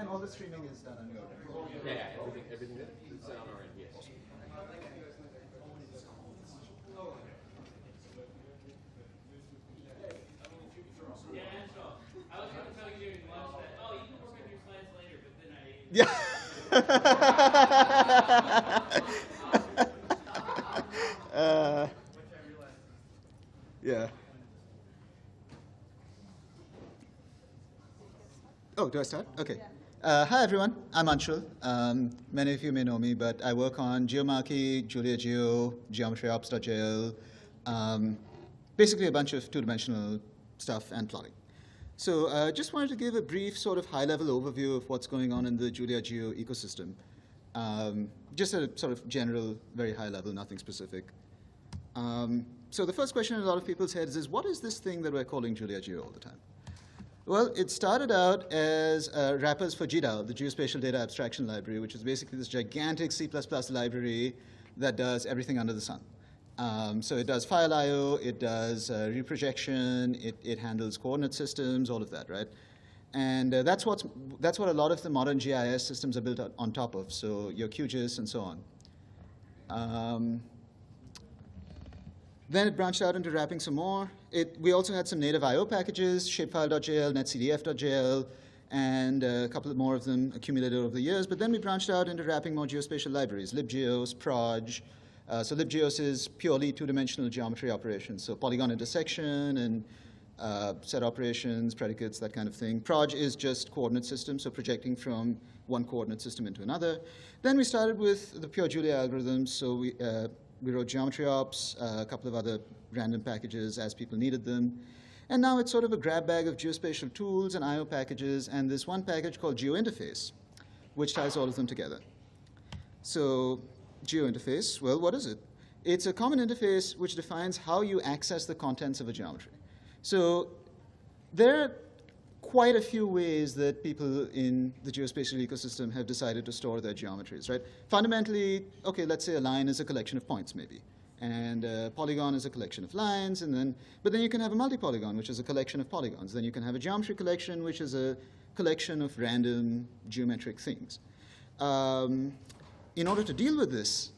And all the streaming is done on your end? Yeah, everything is on our end, yes. Awesome. Yeah. Yeah. Oh, do I start? Okay. Hi, everyone. I'm Anshul. Many of you may know me, but I work on Geomarchy, JuliaEO, GeometryOps.jl, basically a bunch of two-dimensional stuff and plotting. So just wanted to give a brief sort of high-level overview of what's going on in the JuliaEO ecosystem. Just at a sort of general, very high level, nothing specific. So the first question in a lot of people's heads is, what is this thing that we're calling JuliaEO all the time? Well, it started out as wrappers for GDAL, the Geospatial Data Abstraction Library, which is basically this gigantic C++ library that does everything under the sun. So it does file I/O, it does reprojection, it handles coordinate systems, all of that, right? And that's what a lot of the modern GIS systems are built on top of, so your QGIS and so on. Then it branched out into wrapping some more. We also had some native I/O packages, shapefile.jl, netcdf.jl, and a couple more of them accumulated over the years. But then we branched out into wrapping more geospatial libraries, libgeos, proj. So libgeos is purely two-dimensional geometry operations, so polygon intersection and set operations, predicates, that kind of thing. Proj is just coordinate system, so projecting from one coordinate system into another. Then we started with the pure Julia algorithms, so we wrote GeometryOps, a couple of other random packages as people needed them. And now it's sort of a grab bag of geospatial tools and I/O packages, and this one package called GeoInterface, which ties all of them together. So GeoInterface, well, what is it? It's a common interface which defines how you access the contents of a geometry. So there are quite a few ways that people in the geospatial ecosystem have decided to store their geometries, right? Fundamentally, okay, let's say a line is a collection of points, maybe. And a polygon is a collection of lines, but then you can have a multi-polygon, which is a collection of polygons. Then you can have a geometry collection, which is a collection of random geometric things. In order to deal with this,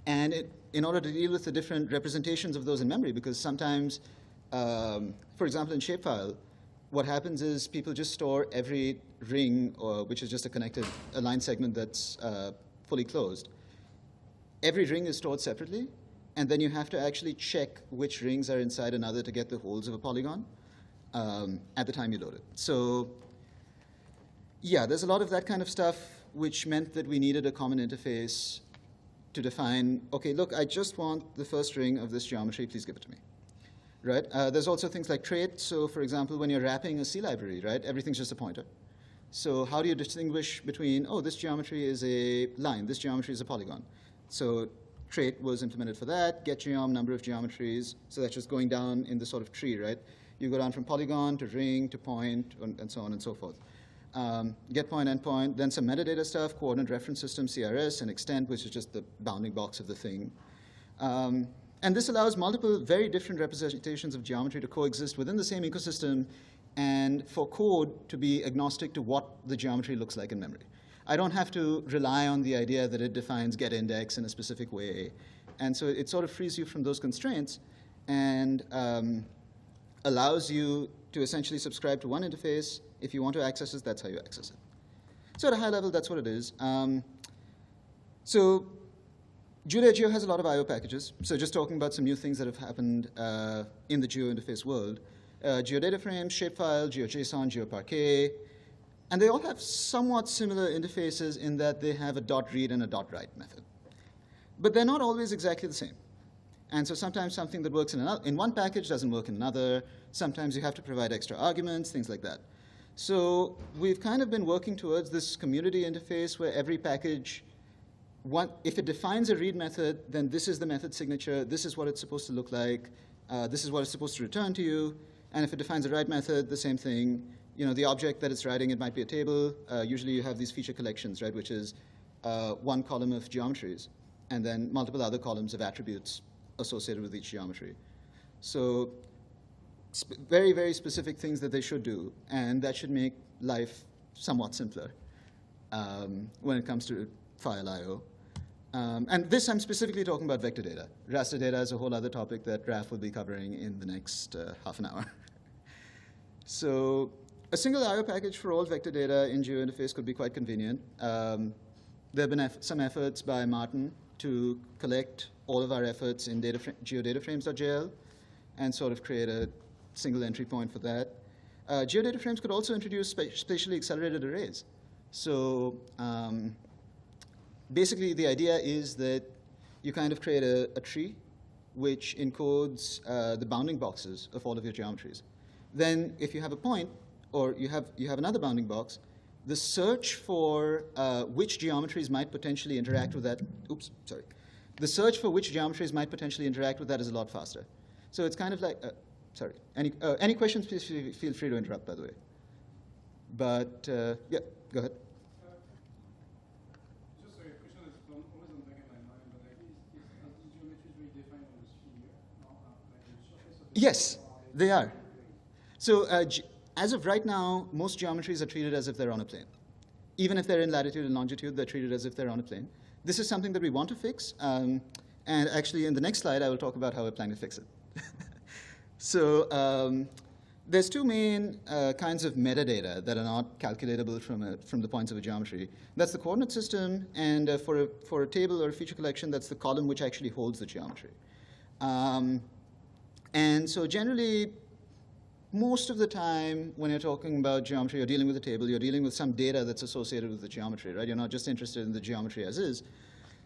and in order to deal with the different representations of those in memory, because sometimes, for example, in shapefile, what happens is people just store every ring, which is just a line segment that's fully closed. Every ring is stored separately, and then you have to actually check which rings are inside another to get the holes of a polygon at the time you load it. So yeah, there's a lot of that kind of stuff, which meant that we needed a common interface to define, okay, look, I just want the first ring of this geometry, please give it to me. Right? There's also things like trait. So for example, when you're wrapping a C library, right, everything's just a pointer. So how do you distinguish between, oh, this geometry is a line, this geometry is a polygon? So trait was implemented for that, getGeom, number of geometries. So that's just going down in the sort of tree, right? You go down from polygon to ring to point, and so on and so forth. Get point, endpoint, then some metadata stuff, coordinate reference system, CRS, and extent, which is just the bounding box of the thing. And this allows multiple very different representations of geometry to coexist within the same ecosystem and for code to be agnostic to what the geometry looks like in memory. I don't have to rely on the idea that it defines getIndex in a specific way. And so it sort of frees you from those constraints and allows you to essentially subscribe to one interface. If you want to access it, that's how you access it. So at a high level, that's what it is. So JuliaEO has a lot of I/O packages. So just talking about some new things that have happened in the GeoInterface world. GeoDataFrame, Shapefile, GeoJSON, GeoParquet. And they all have somewhat similar interfaces in that they have a .read and a .write method. But they're not always exactly the same. And so sometimes something that works in one package doesn't work in another. Sometimes you have to provide extra arguments, things like that. So we've kind of been working towards this community interface where every package, if it defines a read method, then this is the method signature. This is what it's supposed to look like. This is what it's supposed to return to you. And if it defines a write method, the same thing. You know, the object that it's writing, it might be a table. Usually you have these feature collections, right, which is one column of geometries and then multiple other columns of attributes associated with each geometry. So very, very specific things that they should do. And that should make life somewhat simpler when it comes to file I/O. And this, I'm specifically talking about vector data. Raster data is a whole other topic that Raf will be covering in the next half an hour. So a single I/O package for all vector data in GeoInterface could be quite convenient. There have been some efforts by Martin to collect all of our efforts in geodataFrames.jl and sort of create a single entry point for that. GeoDataFrames could also introduce spatially accelerated arrays. So basically, the idea is that you kind of create a tree which encodes the bounding boxes of all of your geometries. Then if you have a point, or you have another bounding box, the search for which geometries might potentially interact with that, the search for which geometries might potentially interact with that is a lot faster. So it's kind of like, any questions, please feel free to interrupt, by the way. But, yeah, go ahead. Just a question that's always on the back of my mind, but like, are these geometries really defined on the sphere? Like the surface of the Yes, they are. So as of right now, most geometries are treated as if they're on a plane. Even if they're in latitude and longitude, they're treated as if they're on a plane. This is something that we want to fix. And actually, in the next slide, I will talk about how we're planning to fix it. So there's two main kinds of metadata that are not calculatable from the points of a geometry. That's the coordinate system, and for a table or a feature collection, that's the column which actually holds the geometry. And so generally, most of the time when you're talking about geometry, you're dealing with a table, you're dealing with some data that's associated with the geometry, right? You're not just interested in the geometry as is.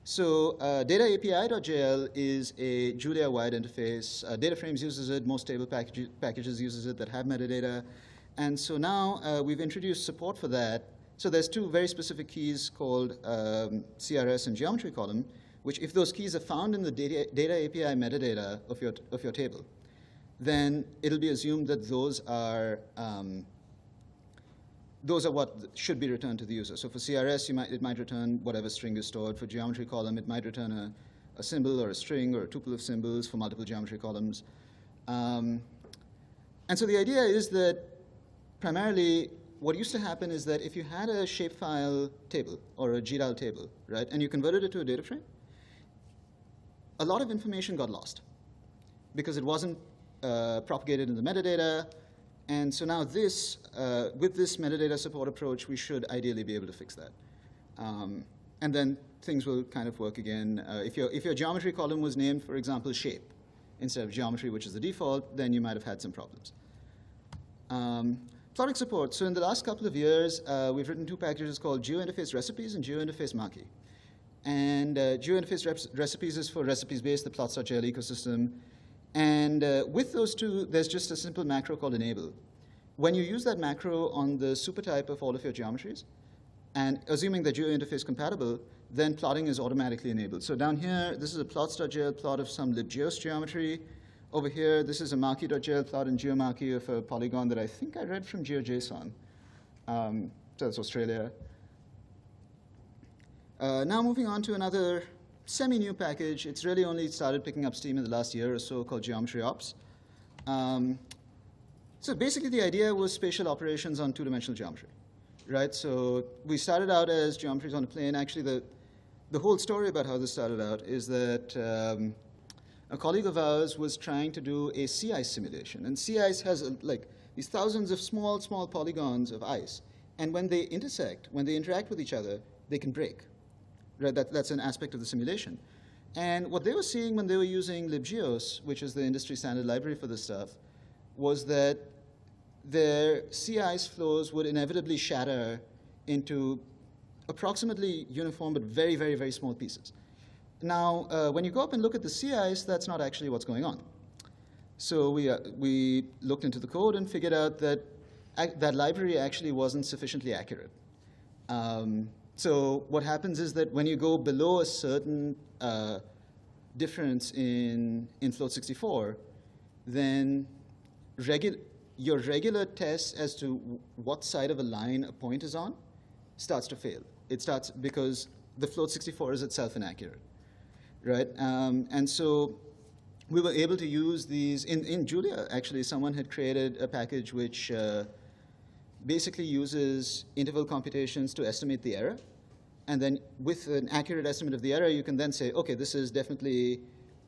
So DataAPI.jl is a Julia-wide interface. DataFrames uses it. Most table packages uses it that have metadata. And so now we've introduced support for that. So there's two very specific keys called CRS and geometry column, which if those keys are found in the DataAPI metadata of your table, then it'll be assumed that those are what should be returned to the user. So for CRS, it might return whatever string is stored. For geometry column, it might return a symbol or a string or a tuple of symbols for multiple geometry columns. And so the idea is that primarily what used to happen is that if you had a shapefile table or a GDAL table, right, and you converted it to a data frame, a lot of information got lost because it wasn't propagated in the metadata. And so now with this metadata support approach, we should ideally be able to fix that. And then things will kind of work again. If your geometry column was named, for example, shape, instead of geometry, which is the default, then you might have had some problems. Product support. So in the last couple of years, we've written two packages called GeoInterface Recipes and GeoInterface Marquee. And GeoInterface Recipes is for recipes-based, the plots.jl ecosystem. And with those two, there's just a simple macro called enable. When you use that macro on the supertype of all of your geometries, and assuming that GeoInterface compatible, then plotting is automatically enabled. So down here, this is a plots.jl plot of some libgeos geometry. Over here, this is a marquee.jl plot in geomarquee of a polygon that I think I read from GeoJSON. So that's Australia. Now moving on to another semi-new package. It's really only started picking up steam in the last year or so, called Geometry Ops. So basically the idea was spatial operations on two-dimensional geometry, right? So we started out as geometries on a plane. Actually, the whole story about how this started out is that a colleague of ours was trying to do a sea ice simulation. And sea ice has like these thousands of small polygons of ice. And when they intersect, when they interact with each other, they can break. Right, that's an aspect of the simulation. And what they were seeing when they were using libgeos, which is the industry standard library for this stuff, was that their sea ice flows would inevitably shatter into approximately uniform but very, very, very small pieces. Now, when you go up and look at the sea ice, that's not actually what's going on. So we looked into the code and figured out that that library actually wasn't sufficiently accurate. So what happens is that when you go below a certain difference in float 64, then your regular test as to what side of a line a point is on starts to fail. It starts because the float 64 is itself inaccurate, right? And so we were able to use these. In Julia, actually, someone had created a package which basically uses interval computations to estimate the error. And then with an accurate estimate of the error, you can then say, okay, this is definitely,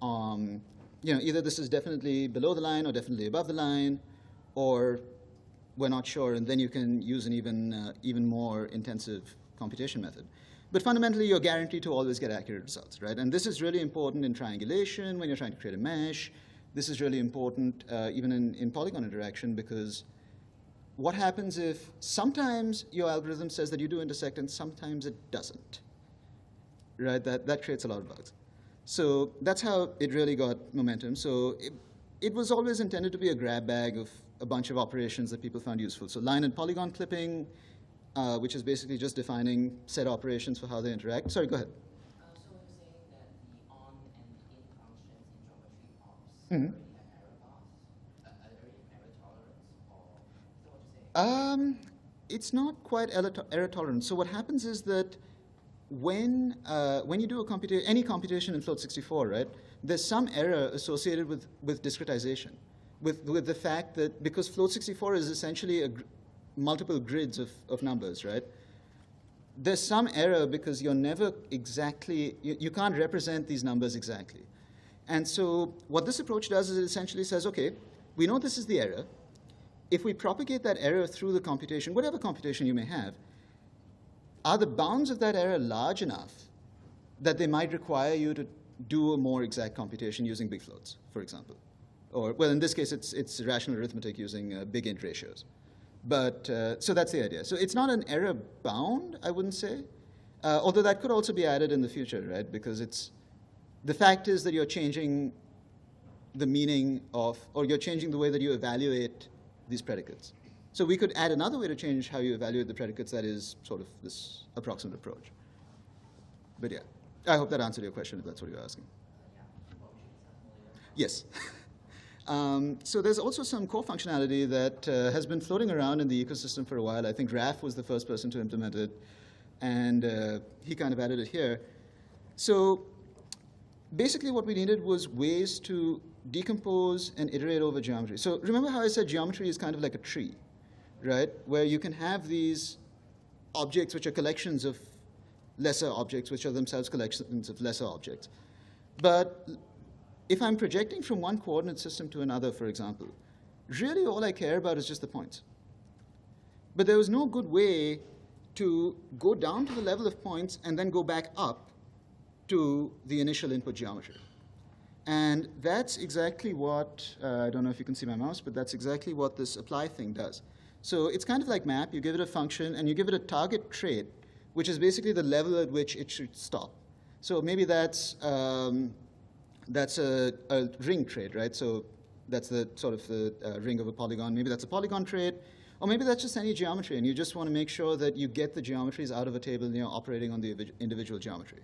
either this is definitely below the line or definitely above the line, or we're not sure, and then you can use an even more intensive computation method. But fundamentally, you're guaranteed to always get accurate results, right? And this is really important in triangulation when you're trying to create a mesh. This is really important even in polygon interaction, because what happens if sometimes your algorithm says that you do intersect and sometimes it doesn't, right? That creates a lot of bugs. So that's how it really got momentum. So it was always intended to be a grab bag of a bunch of operations that people found useful. So line and polygon clipping, which is basically just defining set operations for how they interact. Sorry, go ahead. So you're saying that the on and in functions in geometry ops Mm-hmm. already have error loss, already have error tolerance, or is that what you're saying? It's not quite error tolerant. So what happens is that when you do any computation in Float64, right, there's some error associated with discretization, with the fact that because Float64 is essentially multiple grids of numbers, right? There's some error because you're never exactly, you can't represent these numbers exactly. And so what this approach does is it essentially says, okay, we know this is the error. If we propagate that error through the computation, whatever computation you may have, are the bounds of that error large enough that they might require you to do a more exact computation using big floats, for example? Or, well, in this case, it's rational arithmetic using big int ratios. But, so that's the idea. So it's not an error bound, I wouldn't say, although that could also be added in the future, right? Because the fact is that you're changing the meaning of, or you're changing the way that you evaluate these predicates. So we could add another way to change how you evaluate the predicates that is sort of this approximate approach. But yeah, I hope that answered your question if that's what you're asking. Yes. So there's also some core functionality that has been floating around in the ecosystem for a while. I think Raf was the first person to implement it, and he kind of added it here. So basically what we needed was ways to decompose and iterate over geometry. So remember how I said geometry is kind of like a tree, right? Where you can have these objects which are collections of lesser objects, which are themselves collections of lesser objects. But if I'm projecting from one coordinate system to another, for example, really all I care about is just the points. But there was no good way to go down to the level of points and then go back up to the initial input geometry. And that's exactly what, I don't know if you can see my mouse, but that's exactly what this apply thing does. So it's kind of like map. You give it a function, and you give it a target trait, which is basically the level at which it should stop. So maybe that's a ring trait, right? So that's the sort of the ring of a polygon. Maybe that's a polygon trait, or maybe that's just any geometry, and you just want to make sure that you get the geometries out of a table and you're operating on the individual geometry.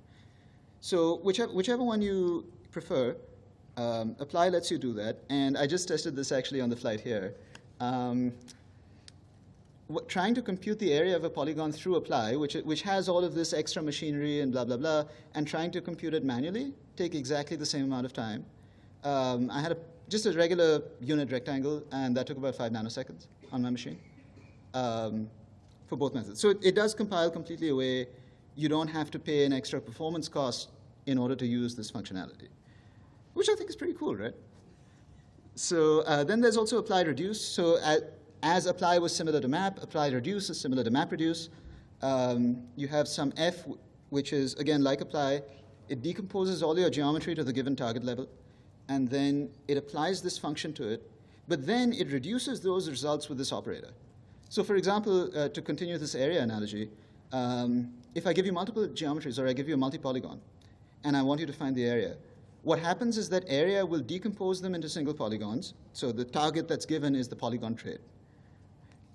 So whichever one you prefer, apply lets you do that. And I just tested this actually on the flight here. Trying to compute the area of a polygon through apply, which has all of this extra machinery and blah, blah, blah, and trying to compute it manually take exactly the same amount of time. I had just a regular unit rectangle, and that took about 5 nanoseconds on my machine for both methods. So it does compile completely away. You don't have to pay an extra performance cost in order to use this functionality, which I think is pretty cool, right? So then there's also apply reduce. So as apply was similar to map, apply reduce is similar to map reduce. You have some f, which is, again, like apply. It decomposes all your geometry to the given target level, and then it applies this function to it, but then it reduces those results with this operator. So for example, to continue this area analogy, if I give you multiple geometries, or I give you a multi-polygon, and I want you to find the area, what happens is that area will decompose them into single polygons. So the target that's given is the polygon trait.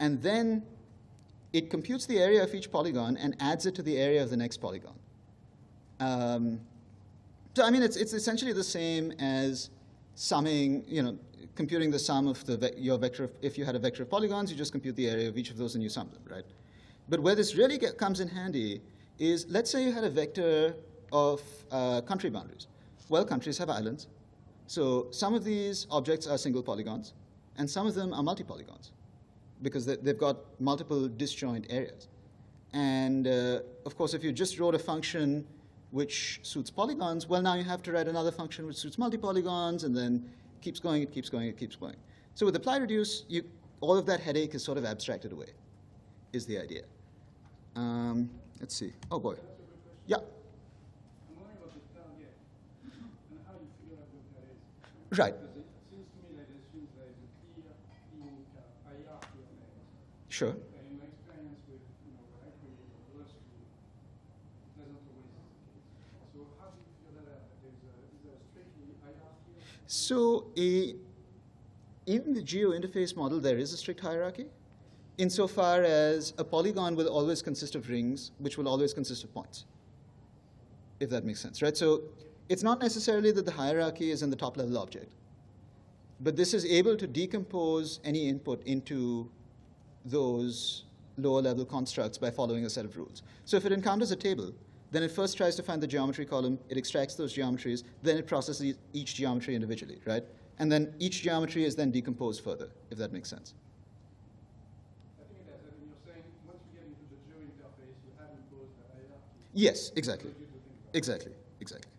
And then it computes the area of each polygon and adds it to the area of the next polygon. So I mean, it's essentially the same as summing, computing the sum of your vector. If you had a vector of polygons, you just compute the area of each of those and you sum them, right? But where this really comes in handy is, let's say you had a vector of country boundaries. Well, countries have islands. So some of these objects are single polygons, and some of them are multi-polygons. because they've got multiple disjoint areas. And of course, if you just wrote a function which suits polygons, well, now you have to write another function which suits multi-polygons, and then keeps going, it keeps going, it keeps going. So with apply reduce, all of that headache is sort of abstracted away, is the idea. Let's see. Oh, boy. Yeah. I'm wondering about the target and how you figure out what that is. Right. Because it seems to me like there seems like a clear hierarchy on it. Sure. And in my experience with what I create or others create, it doesn't always is the case. So how do you figure that out? Is there a strictly hierarchy? So in the geo interface model, there is a strict hierarchy, insofar as a polygon will always consist of rings, which will always consist of points, if that makes sense, right? So it's not necessarily that the hierarchy is in the top-level object, but this is able to decompose any input into those lower-level constructs by following a set of rules. So if it encounters a table, then it first tries to find the geometry column, it extracts those geometries, then it processes each geometry individually, right? And then each geometry is then decomposed further, if that makes sense. I think it does. I mean, you're saying once you get into the geo interface, you have imposed a hierarchy. Yes, exactly. Exactly, exactly.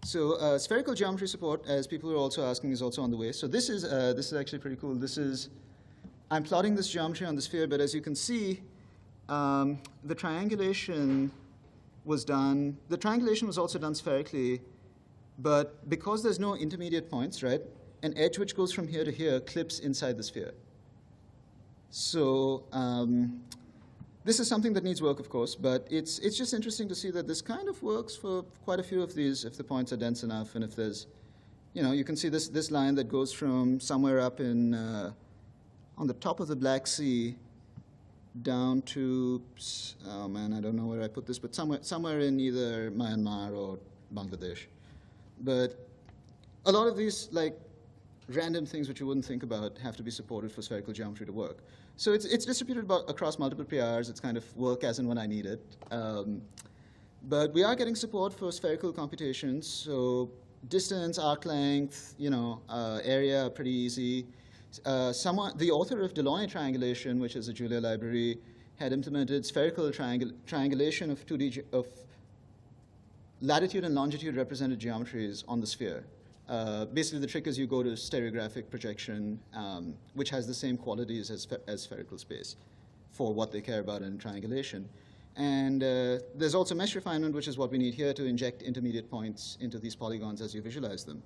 So spherical geometry support, as people are also asking, is also on the way. So this is actually pretty cool. I'm plotting this geometry on the sphere, but as you can see, the triangulation was done. The triangulation was also done spherically, but because there's no intermediate points, right, an edge which goes from here to here clips inside the sphere. So this is something that needs work, of course, but it's just interesting to see that this kind of works for quite a few of these if the points are dense enough, and if there's, you can see this line that goes from somewhere up in on the top of the Black Sea down to, oh man, I don't know where I put this, but somewhere in either Myanmar or Bangladesh. But a lot of these random things which you wouldn't think about have to be supported for spherical geometry to work. So it's distributed across multiple PRs. It's kind of work as and when I need it. But we are getting support for spherical computations. So distance, arc length, area are pretty easy. The author of Delaunay triangulation, which is a Julia library, had implemented spherical triangulation of 2D of latitude and longitude represented geometries on the sphere. Basically, the trick is you go to stereographic projection, which has the same qualities as spherical space for what they care about in triangulation. And there's also mesh refinement, which is what we need here to inject intermediate points into these polygons as you visualize them.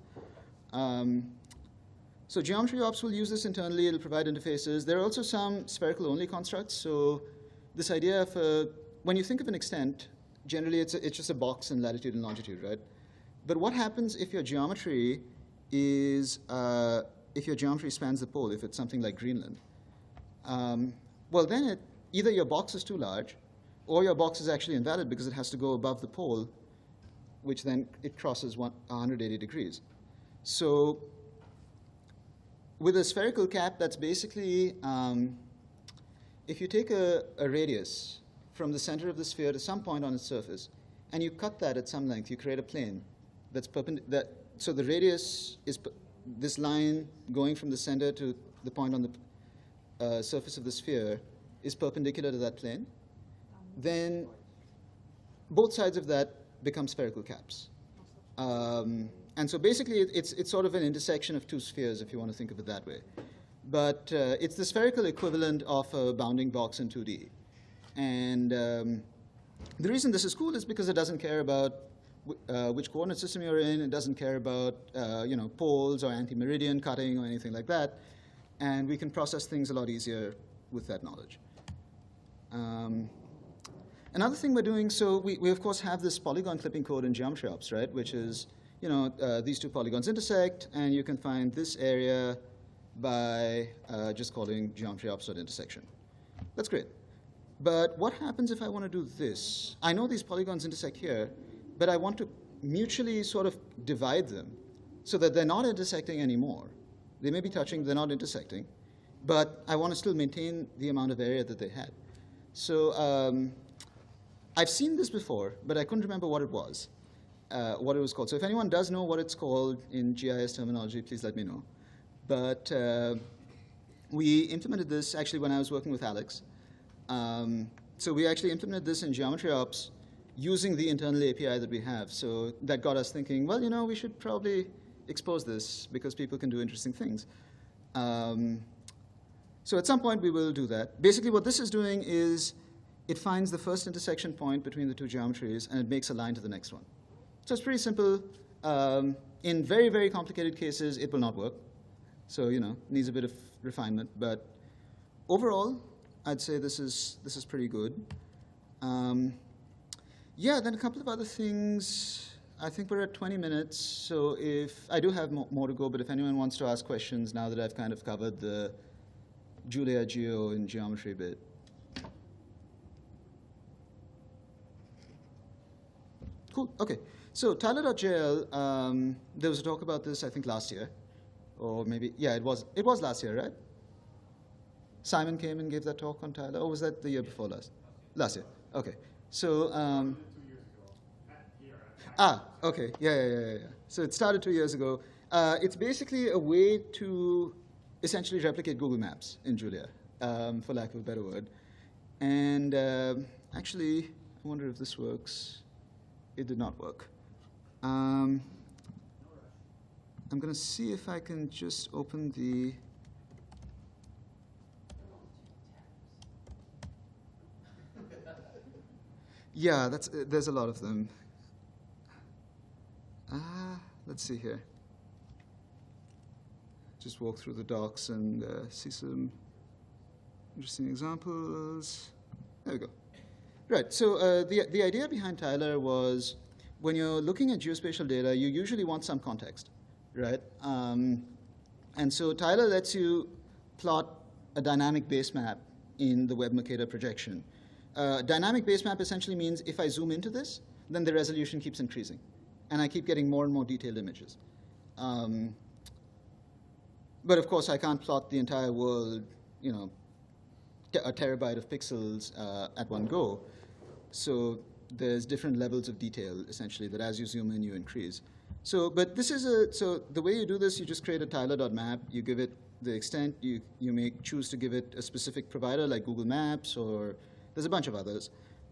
So geometry ops will use this internally. It'll provide interfaces. There are also some spherical-only constructs. So this idea of, when you think of an extent, generally it's just a box in latitude and longitude, right? But what happens if your geometry is, if your geometry spans the pole, if it's something like Greenland? Well, then either your box is too large, or your box is actually invalid because it has to go above the pole, which then it crosses 180 degrees. So with a spherical cap, that's basically, if you take a radius from the center of the sphere to some point on its surface, and you cut that at some length, you create a plane that's perpendicular. So the radius is this line going from the center to the point on the surface of the sphere is perpendicular to that plane. Then both sides of that become spherical caps. And so basically, it's sort of an intersection of two spheres, if you want to think of it that way. But it's the spherical equivalent of a bounding box in 2D. And the reason this is cool is because it doesn't care about which coordinate system you're in. It doesn't care about poles or anti-meridian cutting or anything like that. And we can process things a lot easier with that knowledge. Another thing we're doing, so we of course have this polygon clipping code in geometry ops, right? Which is, these two polygons intersect, and you can find this area by just calling geometry ops.intersection. That's great. But what happens if I want to do this? I know these polygons intersect here, but I want to mutually sort of divide them so that they're not intersecting anymore. They may be touching, they're not intersecting, but I want to still maintain the amount of area that they had. So I've seen this before, but I couldn't remember what it was called. So if anyone does know what it's called in GIS terminology, please let me know. But we implemented this actually when I was working with Alex. So we actually implemented this in Geometry Ops using the internal API that we have. So that got us thinking, well, you know, we should probably expose this because people can do interesting things. So at some point we will do that. Basically what this is doing is it finds the first intersection point between the two geometries and it makes a line to the next one. So it's pretty simple. In very, very complicated cases, it will not work. So, you know, needs a bit of refinement. But overall, I'd say this is pretty good. Yeah, then a couple of other things. I think we're at 20 minutes. So if I do have more to go, but if anyone wants to ask questions now that I've kind of covered the JuliaEO and geometry bit. Cool, okay. So Tyler.jl, there was a talk about this, I think, last year. Or maybe, yeah, it was last year, right? Simon came and gave that talk on Tyler, or was that the year before last? Last year, okay. So, 2 years ago. okay, yeah. So it started 2 years ago. It's basically a way to essentially replicate Google Maps in Julia, for lack of a better word. And actually, I wonder if this works. It did not work. I'm going to see if I can just open the... Yeah, there's a lot of them. Let's see here. Just walk through the docs and see some interesting examples. There we go. Right, so the idea behind Tyler was when you're looking at geospatial data, you usually want some context, right? And so Tyler lets you plot a dynamic base map in the Web Mercator projection. Dynamic base map essentially means if I zoom into this, then the resolution keeps increasing. And I keep getting more and more detailed images. But of course, I can't plot the entire world, you know, a terabyte of pixels at one go. So there's different levels of detail, essentially, that as you zoom in, you increase. So, but this is so the way you do this, you just create a Tyler.map, you give it the extent, you choose to give it a specific provider like Google Maps, or there's a bunch of others.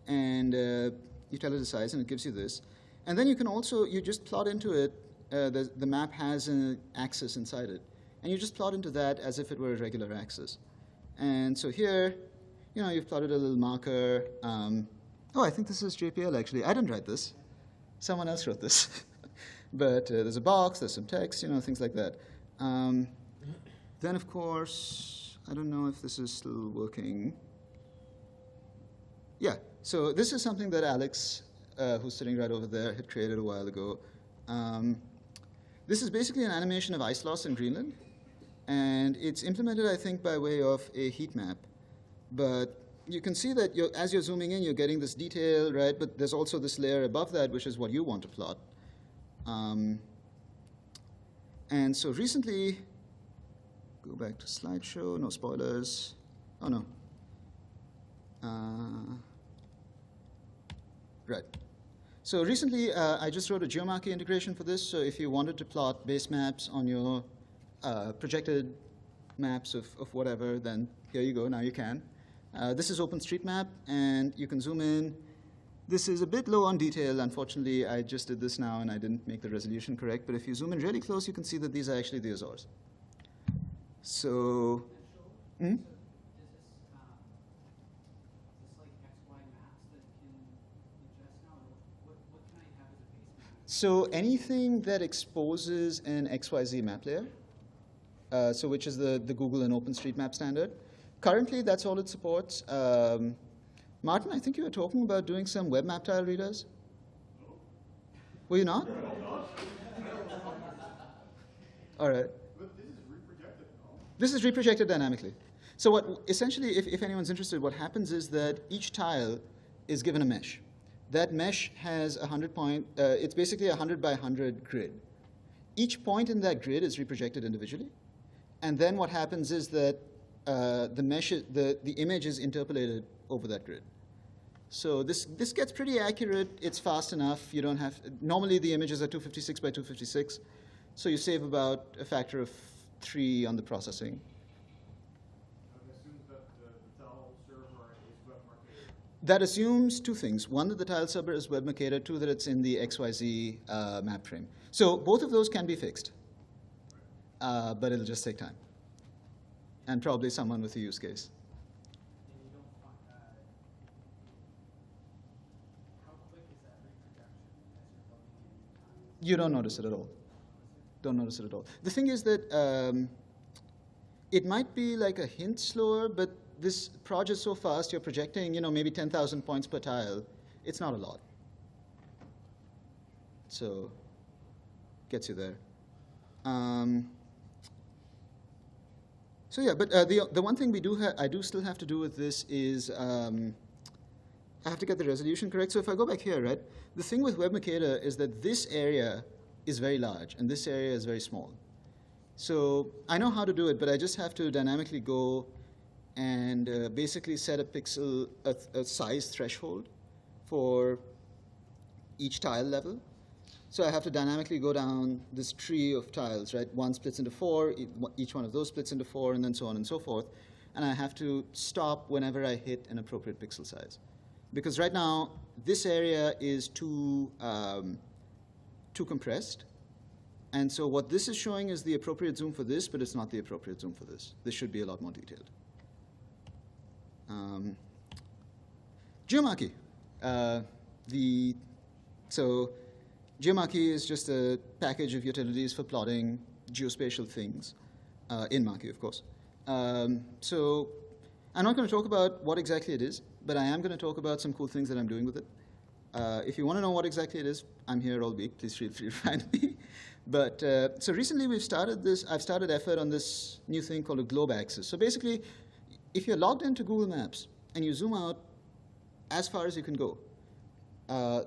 And you tell it the size, and it gives you this. And then you can also, you just plot into it, the map has an axis inside it. And you just plot into that as if it were a regular axis. And so here, you know, you've plotted a little marker. Oh, I think this is JPL, actually. I didn't write this. Someone else wrote this. But there's a box, there's some text, you know, things like that. Then, of course, I don't know if this is still working. Yeah, so this is something that Alex, who's sitting right over there, had created a while ago. This is basically an animation of ice loss in Greenland. And it's implemented, I think, by way of a heat map. But you can see that as you're zooming in, you're getting this detail, right? But there's also this layer above that, which is what you want to plot. And so recently, go back to slideshow, no spoilers. Oh, no. Right. So recently, I just wrote a geomarchy integration for this. So if you wanted to plot base maps on your projected maps of whatever, then here you go, now you can. This is OpenStreetMap, and you can zoom in. This is a bit low on detail. Unfortunately, I just did this now, and I didn't make the resolution correct. But if you zoom in really close, you can see that these are actually the Azores. So, So anything that exposes an XYZ map layer, so which is the Google and OpenStreetMap standard. Currently, that's all it supports. Martin, I think you were talking about doing some web map tile readers. Were you not? All right. But this is reprojected, no? This is reprojected dynamically. So what essentially, if anyone's interested, what happens is that each tile is given a mesh. That mesh has 100 point, it's basically a 100 by 100 grid. Each point in that grid is reprojected individually. And then what happens is that the image is interpolated over that grid. So this gets pretty accurate. It's fast enough. You don't have, normally the images are 256 by 256. So you save about a factor of 3 on the processing. That assumes two things. One, that the tile server is Web Mercator. Two, that it's in the XYZ map frame. So both of those can be fixed, but it'll just take time. And probably someone with a use case. And you don't find, how quick is that reproduction as you're loading in tiles? You don't notice it at all. Don't notice it at all. The thing is that it might be like a hint slower, but this proj is so fast, you're projecting, maybe 10,000 points per tile. It's not a lot. So, gets you there. So yeah, but the one thing I do still have to do with this is I have to get the resolution correct. So if I go back here, right, the thing with Web Mercator is that this area is very large and this area is very small. So I know how to do it, but I just have to dynamically go and basically set a pixel, a size threshold for each tile level. So I have to dynamically go down this tree of tiles, right? One splits into 4, each one of those splits into 4, and then so on and so forth. And I have to stop whenever I hit an appropriate pixel size. Because right now, this area is too compressed. And so what this is showing is the appropriate zoom for this, but it's not the appropriate zoom for this. This should be a lot more detailed. Geomarchy. So Geomarchy is just a package of utilities for plotting geospatial things, in Marchy, of course. So I'm not going to talk about what exactly it is, but I am going to talk about some cool things that I'm doing with it. If you want to know what exactly it is, I'm here all week. Please feel free to find me. But so recently I've started effort on this new thing called a globe axis. So basically, if you're logged into Google Maps and you zoom out as far as you can go,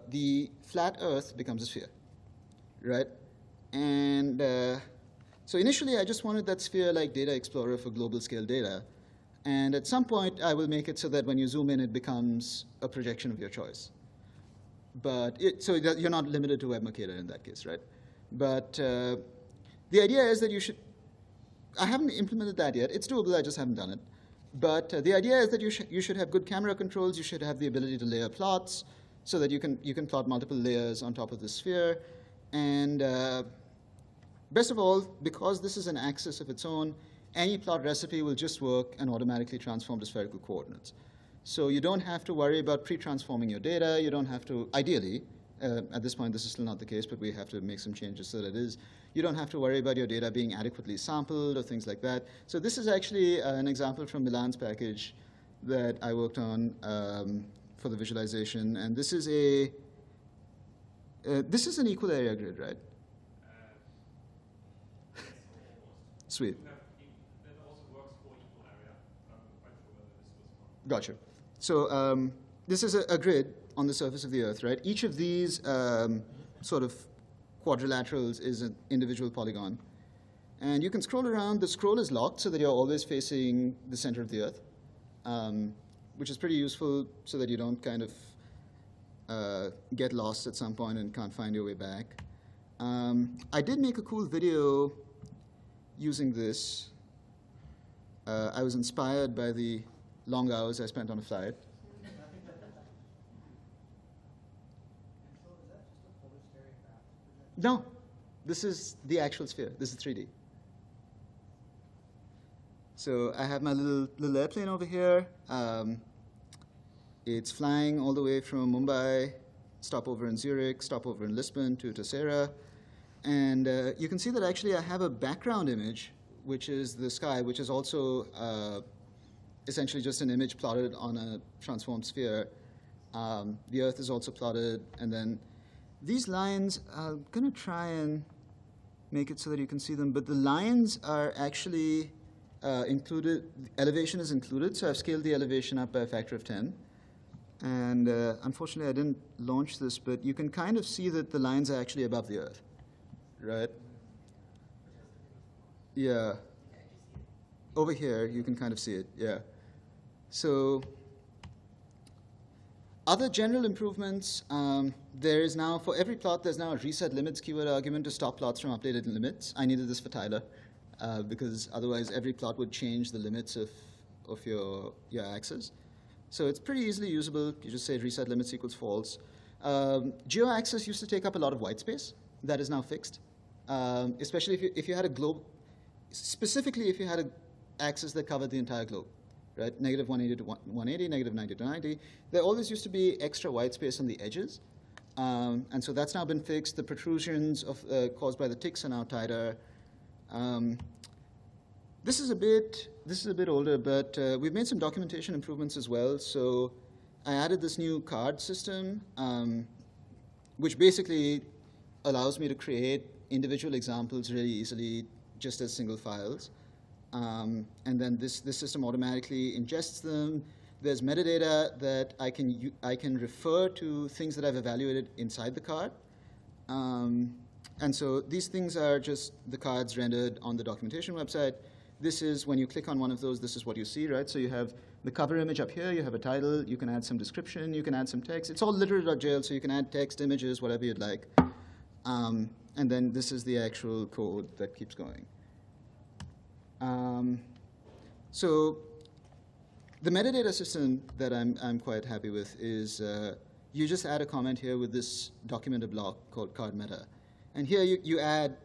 the flat Earth becomes a sphere, right? And so initially, I just wanted that sphere-like data explorer for global scale data. And at some point, I will make it so that when you zoom in, it becomes a projection of your choice. But so that you're not limited to Web Mercator in that case, right? But the idea is that you should, I haven't implemented that yet. It's doable, I just haven't done it. But the idea is that you should have good camera controls. You should have the ability to layer plots so that you can plot multiple layers on top of the sphere. And best of all, because this is an axis of its own, any plot recipe will just work and automatically transform to spherical coordinates. So you don't have to worry about pre-transforming your data. You don't have to, ideally, at this point this is still not the case, but we have to make some changes so that it is. You don't have to worry about your data being adequately sampled or things like that. So this is actually an example from Milan's package that I worked on for the visualization. And this is this is an equal area grid, right? Sweet. That also works for equal area. I'm quite sure whether this was one. Gotcha. So this is a grid on the surface of the Earth, right? Each of these sort of quadrilaterals is an individual polygon. And you can scroll around. The scroll is locked so that you're always facing the center of the Earth, which is pretty useful so that you don't kind of get lost at some point and can't find your way back. I did make a cool video using this. I was inspired by the long hours I spent on a flight. No, this is the actual sphere. This is 3D. So I have my little airplane over here. It's flying all the way from Mumbai, stopover in Zurich, stopover in Lisbon to Terceira. And you can see that actually I have a background image, which is the sky, which is also essentially just an image plotted on a transformed sphere. The Earth is also plotted, and then these lines, I'm going to try and make it so that you can see them, but the lines are actually included, elevation is included, so I've scaled the elevation up by a factor of 10. And unfortunately, I didn't launch this, but you can kind of see that the lines are actually above the Earth, right? Yeah. Over here, you can kind of see it, yeah. So other general improvements, there is now, for every plot, there's now a reset limits keyword argument to stop plots from updated limits. I needed this for Tyler, because otherwise every plot would change the limits of your axis. So it's pretty easily usable. You just say reset limits equals false. Geo access used to take up a lot of white space. That is now fixed. Especially if you had a globe, specifically if you had an axis that covered the entire globe, right? Negative 180 to 180, negative 90 to 90. There always used to be extra white space on the edges. And so that's now been fixed. The protrusions caused by the ticks are now tighter. This is a bit older, but we've made some documentation improvements as well. So I added this new card system, which basically allows me to create individual examples really easily, just as single files. And then this system automatically ingests them. There's metadata that I can refer to things that I've evaluated inside the card. And so these things are just the cards rendered on the documentation website. This is, when you click on one of those, this is what you see, right? So you have the cover image up here, you have a title, you can add some description, you can add some text. It's all literary.jl, so you can add text, images, whatever you'd like. And then this is the actual code that keeps going. So the metadata system that I'm quite happy with is you just add a comment here with this documented block called card meta. And here you add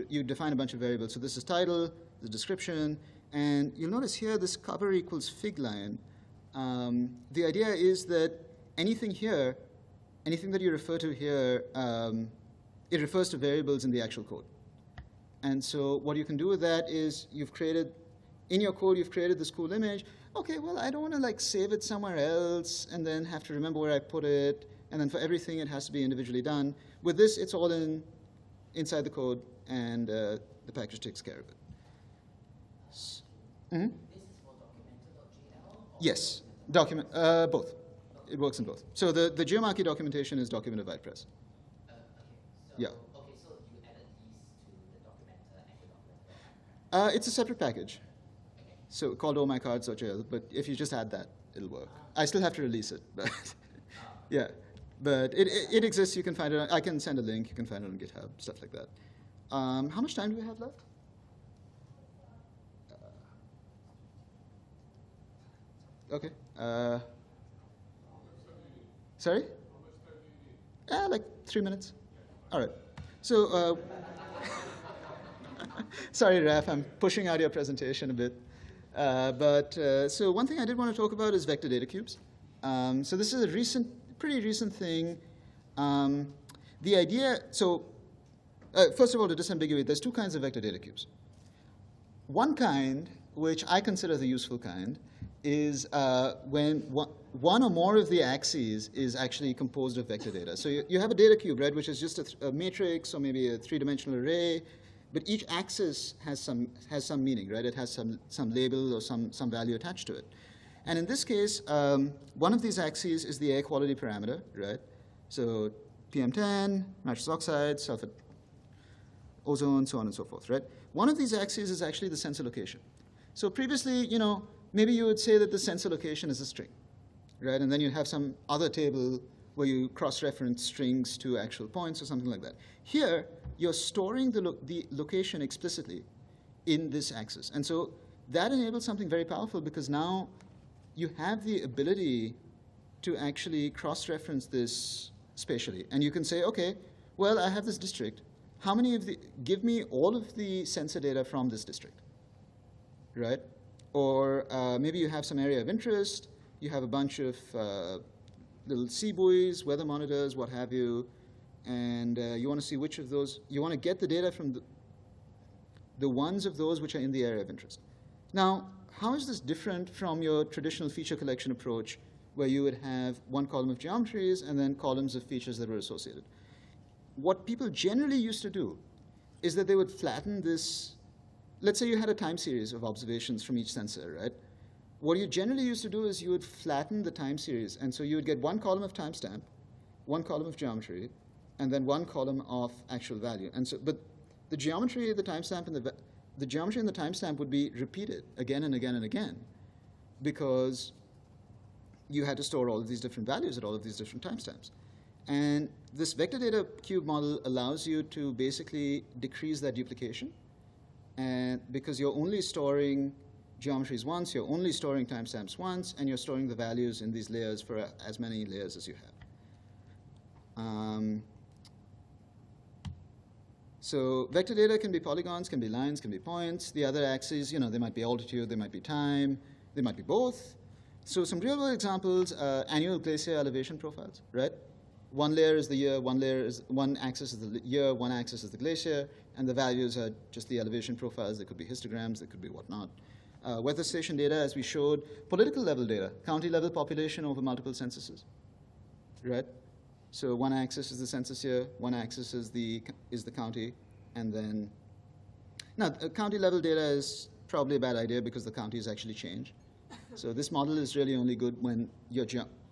you define a bunch of variables. So this is title, the description, and you'll notice here this cover equals fig line. The idea is that anything that you refer to here, it refers to variables in the actual code. And so what you can do with that is in your code, you've created this cool image. Okay, well, I don't want to like save it somewhere else and then have to remember where I put it. And then for everything, it has to be individually done. With this, it's all inside the code, and the package takes care of it. Mm-hmm. This is for documented.jl? Yes, both. It works in both. So the geomarchy documentation is documented by Press. Okay. Yeah. Okay, so you added these to the documenter and the documenter. It's a separate package. Okay. So called ohmycards.jl, but if you just add that, it'll work. I still have to release it, but yeah. But it exists. You can find it. I can send a link. You can find it on GitHub, stuff like that. How much time do we have left? Okay. Sorry? Like 3 minutes. All right. So, sorry, Raf, I'm pushing out your presentation a bit. So one thing I did want to talk about is vector data cubes. So this is a pretty recent thing. The idea, first of all, to disambiguate, there's two kinds of vector data cubes. One kind, which I consider the useful kind, is when one or more of the axes is actually composed of vector data. So you have a data cube, right, which is just a matrix or maybe a three-dimensional array, but each axis has some meaning, right? It has some label or some value attached to it. And in this case, one of these axes is the air quality parameter, right? So PM10, nitrous oxide, sulfur, ozone, so on and so forth, right? One of these axes is actually the sensor location. So previously, maybe you would say that the sensor location is a string, right? And then you have some other table where you cross-reference strings to actual points or something like that. Here, you're storing the location explicitly in this axis. And so that enables something very powerful, because now you have the ability to actually cross-reference this spatially. And you can say, okay, well, I have this district. Give me all of the sensor data from this district, right? Or maybe you have some area of interest. You have a bunch of little sea buoys, weather monitors, what have you, and you want to see which of those, you want to get the data from the ones of those which are in the area of interest. Now, how is this different from your traditional feature collection approach, where you would have one column of geometries and then columns of features that were associated? What people generally used to do is that they would flatten this. Let's say you had a time series of observations from each sensor, right? What you generally used to do is you would flatten the time series, and so you would get one column of timestamp, one column of geometry, and then one column of actual value. And so, but the geometry, the timestamp, and the geometry and the timestamp would be repeated again and again and again, because you had to store all of these different values at all of these different timestamps. And this vector data cube model allows you to basically decrease that duplication, and because you're only storing geometries once, you're only storing timestamps once, and you're storing the values in these layers for as many layers as you have. So vector data can be polygons, can be lines, can be points. The other axes, they might be altitude, they might be time, they might be both. So some real-world examples, annual glacier elevation profiles, right? One layer is the year, one axis is the year, one axis is the glacier, and the values are just the elevation profiles. They could be histograms, they could be whatnot. Weather station data, as we showed, political level data, county level population over multiple censuses, right? So one axis is the census year, one axis is the county, and then, now county level data is probably a bad idea because the counties actually change. So this model is really only good when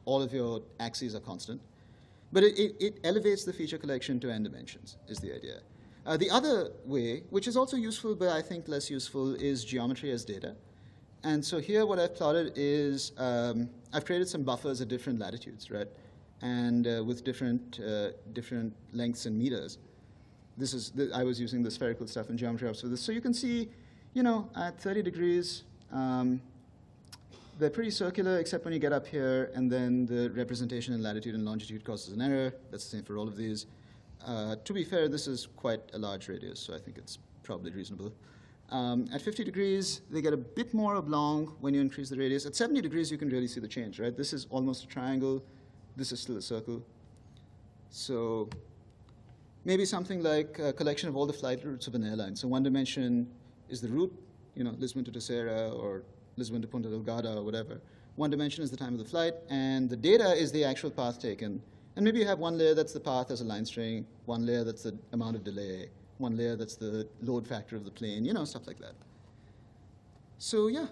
all of your axes are constant. But it elevates the feature collection to n dimensions, is the idea. The other way, which is also useful but I think less useful, is geometry as data. And so here what I've plotted is I've created some buffers at different latitudes, right? And with different lengths in meters. I was using the spherical stuff in geometry ops for this. So you can see, at 30 degrees, they're pretty circular except when you get up here, and then the representation in latitude and longitude causes an error. That's the same for all of these. To be fair, this is quite a large radius, so I think it's probably reasonable. At 50 degrees, they get a bit more oblong when you increase the radius. At 70 degrees, you can really see the change, right? This is almost a triangle. This is still a circle. So maybe something like a collection of all the flight routes of an airline. So one dimension is the route, Lisbon to Terceira or Lisbon to Punta Delgada or whatever. One dimension is the time of the flight, and the data is the actual path taken. And maybe you have one layer that's the path as a line string, one layer that's the amount of delay, one layer that's the load factor of the plane, stuff like that. So yeah,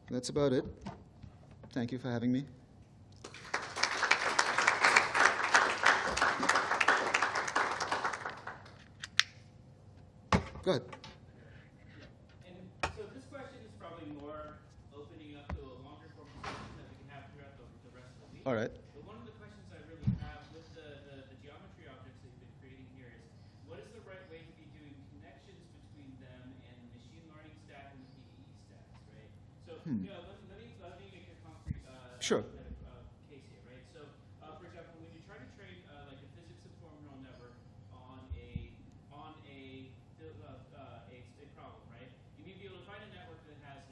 that's about it. Thank you for having me. Go ahead. And so this question is probably more opening up to a longer form discussion that we can have throughout the rest of the week. All right. But one of the questions I really have with the geometry objects that you've been creating here is, what is the right way to be doing connections between them and the machine learning stack and the PDE stacks, right? So let me make a concrete Sure. case here, right? So for example, when you try to train like a physics-informed neural network on a problem, right? You need to be able to find a network that has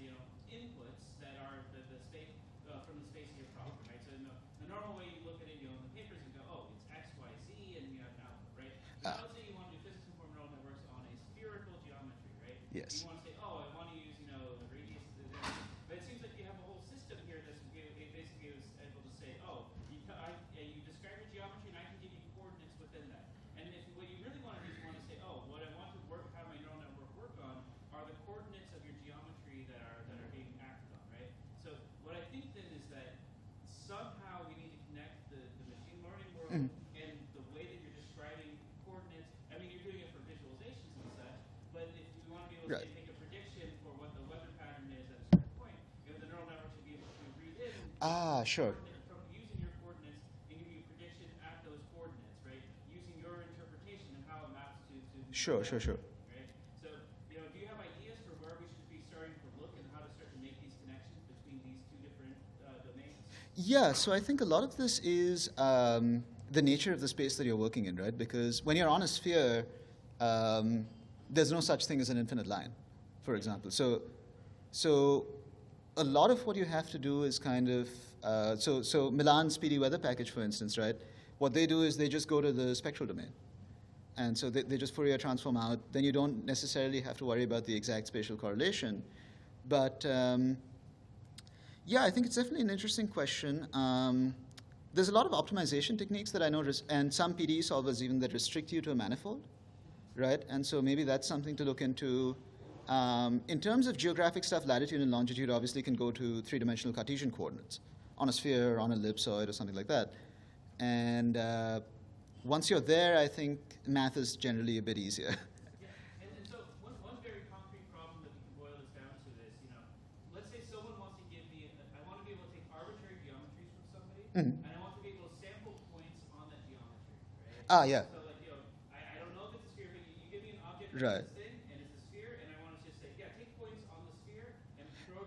inputs that are the space from the space of your problem, right? So the normal way you look at it, in the papers, you go, oh, it's X, Y, Z, and you have an output, right? But let's say you want to do physics-informed neural networks on a spherical geometry, right? Yes. You want to say, oh, I want to use the radius, but it seems like you have a whole system here that's basically is able to say, oh, you describe your geometry, and I can give you coordinates within that. And if what you really want to do is you want to say, oh, what I want to have my neural network work on are the coordinates of your geometry that are being acted on, right? So what I think then is that somehow we need to connect the machine learning world and the way that you're describing coordinates. I mean, you're doing it for visualizations and such, but if you want to be able to make a prediction for what the weather pattern is at a certain point, the neural network should be able to read in Sure. from using your coordinates and give you a prediction at those coordinates, right? Using your interpretation of how it maps to Sure. right? So, do you have ideas for where we should be starting to look and how to start to make these connections between these two different domains? Yeah, so I think a lot of this is the nature of the space that you're working in, right? Because when you're on a sphere, there's no such thing as an infinite line, for example. So a lot of what you have to do is kind of, so Milan's PD weather package, for instance, right? What they do is they just go to the spectral domain. And so they just Fourier transform out. Then you don't necessarily have to worry about the exact spatial correlation. But yeah, I think it's definitely an interesting question. There's a lot of optimization techniques that I know, and some PDE solvers even that restrict you to a manifold, right? And so maybe that's something to look into. In terms of geographic stuff, latitude and longitude obviously can go to three-dimensional Cartesian coordinates on a sphere, on an ellipsoid, or something like that. And once you're there, I think math is generally a bit easier. Yeah, and so one very concrete problem that we can boil this down to is, let's say someone wants to give me, I want to be able to take arbitrary geometries from somebody, and I want to be able to sample points on that geometry, right? Yeah. So like, I don't know if it's a sphere, but you give me an object Right. that's thin, and it's a sphere, and I want to just say, yes,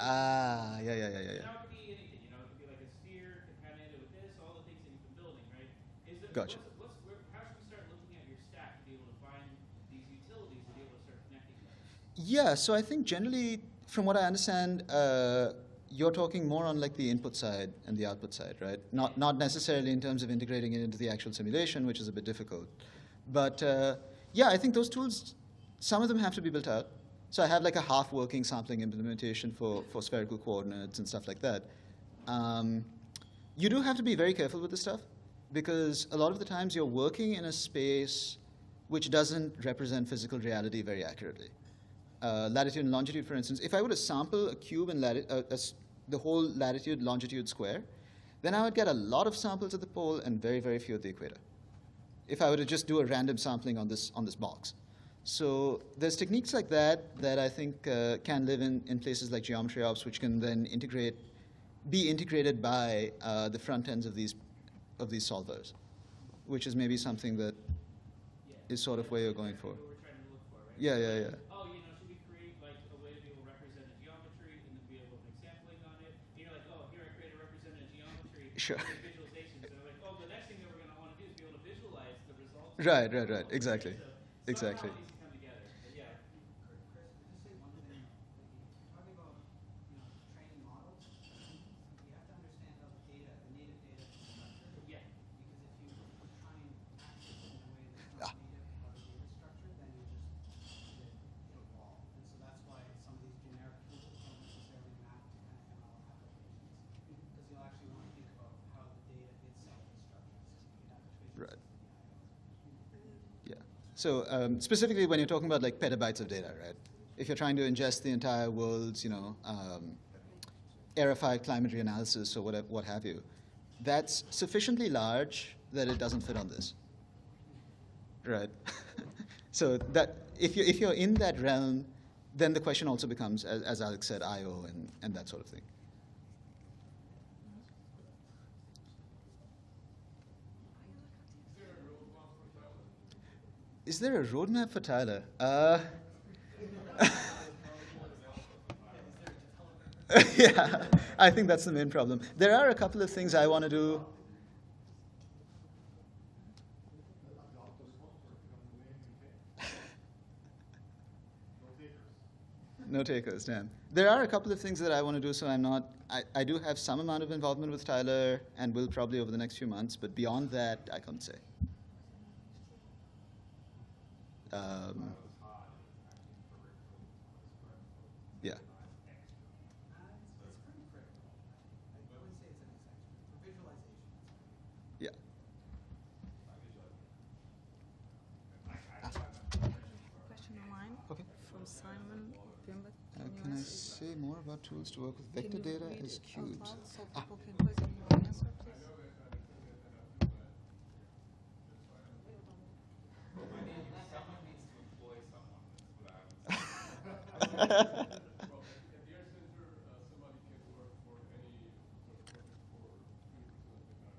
Ah, yeah. Now it could be anything, you know, it could be like a sphere concatenated with this, all the things that you've been building, right? Is there, Gotcha. how should we start looking at your stack to be able to find these utilities to be able to start connecting them? Yeah, so I think generally, from what I understand, you're talking more on like the input side and the output side, right? Not necessarily in terms of integrating it into the actual simulation, which is a bit difficult. But yeah, I think those tools, some of them have to be built out. So I have like a half-working sampling implementation for spherical coordinates and stuff like that. You do have to be very careful with this stuff because a lot of the times you're working in a space which doesn't represent physical reality very accurately. Latitude and longitude, for instance, if I were to sample a cube in the whole latitude, longitude square, then I would get a lot of samples at the pole and very, very few at the equator. If I were to just do a random sampling on this box. So there's techniques like that I think can live in places like geometry ops, which can then be integrated by the front ends of these solvers, which is maybe something that is sort of where you're going for. What we're trying to look for, right? Yeah. Oh, you know, should we create like a way to be able to represent a geometry and then be able to make sampling on it? You know, like, oh, here I create a representative geometry. Sure. Visualizations. And they're like, oh, the next thing that we're going to want to do is be able to visualize the results. Right. Exactly. So Exactly. somehow these come together. But yeah. Chris, just say one thing. Talking about training models, you have to understand how the native data is structured. Yeah. Because if you try and access it in a way that's not native how the data is structured, then you just hit a wall. And so that's why some of these generic tools don't necessarily map to kind of ML applications. Because you'll actually want to think about how the data itself is structured. So you have to trace Right. Yeah. So specifically when you're talking about like petabytes of data, right? If you're trying to ingest the entire world's, aerified climatry analysis or what have you, that's sufficiently large that it doesn't fit on this, right? So that if you're in that realm, then the question also becomes, as Alex said, I/O and that sort of thing. Is there a roadmap for Tyler? Yeah, I think that's the main problem. There are a couple of things I want to do. No takers, damn. There are a couple of things that I want to do, so I do have some amount of involvement with Tyler and will probably over the next few months, but beyond that, I can't say. Yeah. It's pretty critical. I wouldn't say it's an essential. For visualization, it's Yeah. Question online Okay. from Simon Bimbet from Can I US. say more about tools to work with vector Can you data read as it out cubes? loud so people can quickly answer, please? Someone needs to employ someone. That's what I would say. Well, at the Air Center, somebody can work for any sort of project for 20% of the time.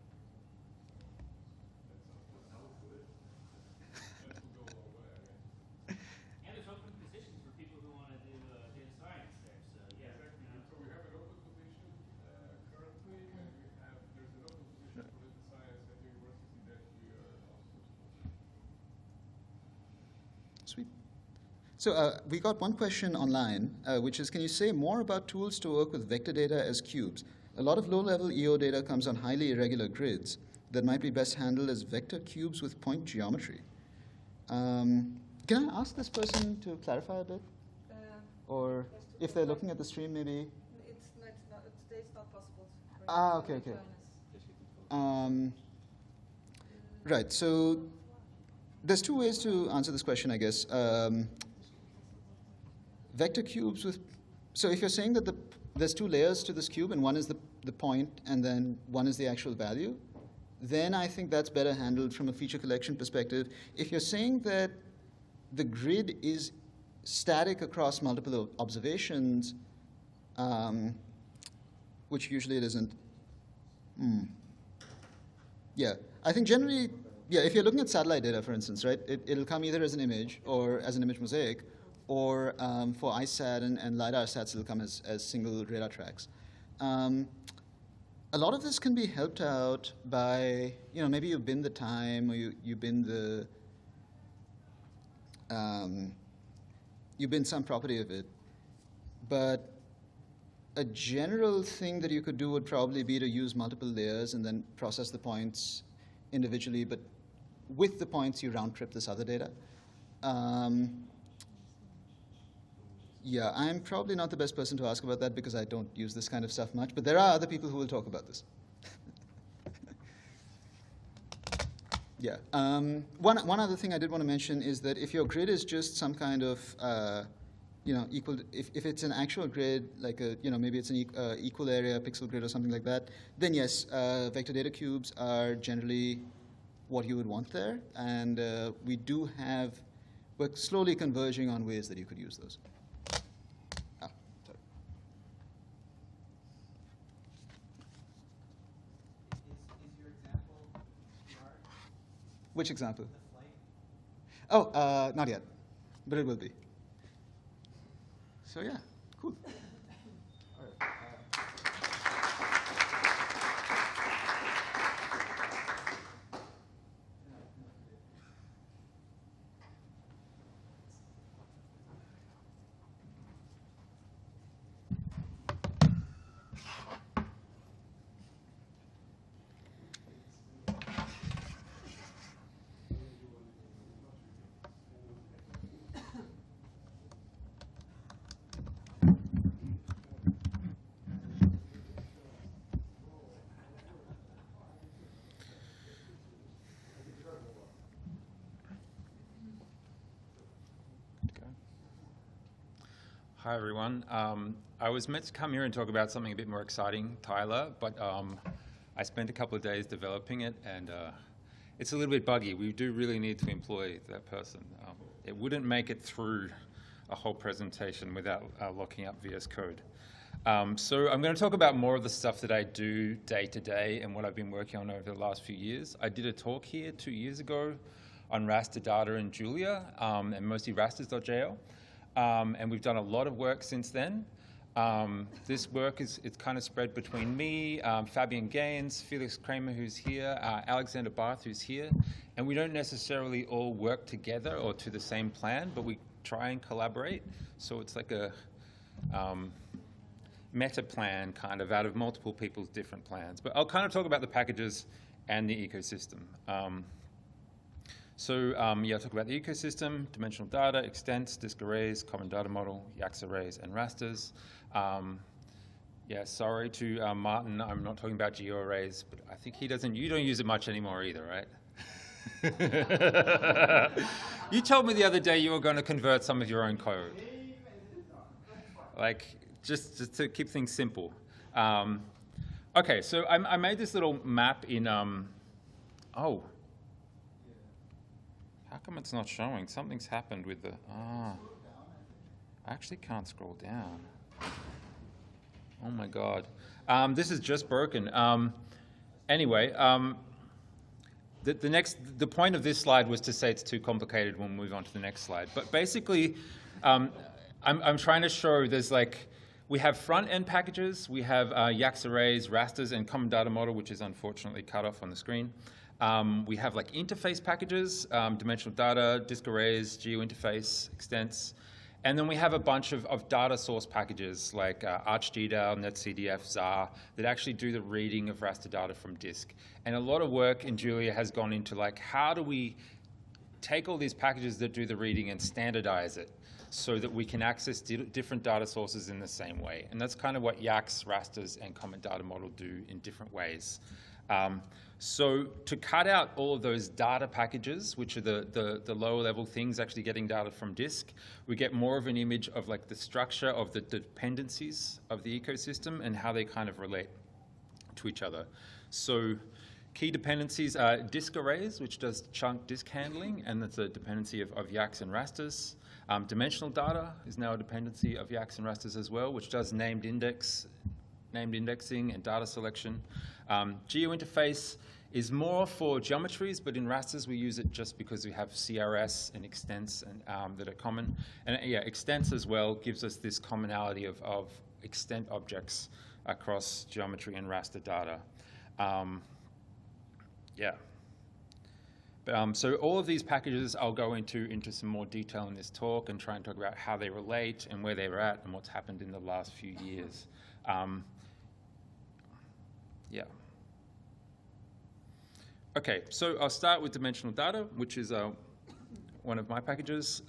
That's how to put it. That will go a long way, I guess. And there's open positions for people who want to do data science there. So yeah. Exactly. So we have an open position currently, and there's an open position for data science at the university that we are also supporting. Sweet. So we got one question online, which is, can you say more about tools to work with vector data as cubes? A lot of low-level EO data comes on highly irregular grids that might be best handled as vector cubes with point geometry. Can I ask this person to clarify a bit? Or if they're looking at the stream, maybe? Today it's not possible. Okay. Right, so there's two ways to answer this question, I guess. Vector cubes with, so if you're saying that there's two layers to this cube and one is the point and then one is the actual value, then I think that's better handled from a feature collection perspective. If you're saying that the grid is static across multiple observations, which usually it isn't. Yeah, I think generally, yeah, if you're looking at satellite data, for instance, right, it'll come either as an image or as an image mosaic, or for ISAT and LiDAR sats, it'll come as single radar tracks. A lot of this can be helped out by, maybe you bin the time, or you bin the, you bin some property of it. But a general thing that you could do would probably be to use multiple layers and then process the points individually, but with the points, you round trip this other data. Yeah, I'm probably not the best person to ask about that because I don't use this kind of stuff much, but there are other people who will talk about this. Yeah. One other thing I did want to mention is that if your grid is just some kind of, equal, if it's an actual grid, like maybe it's an equal area pixel grid or something like that, then yes, vector data cubes are generally what you would want there, and we're slowly converging on ways that you could use those. Sorry. Is your example large? Which example? The flight? Oh, not yet, but it will be. So yeah, cool. Hi, everyone. I was meant to come here and talk about something a bit more exciting, Tyler, but I spent a couple of days developing it, and it's a little bit buggy. We do really need to employ that person. It wouldn't make it through a whole presentation without locking up VS Code. So I'm going to talk about more of the stuff that I do day to day and what I've been working on over the last few years. I did a talk here 2 years ago on raster data in Julia, and mostly rasters.jl. And we've done a lot of work since then. This work it's kind of spread between me, Fabian Gaines, Felix Kramer, who's here, Alexander Barth, who's here. And we don't necessarily all work together or to the same plan, but we try and collaborate. So it's like a meta plan kind of out of multiple people's different plans. But I'll kind of talk about the packages and the ecosystem. I'll talk about the ecosystem, dimensional data, extents, disk arrays, common data model, YAX arrays, and rasters. Sorry to Martin, I'm not talking about geo arrays, but I think you don't use it much anymore either, right? You told me the other day you were going to convert some of your own code. Like, just to keep things simple. Okay, so I made this little map in, How come it's not showing? Something's happened with the, I actually can't scroll down. Oh my God. This is just broken. Anyway, the point of this slide was to say it's too complicated. We'll move on to the next slide. But basically, I'm trying to show we have front-end packages, we have YAX arrays, rasters, and common data model, which is unfortunately cut off on the screen. We have interface packages, dimensional data, disk arrays, geo-interface, extents. And then we have a bunch of data source packages like ArchGDAL, NetCDF, ZAR, that actually do the reading of raster data from disk. And a lot of work in Julia has gone into how do we take all these packages that do the reading and standardize it so that we can access different data sources in the same way. And that's kind of what YAX, rasters, and common data model do in different ways. So to cut out all of those data packages, which are the lower level things actually getting data from disk, we get more of an image of the structure of the dependencies of the ecosystem and how they kind of relate to each other. So key dependencies are disk arrays, which does chunk disk handling, and that's a dependency of YAX and rasters. Dimensional data is now a dependency of YAX and rasters as well, which does named indexing and data selection. Geo-interface is more for geometries, but in rasters we use it just because we have CRS and extents and, that are common. And yeah, extents as well gives us this commonality of extent objects across geometry and raster data. Yeah. So all of these packages I'll go into some more detail in this talk and try and talk about how they relate and where they're at and what's happened in the last few years. Yeah. Okay, so I'll start with dimensional data, which is one of my packages.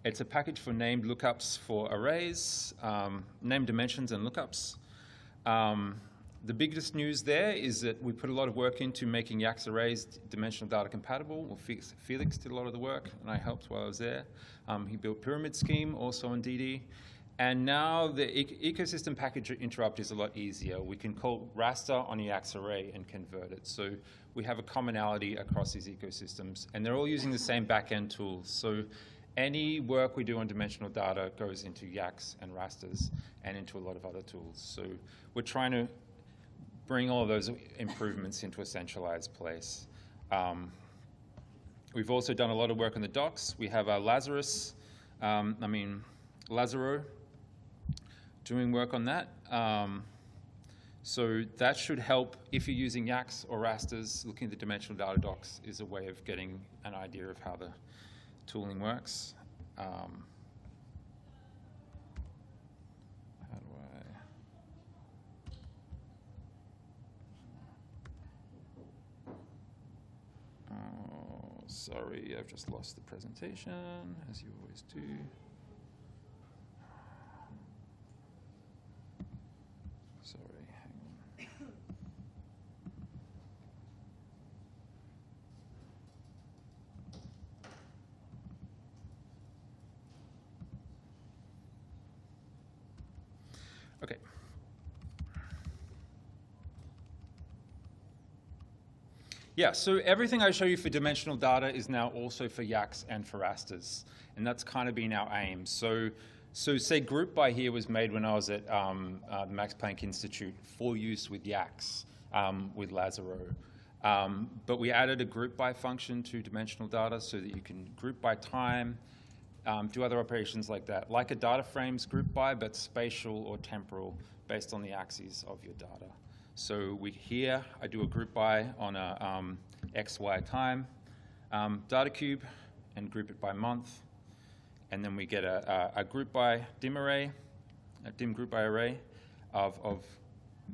It's a package for named lookups for arrays, named dimensions and lookups. The biggest news there is that we put a lot of work into making YAX arrays dimensional data compatible. Well, Felix did a lot of the work, and I helped while I was there. He built Pyramid Scheme, also on DD. And now the ecosystem package interrupt is a lot easier. We can call raster on a YAX array and convert it. So we have a commonality across these ecosystems, and they're all using the same back-end tools. So any work we do on dimensional data goes into YAX and rasters and into a lot of other tools. So we're trying to bring all of those improvements into a centralized place. We've also done a lot of work on the docs. We have Lazaro doing work on that. So that should help if you're using YAX or rasters. Looking at the dimensional data docs is a way of getting an idea of how the tooling works. Sorry, I've just lost the presentation, as you always do. Sorry, hang on. Okay. Yeah, so everything I show you for dimensional data is now also for YAX and for rasters, and that's kind of been our aim. So say group by here was made when I was at the Max Planck Institute for use with YAX, with Lazaro. But we added a group by function to dimensional data so that you can group by time, do other operations like that, like a data frames group by, but spatial or temporal based on the axes of your data. So here I do a group by on a XY time data cube and group it by month. And then we get a group by dim array, a dim group by array of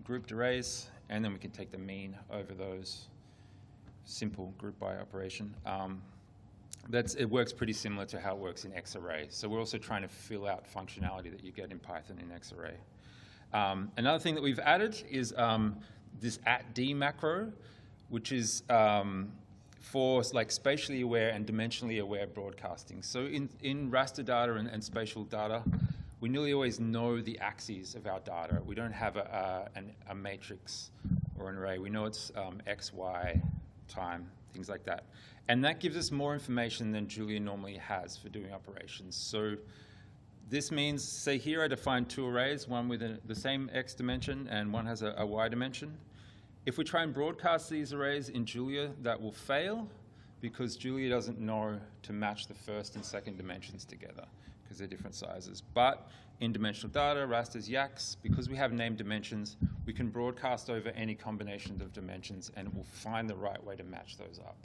grouped arrays. And then we can take the mean over those. Simple group by operation. It works pretty similar to how it works in XArray. So we're also trying to fill out functionality that you get in Python in XArray. Another thing that we've added is this @d macro, which is for like spatially aware and dimensionally aware broadcasting. So in raster data and spatial data, we nearly always know the axes of our data. We don't have a matrix or an array. We know it's X, Y, time, things like that. And that gives us more information than Julia normally has for doing operations. So this means, say here I define two arrays, one with the same X dimension and one has a Y dimension. If we try and broadcast these arrays in Julia, that will fail because Julia doesn't know to match the first and second dimensions together because they're different sizes. But in dimensional data, rasters, YAX, because we have named dimensions, we can broadcast over any combinations of dimensions and it will find the right way to match those up.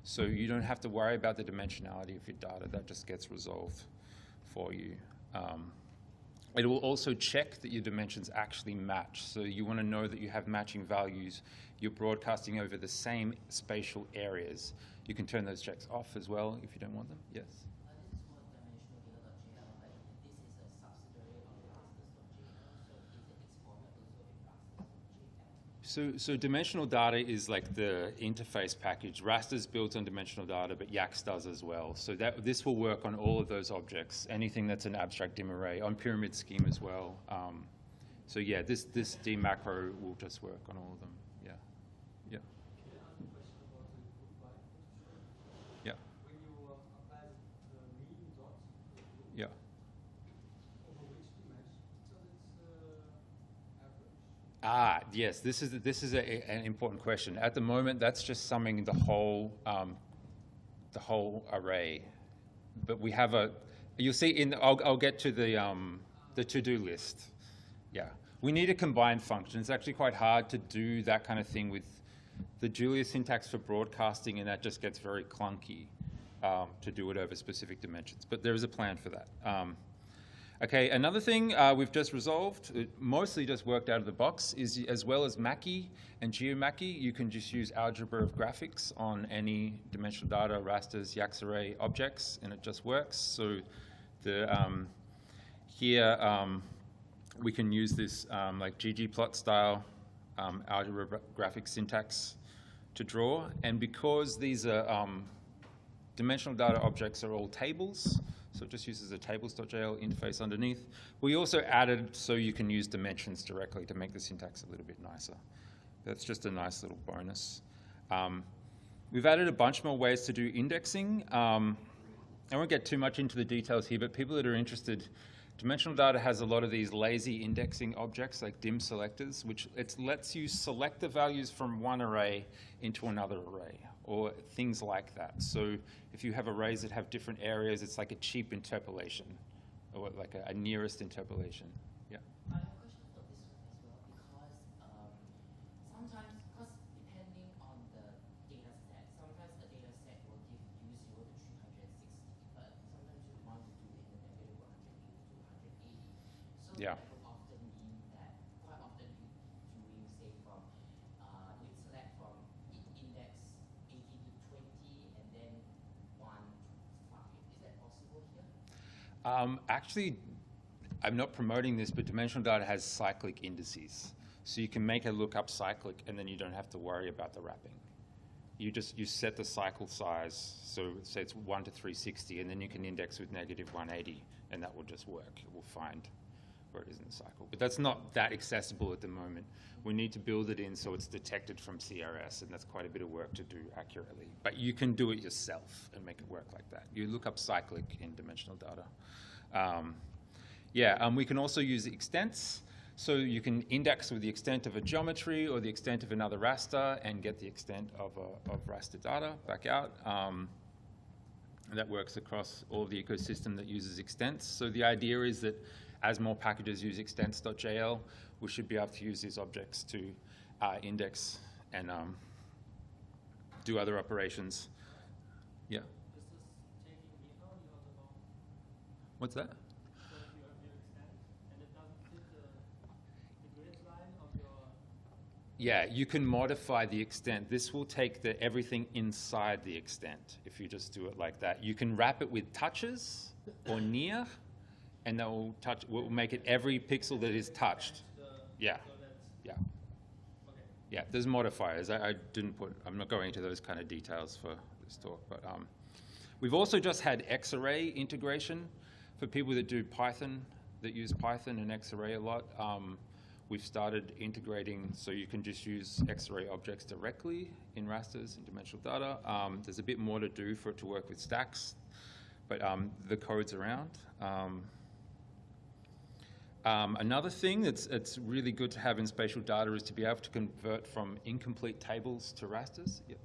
So you don't have to worry about the dimensionality of your data. That just gets resolved for you. It will also check that your dimensions actually match. So you want to know that you have matching values. You're broadcasting over the same spatial areas. You can turn those checks off as well if you don't want them. Yes? This is for dimensional data.jl, like this is a subsidiary of rasters.jl, so is its format also in rasters.jl? So dimensional data is like the interface package. Rasters builds on dimensional data, but YAX does as well. So this will work on all of those objects, anything that's an abstract dim array, on pyramid scheme as well. So yeah, this D macro will just work on all of them. Yeah. Yeah. Can I ask a question about the group by function? Yeah. When you apply the mean dot to the group, Yeah. over which dimension? So it's average? Yes, this is an important question. At the moment, that's just summing the whole array. But we have you'll see I'll get to the to-do list. Yeah, we need a combined function. It's actually quite hard to do that kind of thing with the Julia syntax for broadcasting, and that just gets very clunky to do it over specific dimensions. But there is a plan for that. Okay, another thing we've just resolved, it mostly just worked out of the box, is as well as Mackie and GeoMackie, you can just use algebra of graphics on any dimensional data, rasters, Yaxarray objects, and it just works. So here we can use this like ggplot style algebra graphic syntax to draw, and because these are dimensional data objects are all tables, so it just uses a tables.jl interface underneath. We also added so you can use dimensions directly to make the syntax a little bit nicer. That's just a nice little bonus. We've added a bunch more ways to do indexing. I won't get too much into the details here, but people that are interested, dimensional data has a lot of these lazy indexing objects like dim selectors, which it lets you select the values from one array into another array, or things like that. So if you have arrays that have different areas, it's like a cheap interpolation, or like a nearest interpolation. Yeah. I have a question for this one as well, because sometimes, because depending on the data set, sometimes a data set will give you 0 to 360, but sometimes you want to do it in the negative 180 to 280. So Yeah. that will often mean that quite often you doing, say, from you select from index 18 to 20 and then 1 to 5. Is that possible here? Actually, I'm not promoting this, but dimensional data has cyclic indices. So you can make a lookup cyclic, and then you don't have to worry about the wrapping. You set the cycle size, so say it's 1 to 360, and then you can index with negative 180, and that will just work. It will find where it is in the cycle. But that's not that accessible at the moment. We need to build it in so it's detected from CRS, and that's quite a bit of work to do accurately. But you can do it yourself and make it work like that. You look up cyclic in dimensional data. We can also use extents. So you can index with the extent of a geometry or the extent of another raster and get the extent of raster data back out. And that works across all of the ecosystem that uses extents. So the idea is that as more packages use extents.jl, we should be able to use these objects to index and do other operations. Yeah. Is this taking beta or you are the wrong? What's that? So if you have your extent and it doesn't fit the grid line of your. Yeah, you can modify the extent. This will take everything inside the extent if you just do it like that. You can wrap it with touches or near, and that will make it every pixel that is touched. Yeah. So that's, Yeah. okay. Yeah, there's modifiers. I'm not going into those kind of details for this talk, but we've also just had Xarray integration for people that do Python, that use Python and Xarray a lot. We've started integrating so you can just use Xarray objects directly in rasters and dimensional data. There's a bit more to do for it to work with stacks, but the code's around. Another thing that's really good to have in spatial data is to be able to convert from incomplete tables to rasters. Yep.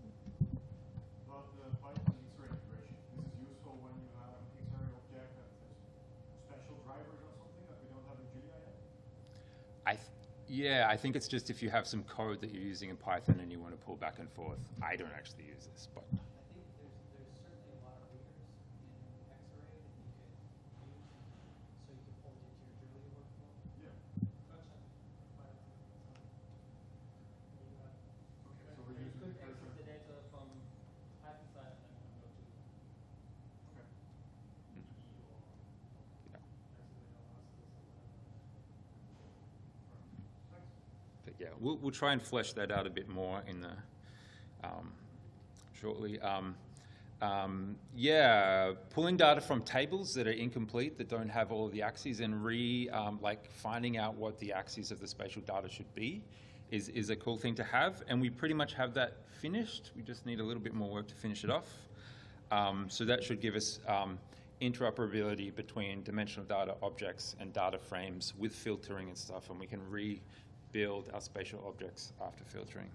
About the Python Xarray integration, this is useful when you have an Xarray object that has special drivers or something that we don't have in Julia yet? I think it's just if you have some code that you're using in Python and you want to pull back and forth. I don't actually use this, but. I think there's certainly a lot of readers in Xarray that you could use, so you could fold into your Julia workflow. Yeah. Gotcha. Okay, so we're You using could the access cursor. the data from Python side and then go to Okay. Yeah. Thanks. But yeah, we'll try and flesh that out a bit more in the shortly. Pulling data from tables that are incomplete, that don't have all of the axes, and finding out what the axes of the spatial data should be is a cool thing to have. And we pretty much have that finished. We just need a little bit more work to finish it off. So that should give us interoperability between dimensional data objects and data frames with filtering and stuff, and we can rebuild build our spatial objects after filtering.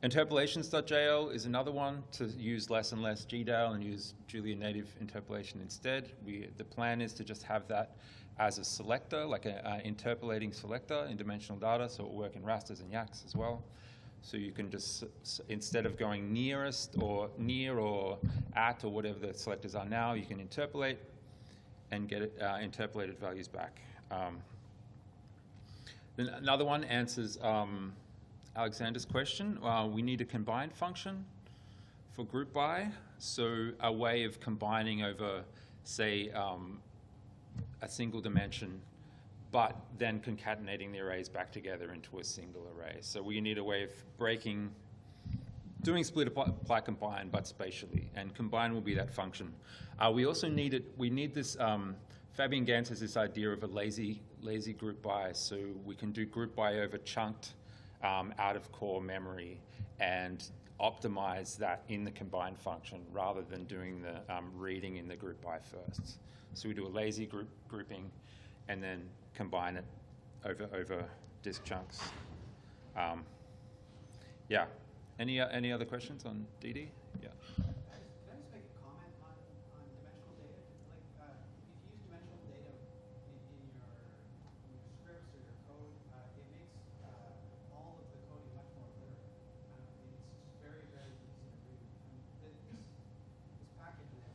Interpolations.jl is another one to use less and less GDAL and use Julia native interpolation instead. The plan is to just have that as a selector, like an interpolating selector in dimensional data, so it will work in rasters and YACs as well. So you can just, instead of going nearest or near or at or whatever the selectors are now, you can interpolate and get interpolated values back. Then another one answers Alexander's question. We need a combine function for group by, so a way of combining over, say, a single dimension, but then concatenating the arrays back together into a single array. So we need a way of doing split apply combine, but spatially, and combine will be that function. We also need this. Fabian Gans has this idea of a lazy group by, so we can do group by over chunked out of core memory and optimize that in the combine function rather than doing the reading in the group by first. So we do a lazy grouping and then combine it over disk chunks. Yeah. Any other questions on DD? Yeah. Can I just make a comment on dimensional data? Like, if you use dimensional data in your scripts or your code, it makes all of the coding much more literal. It's very, very easy to read. This package is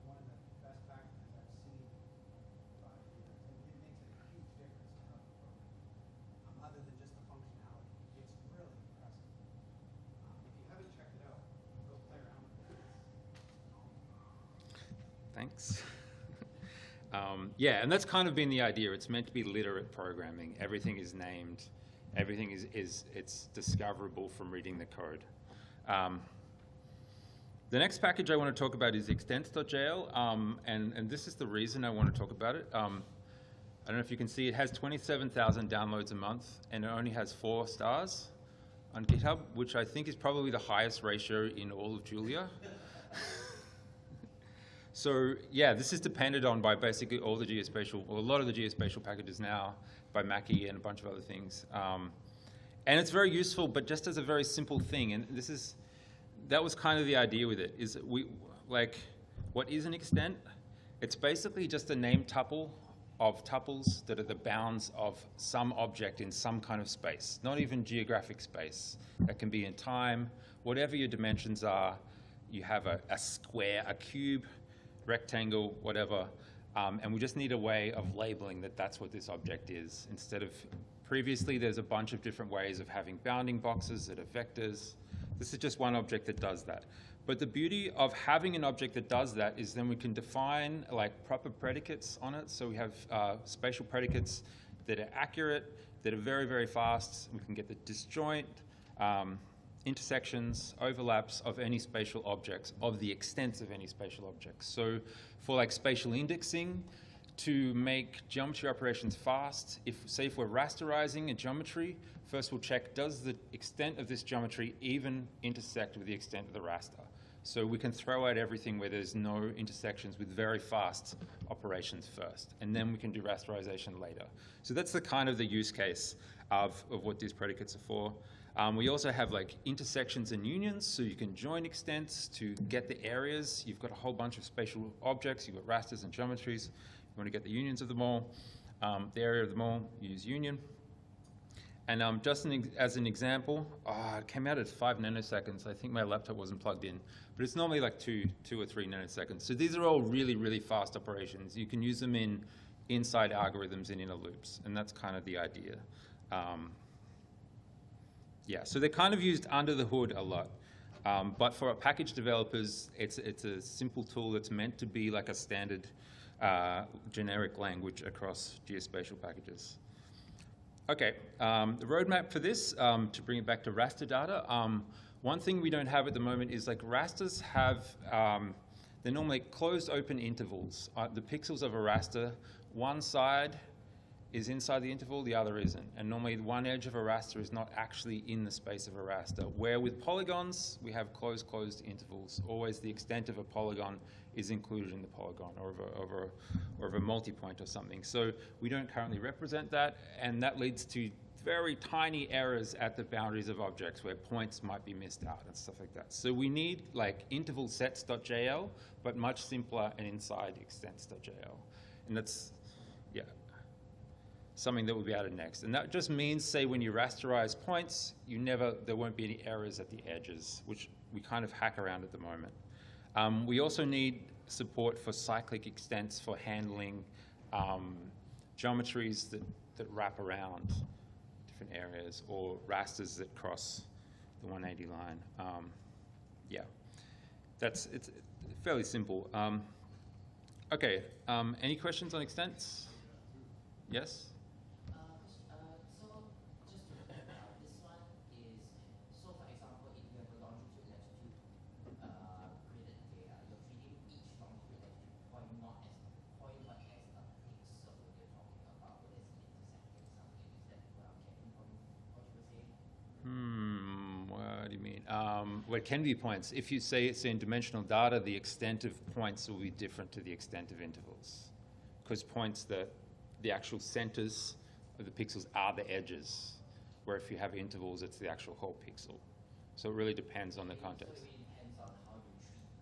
one of the best packages I've seen in 5 years. And it makes a huge difference to how the program, other than just the functionality. It's really impressive. If you haven't checked it out, go play around with it. Thanks. Yeah, and that's kind of been the idea. It's meant to be literate programming. Everything is named. Everything it's discoverable from reading the code. The next package I want to talk about is extents.jl, and this is the reason I want to talk about it. I don't know if you can see, it has 27,000 downloads a month, and it only has 4 stars on GitHub, which I think is probably the highest ratio in all of Julia. So yeah, this is depended on by basically all the geospatial, or a lot of the geospatial packages now, by Mackie and a bunch of other things. And it's very useful, but just as a very simple thing, and that was kind of the idea with it, is what is an extent? It's basically just a name tuple of tuples that are the bounds of some object in some kind of space, not even geographic space. That can be in time, whatever your dimensions are. You have a square, a cube, rectangle, whatever, and we just need a way of labeling that that's what this object is. Instead of, previously there's a bunch of different ways of having bounding boxes that are vectors. This is just one object that does that. But the beauty of having an object that does that is then we can define like proper predicates on it. So we have spatial predicates that are accurate, that are very, very fast. We can get the disjoint, intersections, overlaps of any spatial objects, of the extents of any spatial objects. So for like spatial indexing, to make geometry operations fast, say if we're rasterizing a geometry, first we'll check, does the extent of this geometry even intersect with the extent of the raster? So we can throw out everything where there's no intersections with very fast operations first, and then we can do rasterization later. So that's the kind of the use case of what these predicates are for. We also have like intersections and unions, so you can join extents to get the areas. You've got a whole bunch of spatial objects, you've got rasters and geometries. You want to get the unions of them all, the area of them all, use union. And just as an example, it came out at 5 nanoseconds. I think my laptop wasn't plugged in, but it's normally like 2 or 3 nanoseconds. So these are all really, really fast operations. You can use them inside algorithms and inner loops, and that's kind of the idea. Yeah, so they're kind of used under the hood a lot. But for package developers, it's a simple tool that's meant to be like a standard generic language across geospatial packages. Okay, the roadmap for this, to bring it back to raster data, one thing we don't have at the moment is like rasters have, they're normally closed open intervals. The pixels of a raster, one side is inside the interval, the other isn't. And normally one edge of a raster is not actually in the space of a raster. Where with polygons, we have closed intervals. Always the extent of a polygon is included in the polygon, or of a multi-point or something. So we don't currently represent that, and that leads to very tiny errors at the boundaries of objects where points might be missed out and stuff like that. So we need like interval sets.jl, but much simpler and inside extents.jl. And that's, yeah, something that will be added next. And that just means, say, when you rasterize points, there won't be any errors at the edges, which we kind of hack around at the moment. We also need support for cyclic extents for handling geometries that wrap around different areas, or rasters that cross the 180 line. Yeah, it's fairly simple. Okay, any questions on extents? Yes? So just to clarify, this one is, so for example, if you have a longitude, latitude gridded data, you're treating each longitude, latitude point not as a point, but as a pixel you're talking about, whether it's intersecting something. Is that what I'm getting from what you were saying? What do you mean? Well, it can be points. If you say it's in dimensional data, the extent of points will be different to the extent of intervals, because points, the actual centers of the pixels are the edges, where if you have intervals, it's the actual whole pixel. So it really depends on the context. So it really depends on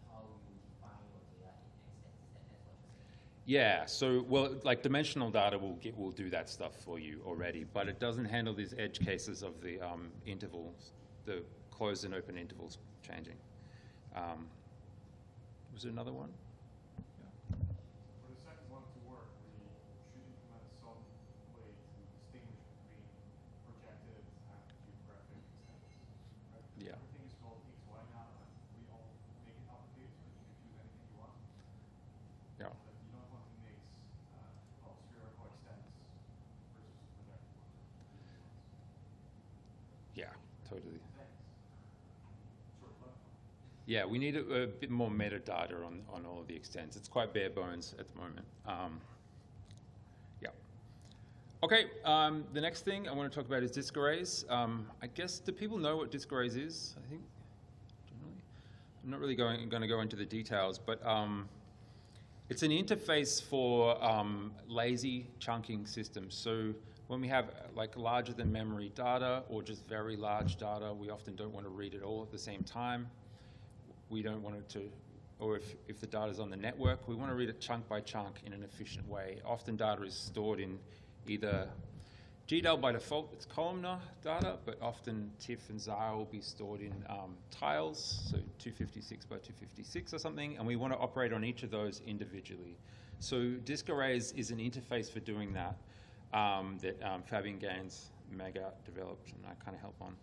how you define your data in extents. That's what you're saying. Yeah, so, well, like dimensional data will do that stuff for you already, but it doesn't handle these edge cases of the intervals, the closed and open intervals changing. Was there another one? For the second one to work, we should implement some way to distinguish between projected and geographic extents. Right? Yeah. Everything is called X, Y now, and we all make it updated so that you can choose anything you want. Yeah. But you don't want to mix spherical extents versus projected ones. Yeah, totally. Thanks. Sure, left. Yeah, we need a bit more metadata on all of the extents. It's quite bare bones at the moment. Yeah. Okay, the next thing I want to talk about is disk arrays. I guess, do people know what disk arrays is? I think, generally. I'm not really going to go into the details, but it's an interface for lazy chunking systems. So when we have like larger than memory data or just very large data, we often don't want to read it all at the same time. We don't want it to, or if the data is on the network, we want to read it chunk by chunk in an efficient way. Often data is stored in either GDAL by default, it's columnar data, but often TIFF and ZAR will be stored in tiles, so 256 by 256 or something, and we want to operate on each of those individually. So disk arrays is an interface for doing that that Fabian Gaines, Mega developed, and I kind of help on.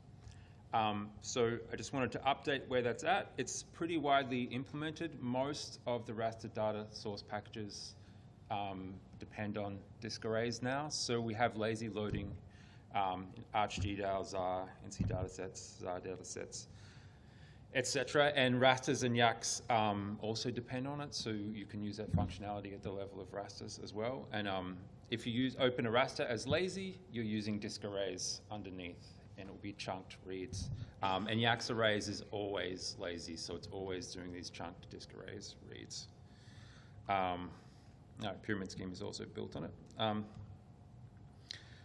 So I just wanted to update where that's at. It's pretty widely implemented. Most of the raster data source packages depend on disk arrays now. So we have lazy loading, ArchGDAL, ZAR, NC datasets, ZAR datasets, etc. And rasters and YACs also depend on it. So you can use that functionality at the level of rasters as well. And if you open a raster as lazy, you're using disk arrays underneath, and it will be chunked reads. And YACS arrays is always lazy, so it's always doing these chunked disk arrays reads. Pyramid scheme is also built on it.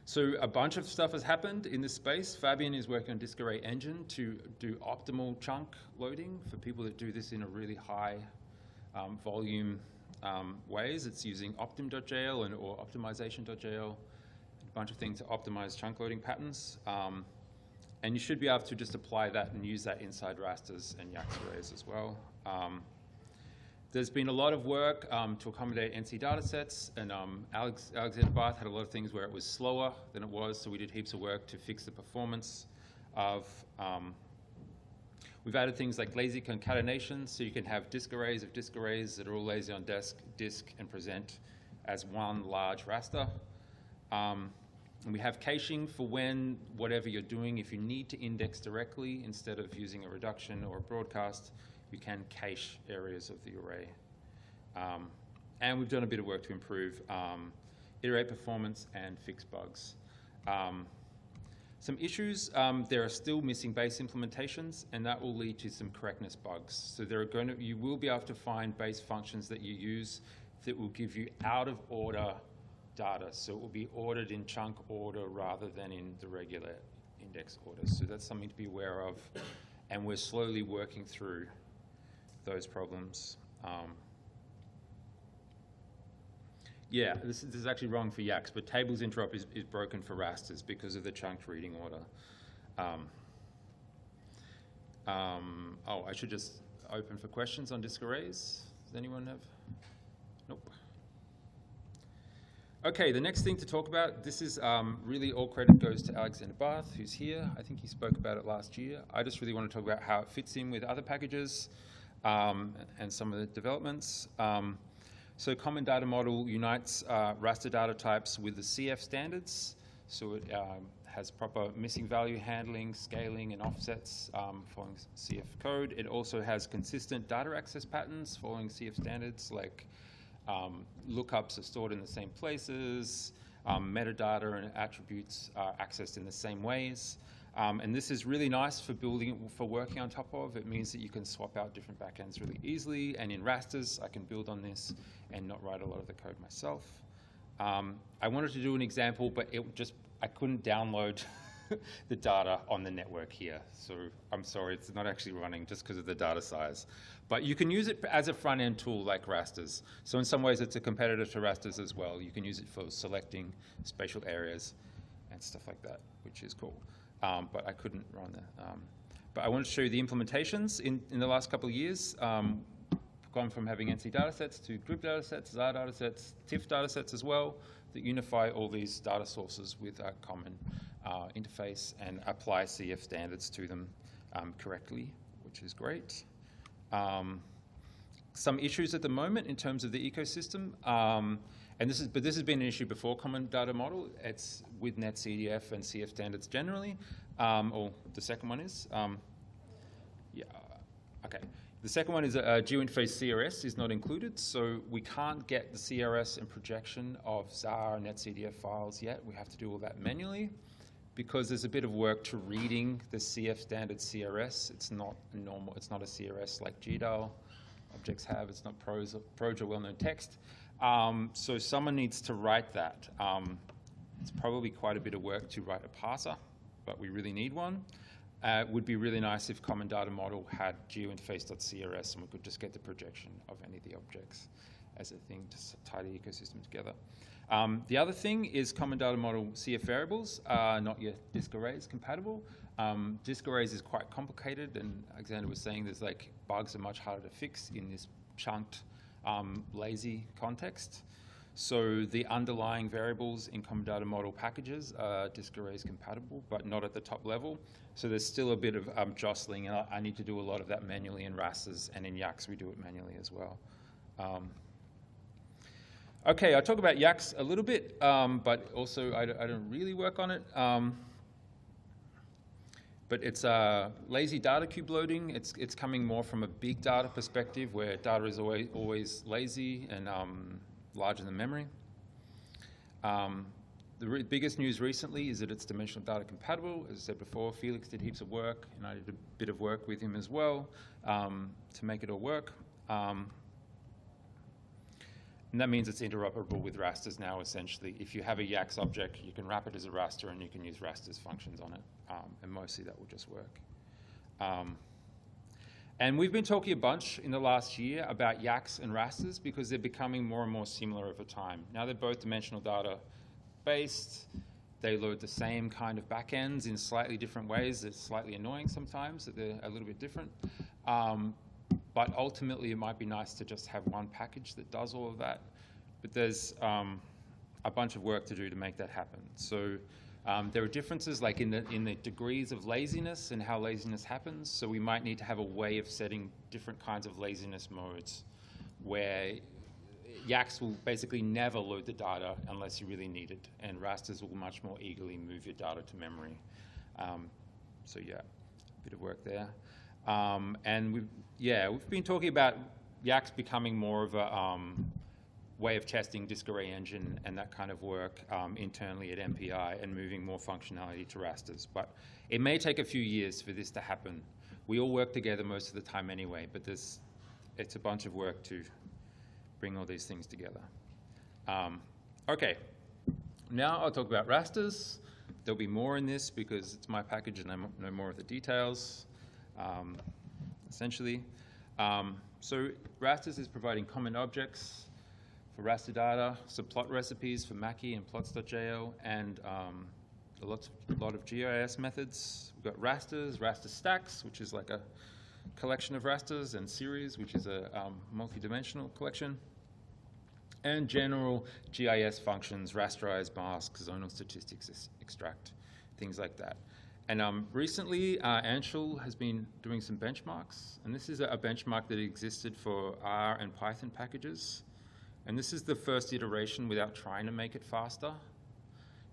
So a bunch of stuff has happened in this space. Fabian is working on disk array engine to do optimal chunk loading for people that do this in a really high volume ways. It's using optim.jl or optimization.jl, a bunch of things to optimize chunk loading patterns. And you should be able to just apply that and use that inside rasters and YACS arrays as well. There's been a lot of work to accommodate NC datasets, and Alexander Barth had a lot of things where it was slower than it was, so we did heaps of work to fix the performance of. We've added things like lazy concatenation, so you can have disk arrays of disk arrays that are all lazy on disk and present as one large raster. And we have caching for when, whatever you're doing, if you need to index directly instead of using a reduction or a broadcast, you can cache areas of the array. And we've done a bit of work to improve iterate performance and fix bugs. Some issues, there are still missing base implementations, and that will lead to some correctness bugs. So you will be able to find base functions that you use that will give you out of order data. So it will be ordered in chunk order rather than in the regular index order. So that's something to be aware of, and we're slowly working through those problems. Yeah, this is actually wrong for YACS, but tables interop is broken for rasters because of the chunked reading order. Oh, I should just open for questions on disk arrays. Does anyone have? Nope. Okay, the next thing to talk about, this is really all credit goes to Alexander Barth, who's here. I think he spoke about it last year. I just really want to talk about how it fits in with other packages and some of the developments. So Common Data Model unites raster data types with the CF standards. So it has proper missing value handling, scaling, and offsets following CF code. It also has consistent data access patterns following CF standards, like lookups are stored in the same places, metadata and attributes are accessed in the same ways. And this is really nice for working on top of. It means that you can swap out different backends really easily. And in rasters, I can build on this and not write a lot of the code myself. I wanted to do an example, but I couldn't download the data on the network here. So I'm sorry, it's not actually running just because of the data size. But you can use it as a front-end tool like rasters. So in some ways, it's a competitor to rasters as well. You can use it for selecting spatial areas and stuff like that, which is cool. But I couldn't run that. But I wanted to show you the implementations in the last couple of years. Gone from having NC datasets to group datasets, ZAR datasets, TIFF datasets as well, that unify all these data sources with a common interface and apply CF standards to them correctly, which is great. Some issues at the moment in terms of the ecosystem. And this has been an issue before Common Data Model. It's with NetCDF and CF standards generally, or the second one is. Yeah, okay. The second one is geointerface CRS is not included, so we can't get the CRS and projection of ZAR and NetCDF files yet. We have to do all that manually because there's a bit of work to reading the CF standard CRS. It's not normal. It's not a CRS like GDAL objects have. It's not PROJ or well-known text. So someone needs to write that. It's probably quite a bit of work to write a parser, but we really need one. It would be really nice if Common Data Model had geointerface.crs and we could just get the projection of any of the objects as a thing to tie the ecosystem together. The other thing is Common Data Model CF variables are not yet disk arrays compatible. Disk arrays is quite complicated, and Alexander was saying there's like bugs are much harder to fix in this chunked lazy context. So the underlying variables in Common Data Model packages are disk arrays compatible, but not at the top level. So there's still a bit of jostling, and I need to do a lot of that manually in rasters, and in YACS we do it manually as well. Okay, I'll talk about YACS a little bit, but also I don't really work on it. But it's lazy data cube loading. It's coming more from a big data perspective where data is always lazy and larger than memory. The biggest news recently is that it's dimensional data compatible. As I said before, Felix did heaps of work, and I did a bit of work with him as well to make it all work. And that means it's interoperable with rasters now, essentially. If you have a YACS object, you can wrap it as a raster, and you can use rasters functions on it. And mostly that will just work. And we've been talking a bunch in the last year about YACS and rasters because they're becoming more and more similar over time. Now they're both dimensional data based. They load the same kind of backends in slightly different ways. It's slightly annoying sometimes that they're a little bit different. But ultimately, it might be nice to just have one package that does all of that. But there's a bunch of work to do to make that happen. So there are differences like in the degrees of laziness and how laziness happens. So we might need to have a way of setting different kinds of laziness modes where YACS will basically never load the data unless you really need it, and rasters will much more eagerly move your data to memory. So yeah, a bit of work there. And we've been talking about YACS becoming more of a way of testing disk array engine and that kind of work internally at MPI and moving more functionality to rasters. But it may take a few years for this to happen. We all work together most of the time anyway, but it's a bunch of work to bring all these things together. Okay, now I'll talk about rasters. There'll be more in this because it's my package and I know more of the details, essentially. So rasters is providing common objects for raster data, some plot recipes for Mackie and plots.jl, and a lot of GIS methods. We've got rasters, raster stacks, which is like a collection of rasters, and series, which is a multi-dimensional collection, and general GIS functions, rasterize, mask, zonal statistics, extract, things like that. And recently, Anshul has been doing some benchmarks, and this is a benchmark that existed for R and Python packages. And this is the first iteration without trying to make it faster.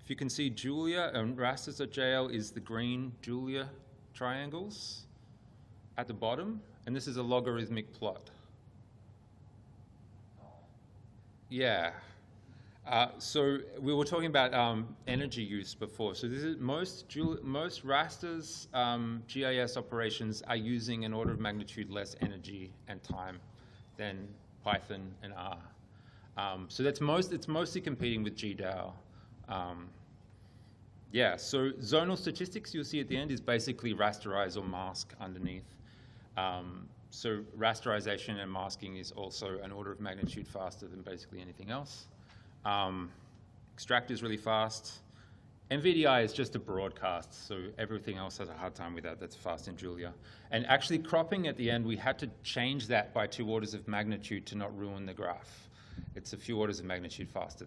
If you can see, Julia and rasters.jl is the green Julia triangles at the bottom, and this is a logarithmic plot. Yeah. So we were talking about energy use before. So this is most rasters GIS operations are using an order of magnitude less energy and time than Python and R. So it's mostly competing with GDAL. Yeah. So zonal statistics you'll see at the end is basically rasterize or mask underneath. So rasterization and masking is also an order of magnitude faster than basically anything else. Extract is really fast. NVDI is just a broadcast, so everything else has a hard time with that. That's fast in Julia. And actually cropping at the end, we had to change that by 2 orders of magnitude to not ruin the graph. It's a few orders of magnitude faster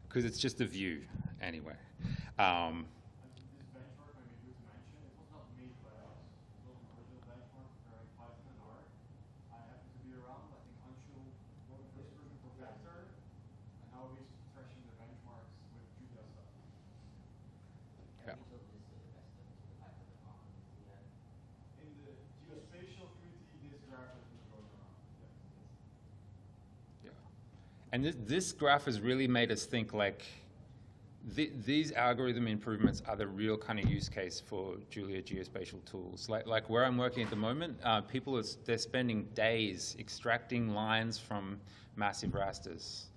because it's just a view anyway. And this benchmark, maybe good to mention, it was not made by us. It was an original benchmark comparing Python and R. I happened to be around. I think Anshul wrote the first version for Vector, and now we're trashing the benchmarks with Julia stuff. Yeah. We told this to the rest of the Python department. Yeah. In the geospatial community, this graph has been going around. Yeah. And this graph has really made us think like these algorithm improvements are the real kind of use case for Julia geospatial tools. Like where I'm working at the moment, they're spending days extracting lines from massive rasters,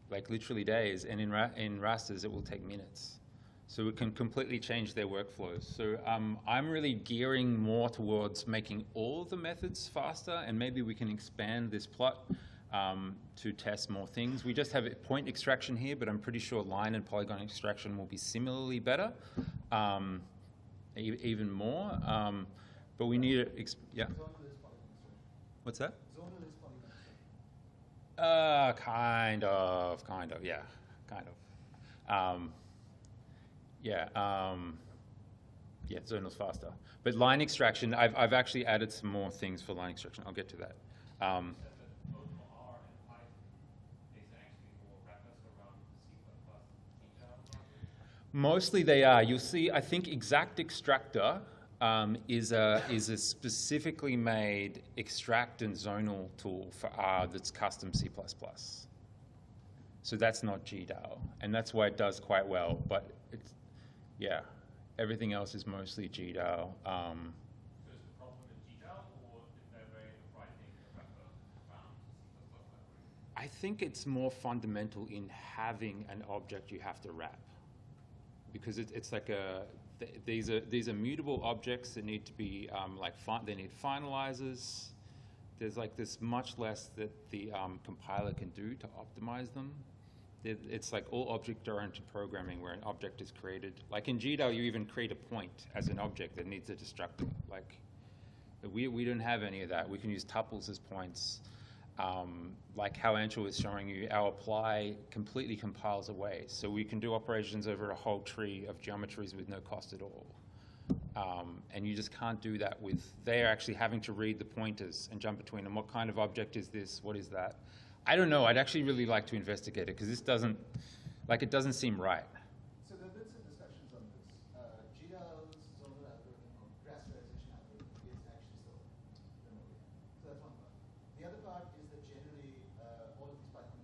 like literally days. And in rasters, it will take minutes. So it can completely change their workflows. So I'm really gearing more towards making all of the methods faster, and maybe we can expand this plot to test more things. We just have point extraction here, but I'm pretty sure line and polygon extraction will be similarly better, even more. But we need it. Yeah. What's that? Kind of, yeah, kind of. Yeah, zonal's faster. But line extraction, I've actually added some more things for line extraction. I'll get to that. Mostly they are. You'll see, I think Exact Extractor is a specifically made extract and zonal tool for R that's custom C++. So that's not GDAL, and that's why it does quite well. But it's, yeah, everything else is mostly GDAL. So is the problem in GDAL, or is there a way of writing a wrapper around C++ library? I think it's more fundamental in having an object you have to wrap, because it's like these are mutable objects that need to be they need finalizers. There's much less that the compiler can do to optimize them. It's like all object-oriented programming where an object is created. Like in GDAL, you even create a point as an object that needs a destructor. Like we don't have any of that. We can use tuples as points. Like how Anshul was showing you, our apply completely compiles away. So we can do operations over a whole tree of geometries with no cost at all. And you just can't do that with, they're actually having to read the pointers and jump between them. What kind of object is this? What is that? I don't know. I'd actually really like to investigate it because this doesn't seem right. So there have been some discussions on this. GDAL's zonal algorithm or rasterization algorithm is actually still removing. So that's one part. The other part is that generally all of these Python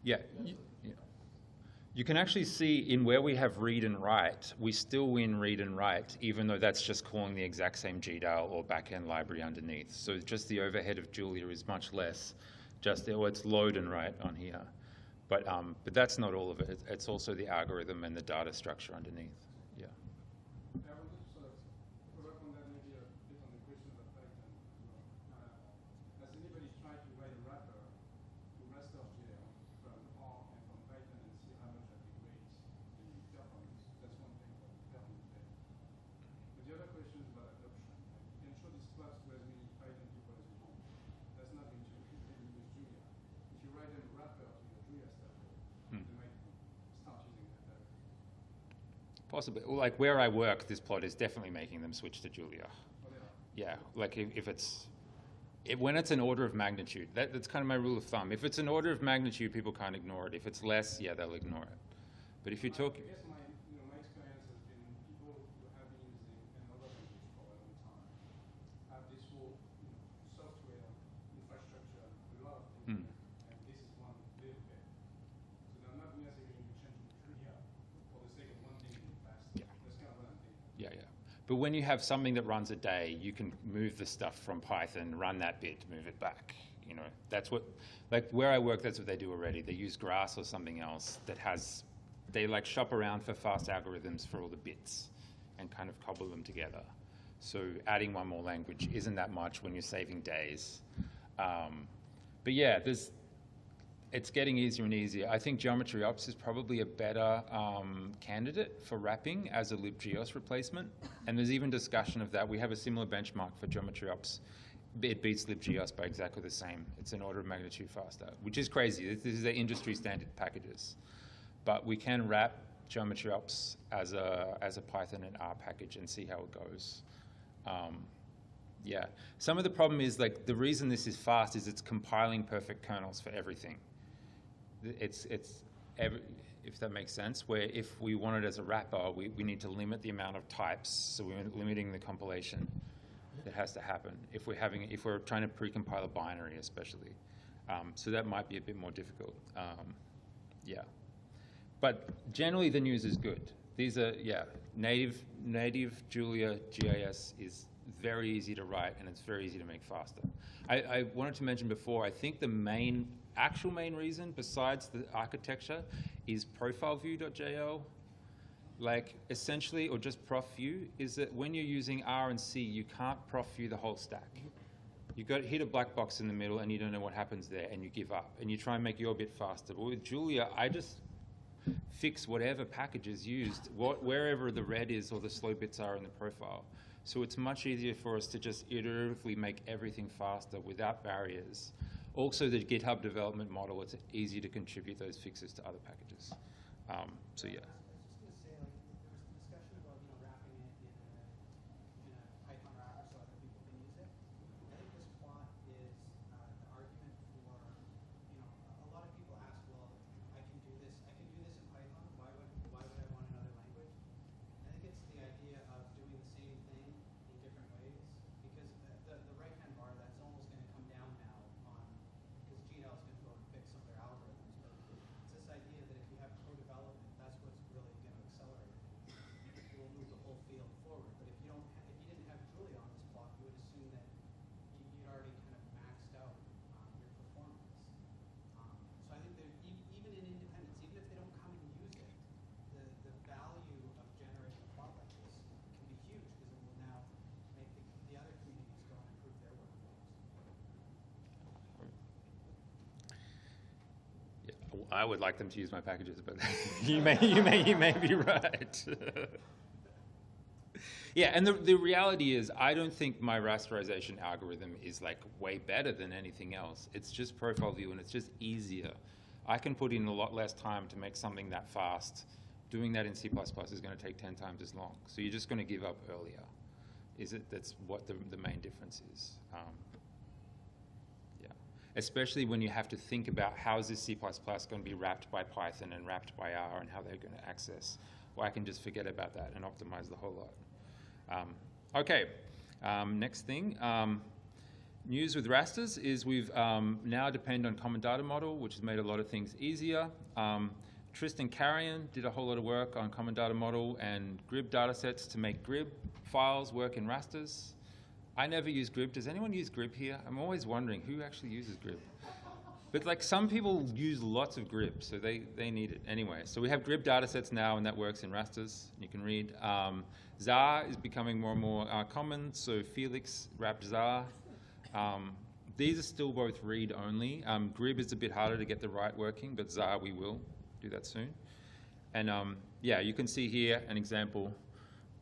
Yeah. You can actually see in where we have read and write, we still win read and write, even though that's just calling the exact same GDAL or backend library underneath. So just the overhead of Julia is much less. It's load and write on here. But that's not all of it. It's also the algorithm and the data structure underneath. Yeah. I want to sort of follow up on that maybe a bit on the question about Python as well. Has anybody tried to write a wrapper to raster JL from R and from Python and see how much that degrades the performance? That's one thing for performance there. But the other question is about adoption. Like, you can show this plot to as many Python people as you want. That's not going to use Julia. If you write them a wrapper to your Julia stuff, they might start using that better. Possibly. Well, like where I work, this plot is definitely making them switch to Julia. Oh, they are. Yeah, like if it's, when it's an order of magnitude, that's kind of my rule of thumb. If it's an order of magnitude, people can't ignore it. If it's less, yeah, they'll ignore it. But if you talk, I guess my experience has been people who have been using another language for a long time have this whole software infrastructure, a lot of things, and this is one little bit. So they're not necessarily going to change to Julia for the sake of one thing being fast. Yeah. That's kind of what I'm thinking. yeah. But when you have something that runs a day, you can move the stuff from Python, run that bit, move it back. You know, that's what, like where I work, that's what they do already. They use Grass or something else that has, they like shop around for fast algorithms for all the bits and kind of cobble them together. So adding one more language isn't that much when you're saving days. But yeah, it's getting easier and easier. I think Geometry Ops is probably a better candidate for wrapping as a libgeos replacement. And there's even discussion of that. We have a similar benchmark for Geometry Ops. It beats libgeos by exactly the same. It's an order of magnitude faster, which is crazy. This is the industry standard packages. But we can wrap Geometry Ops as a Python and R package and see how it goes. Yeah. Some of the problem is like the reason this is fast is it's compiling perfect kernels for everything. If that makes sense, where if we want it as a wrapper, we need to limit the amount of types, so we're limiting the compilation that has to happen if we're trying to precompile a binary especially. So that might be a bit more difficult. Yeah. But generally the news is good. These are, yeah, native Julia GIS is very easy to write and it's very easy to make faster. I wanted to mention before, I think the actual main reason besides the architecture is profileview.jl. Like essentially, or just profview, is that when you're using R and C, you can't profview the whole stack. You hit a black box in the middle and you don't know what happens there and you give up and you try and make your bit faster. But with Julia, I just fix whatever package is used, wherever the red is or the slow bits are in the profile. So it's much easier for us to just iteratively make everything faster without barriers. Also, the GitHub development model, it's easy to contribute those fixes to other packages. So yeah. I was just going to say, like, there was some discussion about, wrapping it in a Python wrapper so other people can use it. I think this plot is the argument for, a lot of people ask, well, I can do this in Python. Why would I want another language? I think it's the idea of doing the same thing in different ways, because the right-hand bar, that's almost going to come down now on, because GDAL is going to go and fix some of their algorithms. But it's this idea that if you have co-development, that's what's really going to accelerate it. It will move the whole field forward. But if you didn't have Julia on this plot, you would assume that you'd already kind of maxed out your performance. So I think that even in independence, even if they don't come and use it, the value of generating a plot like this can be huge because it will now make the other communities go and improve their workflows. Yeah, I would like them to use my packages, but you may be right. Yeah, and the reality is, I don't think my rasterization algorithm is like way better than anything else. It's just profile view, and it's just easier. I can put in a lot less time to make something that fast. Doing that in C++ is going to take 10 times as long. So you're just going to give up earlier. That's what the main difference is. Yeah, especially when you have to think about how is this C++ going to be wrapped by Python and wrapped by R and how they're going to access. Well, I can just forget about that and optimize the whole lot. Okay, next thing. news with rasters is we've now depend on Common Data Model, which has made a lot of things easier. Tristan Carrion did a whole lot of work on Common Data Model and GRIB datasets to make GRIB files work in rasters. I never use GRIB. Does anyone use GRIB here? I'm always wondering who actually uses GRIB. But like some people use lots of GRIB, so they need it. Anyway, so we have GRIB datasets now, and that works in rasters. You can read. ZAR is becoming more and more common, so Felix wrapped ZAR. These are still both read-only. GRIB is a bit harder to get the right working, but ZAR we will do that soon. And yeah, you can see here an example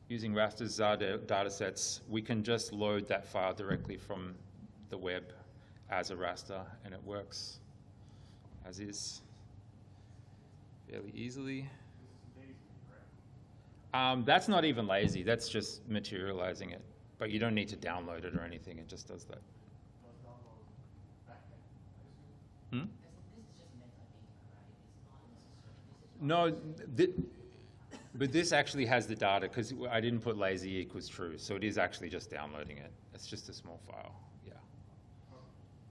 using rasters ZAR datasets. We can just load that file directly from the web as a raster, and it works as is fairly easily. That's not even lazy. That's just materializing it. But you don't need to download it or anything. It just does that. Hmm? No, but this actually has the data because I didn't put lazy equals true, so it is actually just downloading it. It's just a small file, yeah.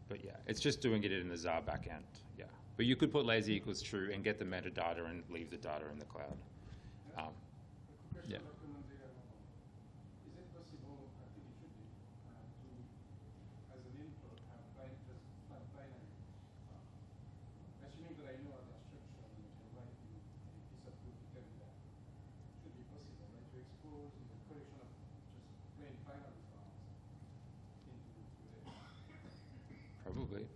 But yeah, it's just doing it in the ZAR backend, yeah. But you could put lazy equals true and get the metadata and leave the data in the cloud. Yeah. Probably.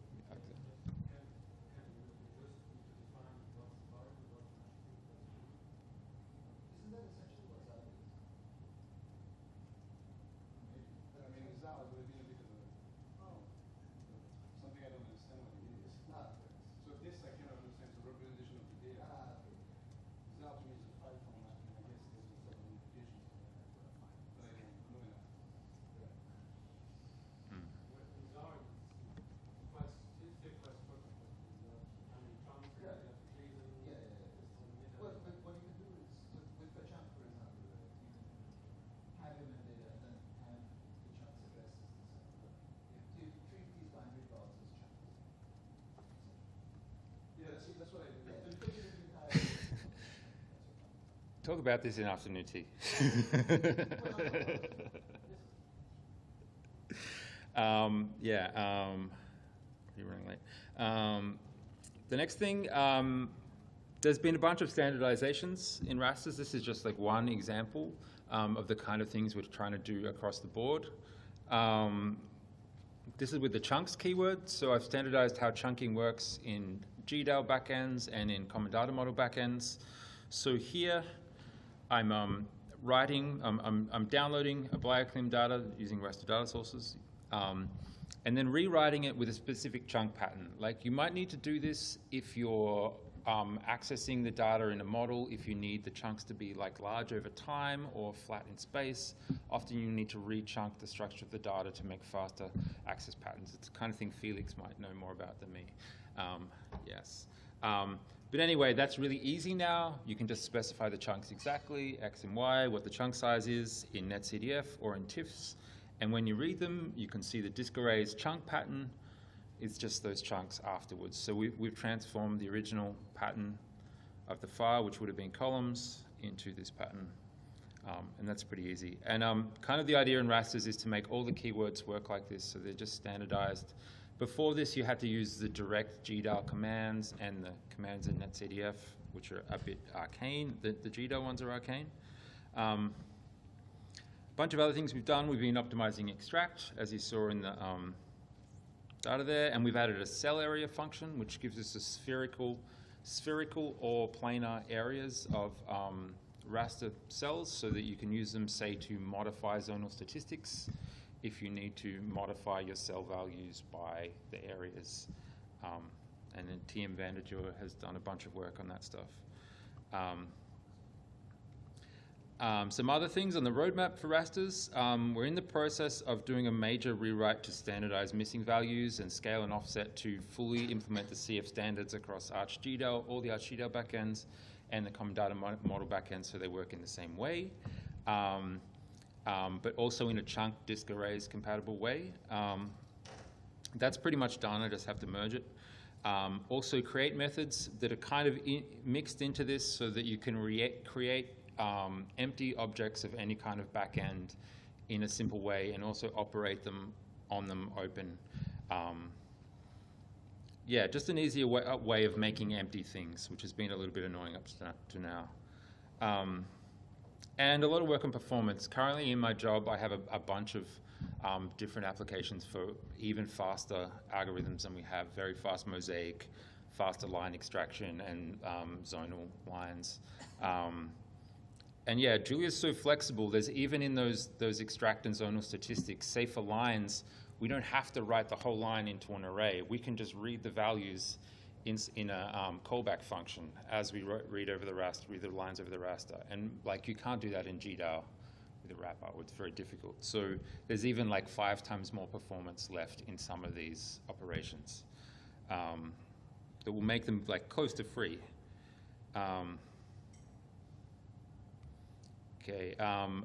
Talk about this in afternoon tea. You're running late. The next thing, there's been a bunch of standardizations in rasters. This is just like one example of the kind of things we're trying to do across the board. This is with the chunks keyword. So I've standardized how chunking works in GDAL backends and in Common Data Model backends. So here, I'm downloading a bioclim data using raster data sources, and then rewriting it with a specific chunk pattern. Like you might need to do this if you're accessing the data in a model, if you need the chunks to be like large over time or flat in space. Often you need to re-chunk the structure of the data to make faster access patterns. It's the kind of thing Felix might know more about than me. Yes. But anyway, that's really easy now. You can just specify the chunks exactly, X and Y, what the chunk size is in netcdf or in TIFFs. And when you read them, you can see the disk array's chunk pattern is just those chunks afterwards. So we've transformed the original pattern of the file, which would have been columns, into this pattern. And that's pretty easy. And kind of the idea in rasters is to make all the keywords work like this, so they're just standardized. Before this, you had to use the direct GDAL commands and the commands in netcdf, which are a bit arcane. The GDAL ones are arcane. Bunch of other things we've done. We've been optimizing extract, as you saw in the data there, and we've added a cell area function, which gives us a spherical or planar areas of raster cells, so that you can use them, say, to modify zonal statistics if you need to modify your cell values by the areas. And then TM Vanderjoor has done a bunch of work on that stuff. Some other things on the roadmap for rasters. We're in the process of doing a major rewrite to standardize missing values and scale and offset to fully implement the CF standards across ArchGDAL, all the ArchGDAL backends, and the Common Data Model backends, so they work in the same way. But also in a chunk disk arrays compatible way. That's pretty much done. I just have to merge it. Also create methods that are kind of mixed into this so that you can create empty objects of any kind of backend in a simple way and also operate them on them open. Yeah, just an easier way of making empty things, which has been a little bit annoying up to now. And a lot of work on performance. Currently in my job, I have a bunch of different applications for even faster algorithms than we have, very fast mosaic, faster line extraction, and zonal lines. And yeah, Julia's so flexible. There's even in those extract and zonal statistics, say for lines, we don't have to write the whole line into an array. We can just read the values in a callback function as we read over the raster, read the lines over the raster. And like you can't do that in GDAL with a wrapper. It's very difficult. So there's even like 5 times more performance left in some of these operations that will make them like close to free. Okay,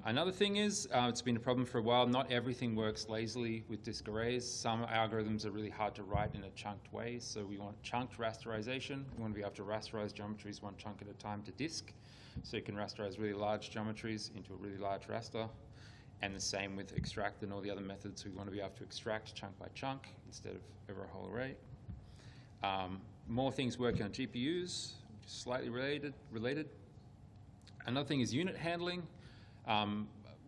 another thing is, it's been a problem for a while, not everything works lazily with disk arrays. Some algorithms are really hard to write in a chunked way, so we want chunked rasterization. We want to be able to rasterize geometries one chunk at a time to disk, so you can rasterize really large geometries into a really large raster. And the same with extract and all the other methods. We want to be able to extract chunk by chunk instead of over a whole array. More things working on GPUs, slightly related. Another thing is unit handling.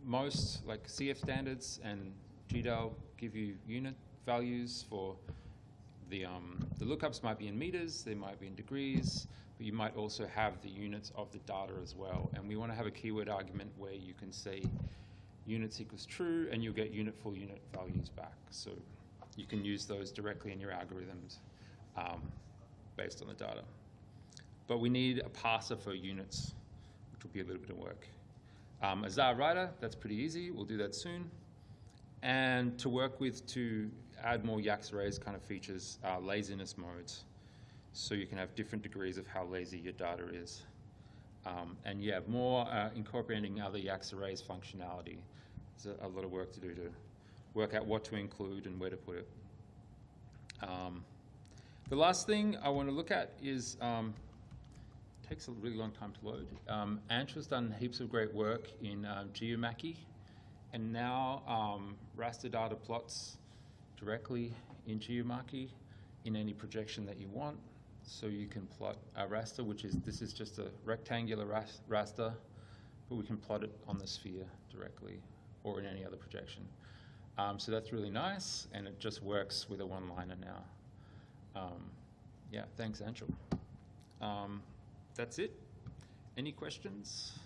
Most like CF standards and GDAL give you unit values for the lookups might be in meters, they might be in degrees, but you might also have the units of the data as well. And we want to have a keyword argument where you can say units equals true and you'll get full unit values back. So you can use those directly in your algorithms based on the data. But we need a parser for units, which will be a little bit of work. Azar writer, that's pretty easy. We'll do that soon. And to work with to add more Yax arrays kind of features, laziness modes. So you can have different degrees of how lazy your data is. And yeah, more incorporating other Yax arrays functionality. There's a lot of work to do to work out what to include and where to put it. The last thing I want to look at is takes a really long time to load. Anshul's done heaps of great work in GeoMachy, and now raster data plots directly in GeoMachy in any projection that you want. So you can plot a raster, this is just a rectangular raster, but we can plot it on the sphere directly or in any other projection. So that's really nice, and it just works with a one-liner now. Yeah, thanks, Anshul. That's it. Any questions?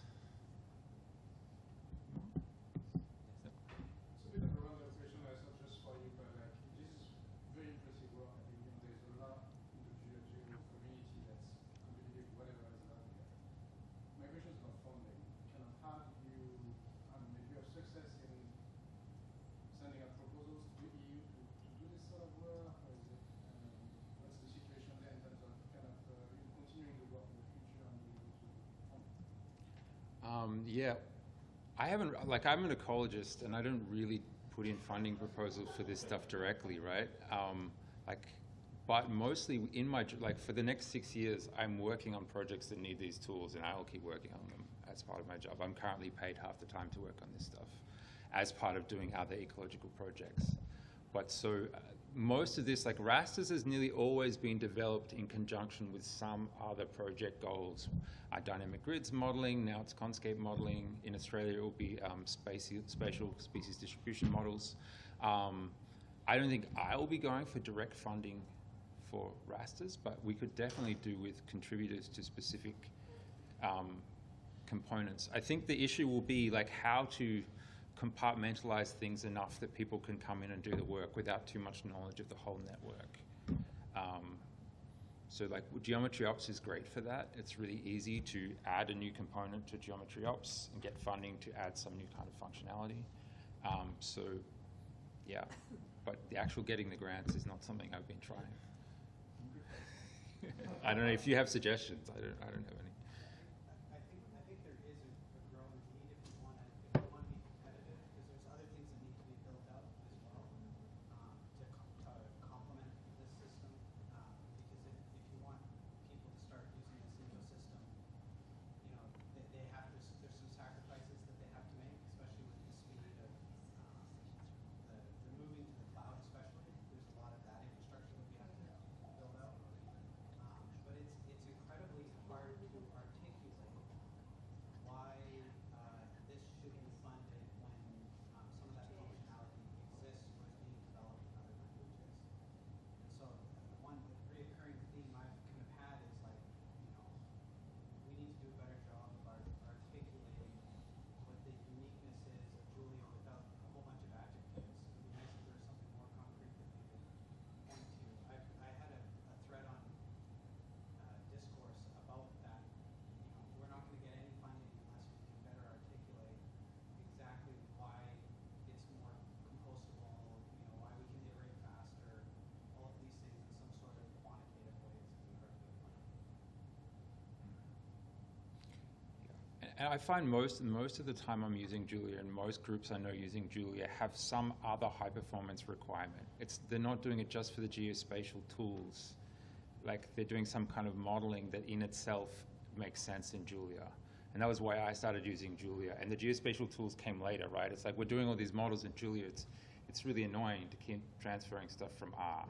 It's a bit of a random question, not just for you, but like this is very impressive work. I think there's a lot in the GeoGeo community that's competitive, whatever is out there. My question is about funding. Kind of how do you, maybe you have success in sending out proposals to the EU to do this sort of work, or is it, what's the situation there in terms of kind of continuing the work in the future and being able to fund? Yeah, I'm an ecologist, and I don't really put in funding proposals for this stuff directly, right? But mostly in my, for the next 6 years, I'm working on projects that need these tools, and I will keep working on them as part of my job. I'm currently paid half the time to work on this stuff as part of doing other ecological projects. But so most of this, like rasters has nearly always been developed in conjunction with some other project goals. Dynamic grids modeling, now it's Conscape modeling. In Australia, it will be spatial species distribution models. I don't think I will be going for direct funding for rasters, but we could definitely do with contributors to specific components. I think the issue will be like how to compartmentalize things enough that people can come in and do the work without too much knowledge of the whole network. So like Geometry Ops is great for that. It's really easy to add a new component to Geometry Ops and get funding to add some new kind of functionality. So yeah, but the actual getting the grants is not something I've been trying. I don't know if you have suggestions. I don't have any. I think there is a growing need if you want to be competitive, because there's other things that need to be built out as well to And I find most of the time I'm using Julia, and most groups I know using Julia have some other high performance requirement. They're not doing it just for the geospatial tools. Like they're doing some kind of modeling that in itself makes sense in Julia. And that was why I started using Julia. And the geospatial tools came later, right? It's like we're doing all these models in Julia. It's really annoying to keep transferring stuff from R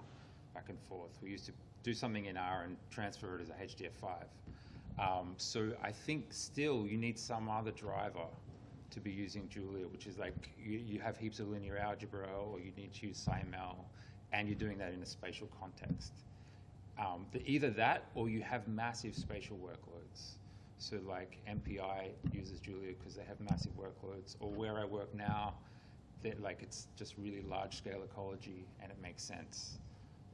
back and forth. We used to do something in R and transfer it as a HDF5. So I think still you need some other driver to be using Julia, which is like you have heaps of linear algebra, or you need to use SciML, and you're doing that in a spatial context. Either that, or you have massive spatial workloads. So like MPI uses Julia because they have massive workloads, or where I work now, like it's just really large scale ecology and it makes sense.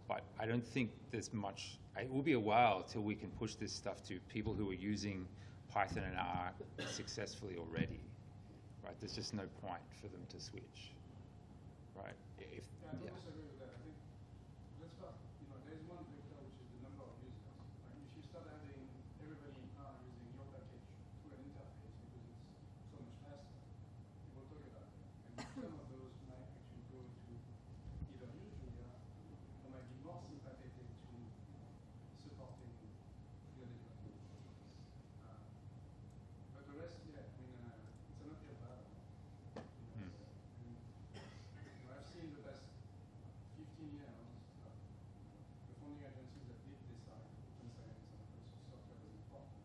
But I don't think there's much, it will be a while till we can push this stuff to people who are using Python and R successfully already, right? There's just no point for them to switch, right? I don't disagree with that. I think let's start, there's one vector which is the number of users. Like if you start having everybody in R using your package through an interface because it's so much faster, people talk about it. And some of those might actually go to either use Julia or might be more sympathetic to supporting your development. But the rest, yeah, I mean, it's an uphill battle. I've seen the past 15 years the funding agencies that did decide open science and open source software was important.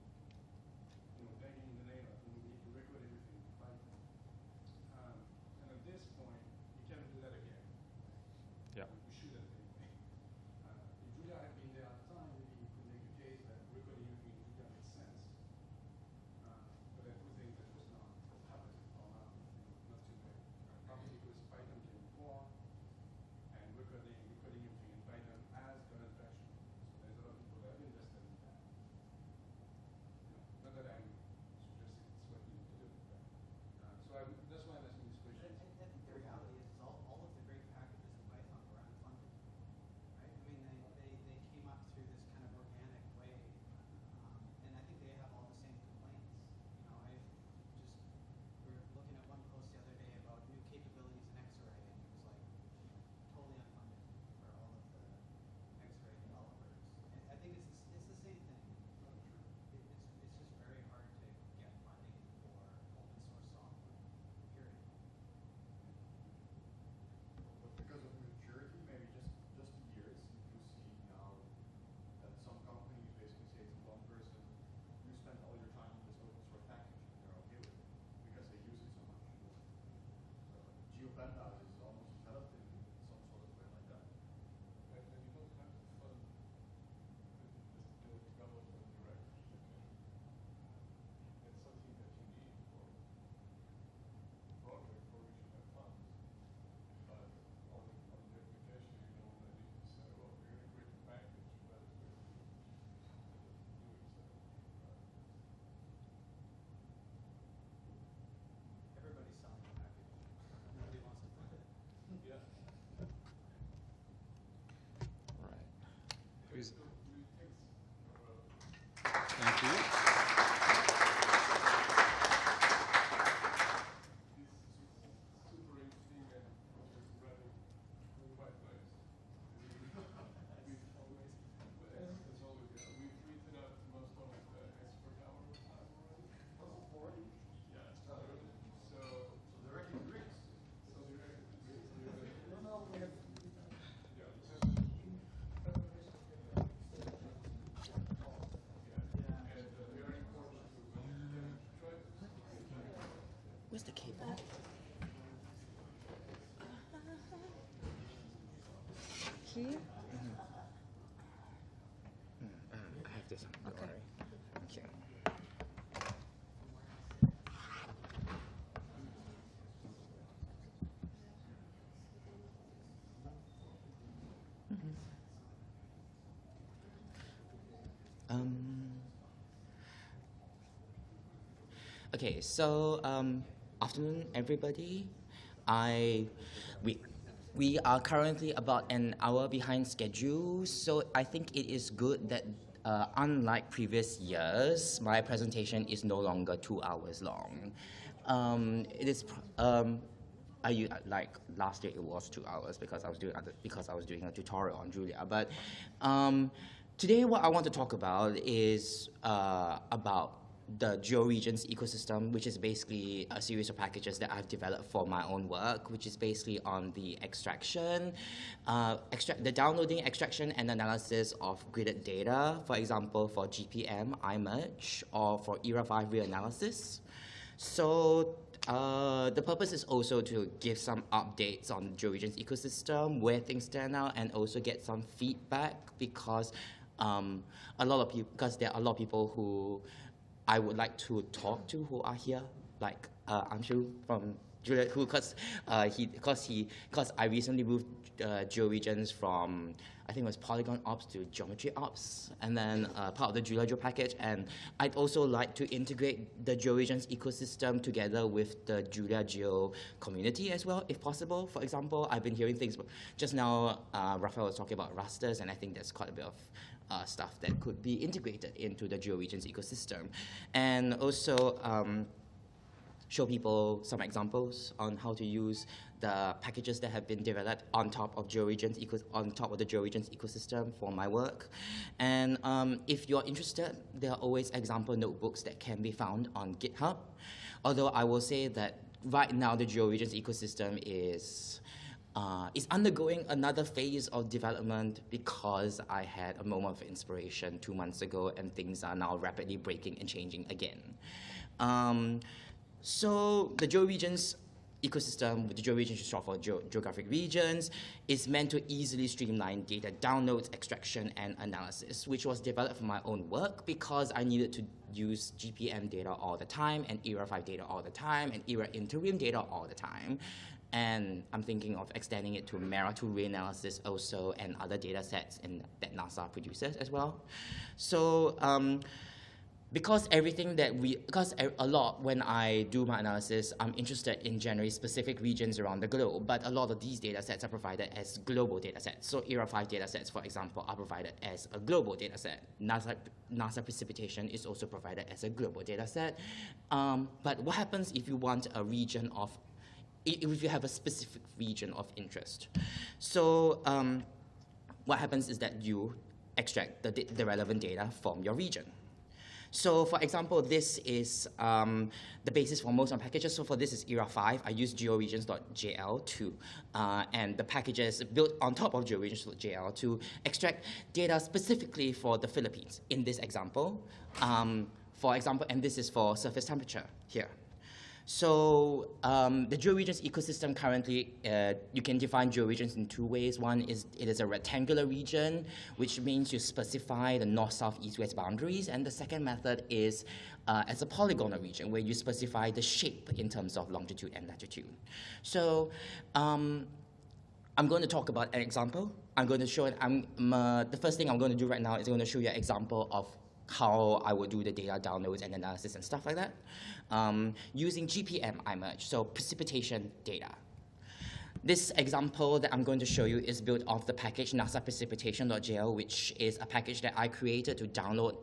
Begging the neighbor to need to record everything in Python. And at this point, you can't do that again. Yeah. We shouldn't anyway. If Julia had been there at the time, maybe you could make a case that recording everything in Julia makes sense. But I do think that was not happening for now, not today. Probably because Python came before, and recording everything in Python has gotten traction. So there's a lot of people that have invested in that. Not that I'm suggesting it's what you need to do. That's why I'm asking this question. I think the reality is all of the great packages in Python were unfunded, right? I mean, they came up through this kind of organic way, and I think they have all the same complaints. We were looking at one post the other day about new capabilities in X-ray, and it was like totally unfunded for all of the X-ray developers. And I think it's the same thing. It's just very hard to get funding for open source software, period. But because of maturity, maybe just years, you see now that some companies basically say to one person, you spend all your time on this open source package, and they're okay with it because they use it so much. So GeoPanda is almost developed in some sort of way like that. And you don't have to fund the development directly. It's something that you need for project where we should have funds. But on the application, you don't need to say, well, we're going to create a package, but we're doing so. Everybody's selling a package. Nobody wants to fund it. Yeah. Right. Who's, So thank you. super interesting and just running quite nice. It's always, we've written up most of the expert hour time already. Yeah. So they're already drinks. So they're already drinks. No, we have. Yeah. Where's the cable? Here? I have this one. Don't Okay. worry. Okay. Okay, so afternoon, everybody. We are currently about an hour behind schedule, so I think it is good that unlike previous years, my presentation is no longer 2 hours long. It is, like last year it was 2 hours because I was doing a tutorial on Julia. But today what I want to talk about is about the GeoRegions ecosystem, which is basically a series of packages that I've developed for my own work, which is basically on the extraction, the downloading, extraction, and analysis of gridded data, for example, for GPM, iMerge, or for ERA5 reanalysis. So the purpose is also to give some updates on the GeoRegions ecosystem, where things stand out, and also get some feedback because there are a lot of people who I would like to talk to who are here, like Anshu from Julia, because I recently moved GeoRegions from, I think it was Polygon Ops to Geometry Ops, and then part of the JuliaEO package. And I'd also like to integrate the GeoRegions ecosystem together with the JuliaEO community as well, if possible. For example, I've been hearing things, just now Raphael was talking about rasters, and I think there's quite a bit of stuff that could be integrated into the GeoRegions ecosystem. And also show people some examples on how to use the packages that have been developed on top of the GeoRegions ecosystem for my work. And if you're interested, there are always example notebooks that can be found on GitHub. Although I will say that right now the GeoRegions ecosystem is undergoing another phase of development because I had a moment of inspiration 2 months ago, and things are now rapidly breaking and changing again. So the GeoRegions ecosystem, the GeoRegions is short for geographic regions, is meant to easily streamline data downloads, extraction, and analysis, which was developed for my own work because I needed to use GPM data all the time, and ERA5 data all the time, and ERA interim data all the time. And I'm thinking of extending it to MERA2 reanalysis also, and other data sets that NASA produces as well. So because a lot when I do my analysis, I'm interested in generally specific regions around the globe, but a lot of these data sets are provided as global data sets. So ERA5 data sets, for example, are provided as a global data set. NASA precipitation is also provided as a global data set. But what happens if you want a region of, if you have a specific region of interest? So what happens is that you extract the relevant data from your region. So for example, this is the basis for most of my packages. So for this is ERA5. I use georegions.jl and the packages built on top of georegions.jl to extract data specifically for the Philippines in this example. For example, and this is for surface temperature here. So the GeoRegions ecosystem currently, you can define GeoRegions in 2 ways. One is it is a rectangular region, which means you specify the north, south, east, west boundaries. And the second method is as a polygonal region, where you specify the shape in terms of longitude and latitude. So I'm going to talk about an example. I'm going to show it. The first thing I'm going to do right now is going to show you an example of how I would do the data downloads and analysis and stuff like that, using GPM iMerge, so precipitation data. This example that I'm going to show you is built off the package NASA precipitation.jl, which is a package that I created to download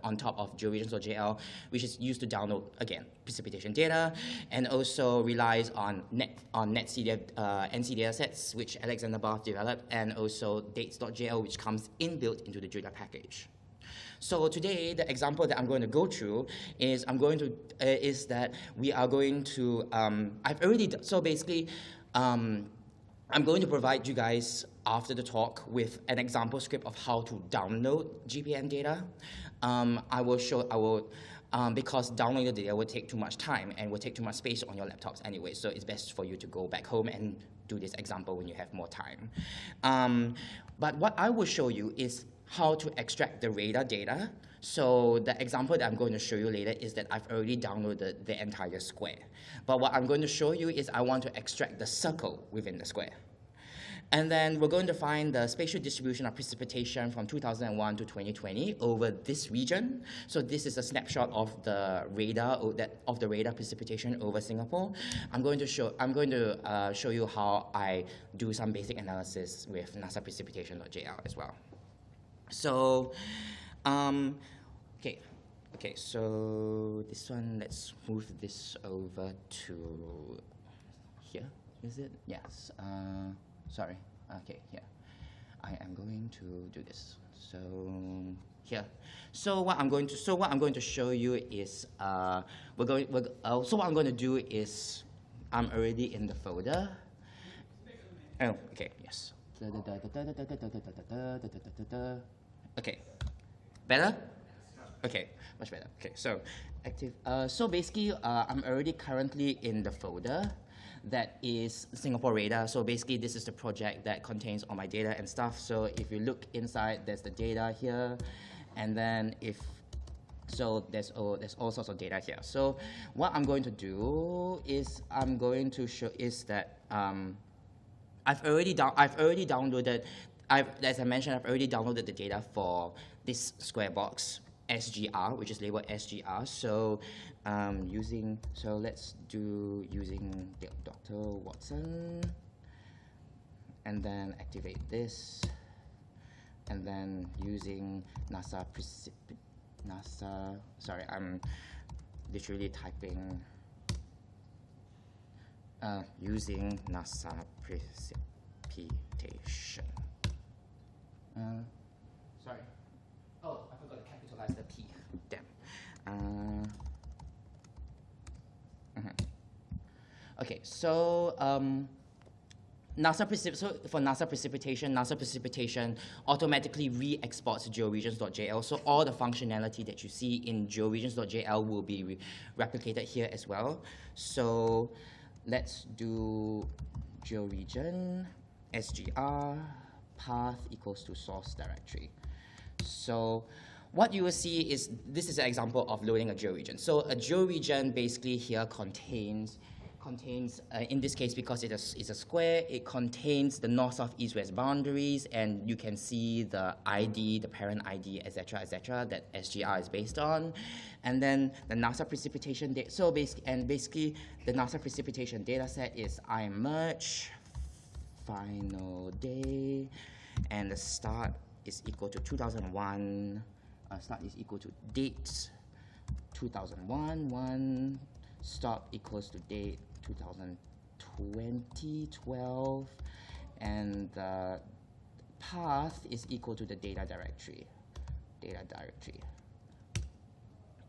on top of GeoRegions.jl, which is used to download, again, precipitation data, and also relies on NC data sets, which Alexander Barth developed, and also dates.jl, which comes inbuilt into the Julia package. So today, the example that I'm going to go through is I'm going to I'm going to provide you guys after the talk with an example script of how to download GPM data. Because downloading the data will take too much time and will take too much space on your laptops anyway, so it's best for you to go back home and do this example when you have more time. But what I will show you is how to extract the radar data. So the example that I'm going to show you later is that I've already downloaded the entire square. But what I'm going to show you is I want to extract the circle within the square. And then we're going to find the spatial distribution of precipitation from 2001 to 2020 over this region. So this is a snapshot of the radar precipitation over Singapore. I'm going to show you how I do some basic analysis with NASA precipitation.jl as well. So Okay. Okay, so this one, let's move this over to here, is it? Yes. Sorry. Okay, here. I am going to do this. So here. So what I'm going to show you is so what I'm going to do is I'm already in the folder. Oh, okay, yes. Okay. Better? Okay, much better. Okay, so active. So basically, I'm already currently in the folder that is Singapore Radar. So basically, this is the project that contains all my data and stuff. So if you look inside, there's the data here, and then there's all sorts of data here. So what I'm going to do is I'm going to show is that I've already downloaded. As I mentioned, I've already downloaded the data for this square box SGR, which is labeled SGR. So let's do using Dr. Watson, and then activate this, and then using NASA. Sorry, I'm literally typing. Using NASA precipitation. Sorry. Oh, I forgot to capitalize the P. Damn. Okay, so for NASA precipitation automatically re-exports georegions.jl. So all the functionality that you see in georegions.jl will be replicated here as well. So let's do georegion SGR path equals to source directory. So what you will see is this is an example of loading a georegion. So a georegion basically here contains in this case, because it is a square, it contains the north, south, east, west boundaries, and you can see the ID, the parent ID, etc., that SGR is based on, and then the NASA precipitation data. So basically, the NASA precipitation data set is iMerge final day, and the start is equal to 2001. Start is equal to date 2001. Stop equals to date 2012, and the path is equal to the data directory.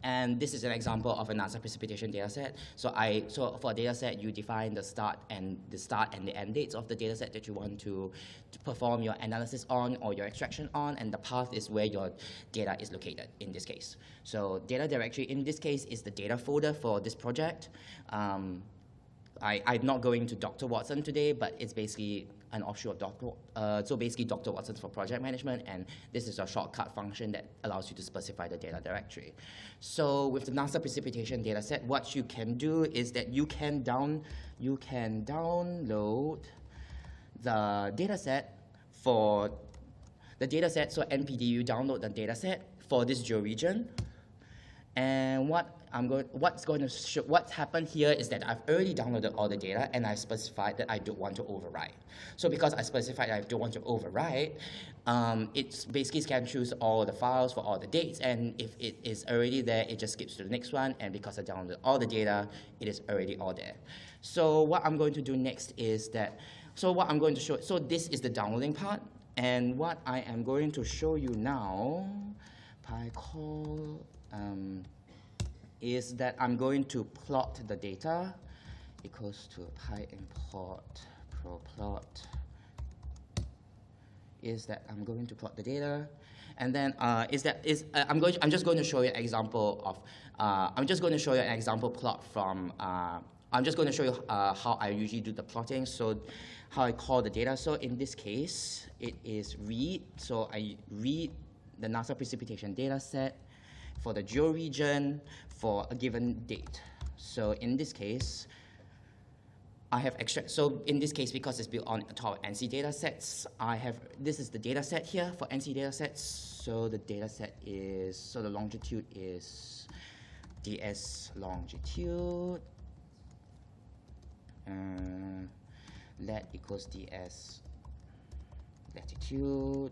And this is an example of a NASA precipitation dataset. So for a dataset, you define the start and the end dates of the dataset that you want to perform your analysis on or your extraction on, and the path is where your data is located in this case. So data directory in this case is the data folder for this project. I'm not going to Dr. Watson today, but it's basically an offshoot of so basically Dr. Watson's for project management, and this is a shortcut function that allows you to specify the data directory. So with the NASA precipitation dataset, what you can do is that you can download the dataset for the dataset. So NPD, you download the dataset for this georegion, and what's happened here is that I've already downloaded all the data, and I've specified that I don't want to overwrite. So because I specified I don't want to overwrite, it's basically scan through all the files for all the dates, and if it is already there, it just skips to the next one, and because I downloaded all the data, it is already all there. So what I'm going to do next is that, so this is the downloading part, and what I am going to show you now, PyCall, is that I'm going to plot the data equals to PyImport proplot. Is that I'm going to plot the data, and then I'm just going to show you an example of plot from. I'm just going to show you how I usually do the plotting. So how I call the data. So in this case, it is read. So I read the NASA precipitation data set for the georegion for a given date. So in this case, I have so in this case, because it's built on top of NC data sets, this is the data set here for NC data sets. So the data set is, so the longitude is ds longitude, lat equals ds latitude,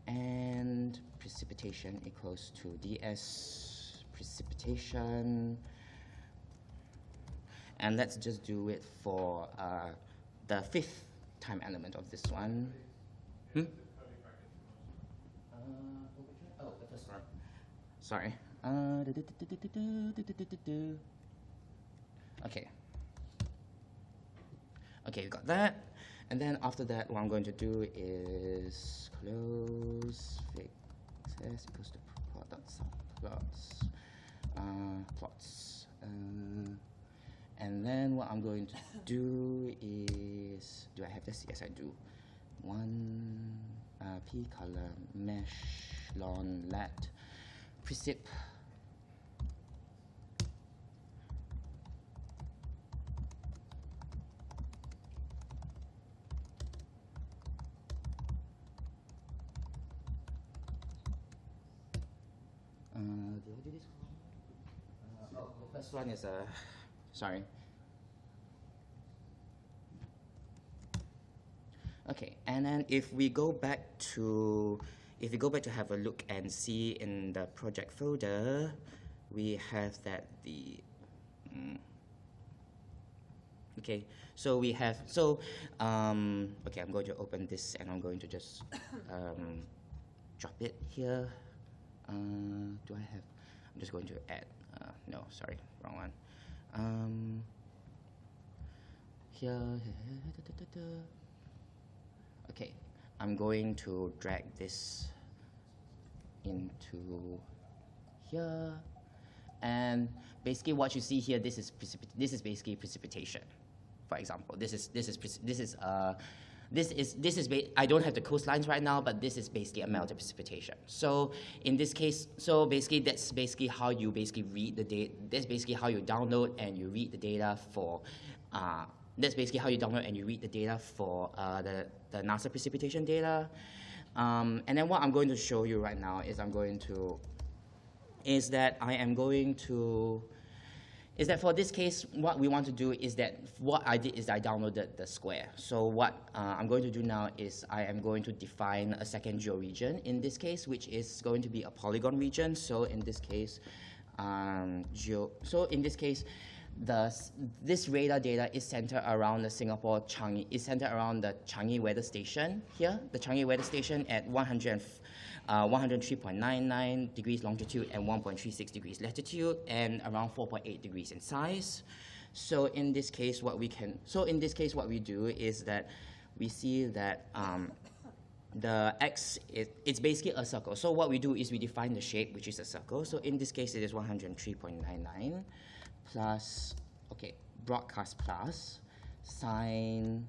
and precipitation equals to ds precipitation. And let's just do it for the fifth time element of this one. Oh, the first one. Sorry. Okay. Okay, we got that. And then after that, what I'm going to do is close fix s equals to plots. And then what I'm going to do is, do I have this? Yes, I do. P color mesh lon lat precip. Did I do this? Oh, the first one is sorry. Okay, and then if we go back to have a look and see in the project folder, we have that okay, so we have, okay, I'm going to open this and I'm going to just drop it here. Do I have, I'm just going to add, no, sorry, wrong one. Here, okay, I'm going to drag this into here, and basically what you see here, this is basically precipitation. For example, I don't have the coastlines right now, but this is basically a melted precipitation. So in this case, that's basically how you read the data. That's basically how you download and you read the data for. That's basically how you download and you read the data for the NASA precipitation data. And then what I'm going to show you right now is is that for this case, what we want to do is that what I did is I downloaded the square. So what I'm going to do now is I am going to define a second georegion in this case, which is going to be a polygon region. So in this case, this radar data is centered around the Singapore Changi, is centered around the Changi weather station here, the Changi weather station at 103.99 degrees longitude and 1.36 degrees latitude, and around 4.8 degrees in size. So in this case, what we do is that we see that the x it's basically a circle. So what we do is we define the shape, which is a circle. So in this case, it is 103.99 plus, okay, broadcast plus sine.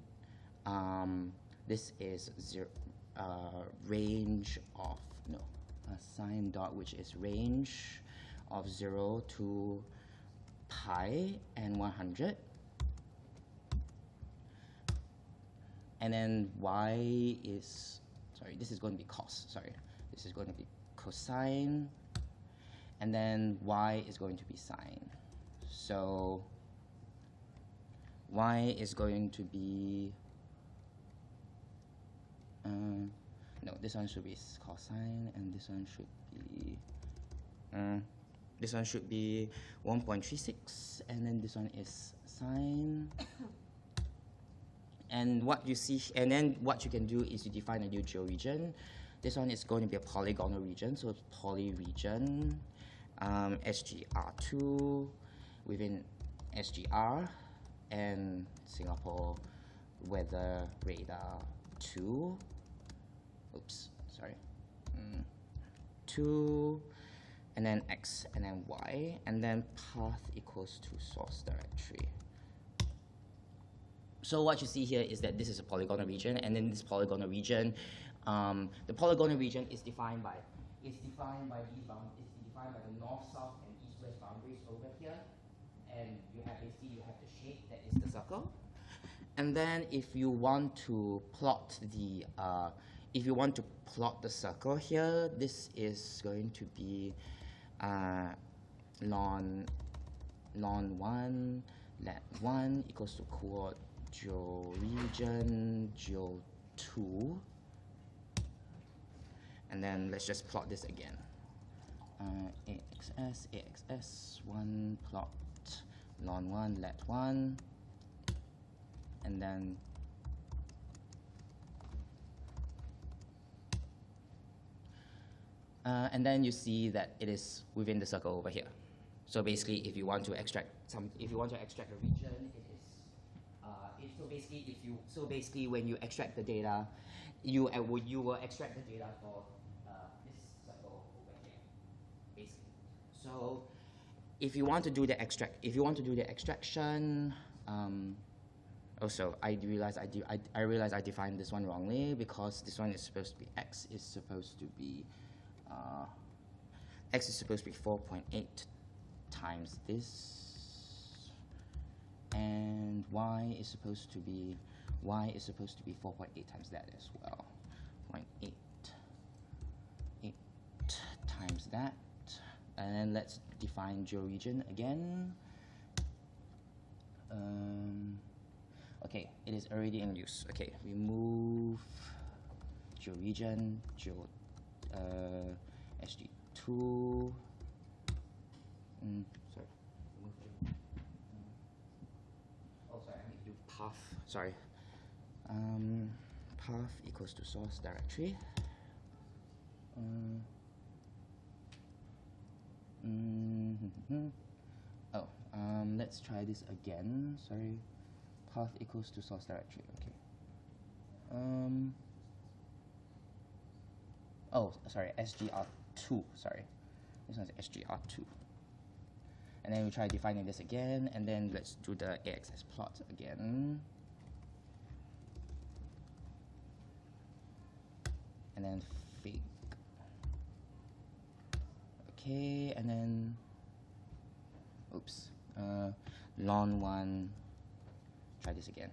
This is range of sine dot, which is range of 0 to pi and 100, and then y is, sorry, this is going to be cos, sorry, this is going to be cosine, and then y is going to be sine. So y is going to be no, this one should be cosine, and this one should be 1.36, and then this one is sine. And what you see, and then what you can do is you define a new georegion. This one is going to be a polygonal region, so it's poly region, SGR2 within SGR, and Singapore weather radar 2. Oops, sorry. 2, and then x, and then y, and then path equals to source directory. So what you see here is that this is a polygonal region, and then this polygonal region, the polygonal region is defined by these boundaries. It's defined by the north, south, and east-west boundaries over here, and you have the shape that is the circle. And then if you want to plot the circle here, this is going to be ln 1 lat 1 equals to coord georegion geo 2, And then let's just plot this again. AXS, 1 plot, lon 1, let 1, and then you see that it is within the circle over here. So basically, if you want to extract a region, so basically when you extract the data, you will extract the data for this circle over here, basically. So if you want to do the extraction, also I realize I defined this one wrongly, because this one is supposed to be x is supposed to be 4.8 times this, and y is supposed to be 4.8 times that as well. 0.8 times that, and then let's define georegion again. Okay, it is already in use. Okay, remove georegion, SG2. Sorry. Oh, sorry, I need to do path. Sorry. Path equals to source directory. Let's try this again. Sorry. Path equals to source directory. Okay. Oh, sorry, SGR2. Sorry, this one's SGR2. And then we try defining this again, and then let's do the AXS plot again. And then fig. Okay, and then, oops, lon 1, try this again.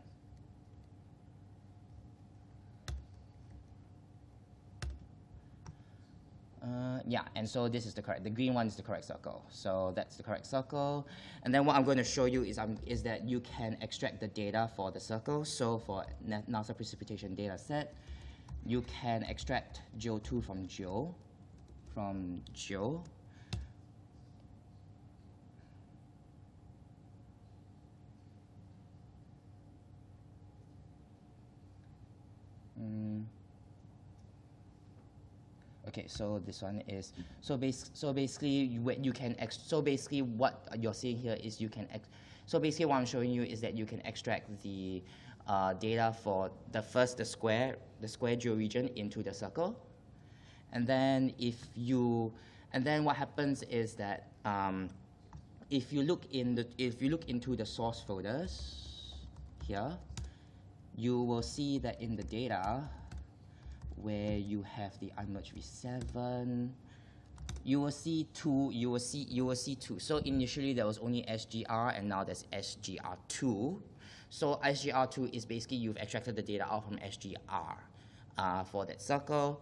Yeah, and so this is the green one is the correct circle. So that's the correct circle. And then what I'm going to show you is that you can extract the data for the circle. So for NASA precipitation data set, you can extract geo2 from geo. Okay, so this one is so basically what you're seeing here is you can so basically what I'm showing you is that you can extract the data for the square georegion into the circle, and then what happens is that if you look into the source folders here, you will see that in the data where you have the unmerged v7, you will see two. So initially there was only SGR, and now there's SGR2. So SGR2 is basically you've extracted the data out from SGR for that circle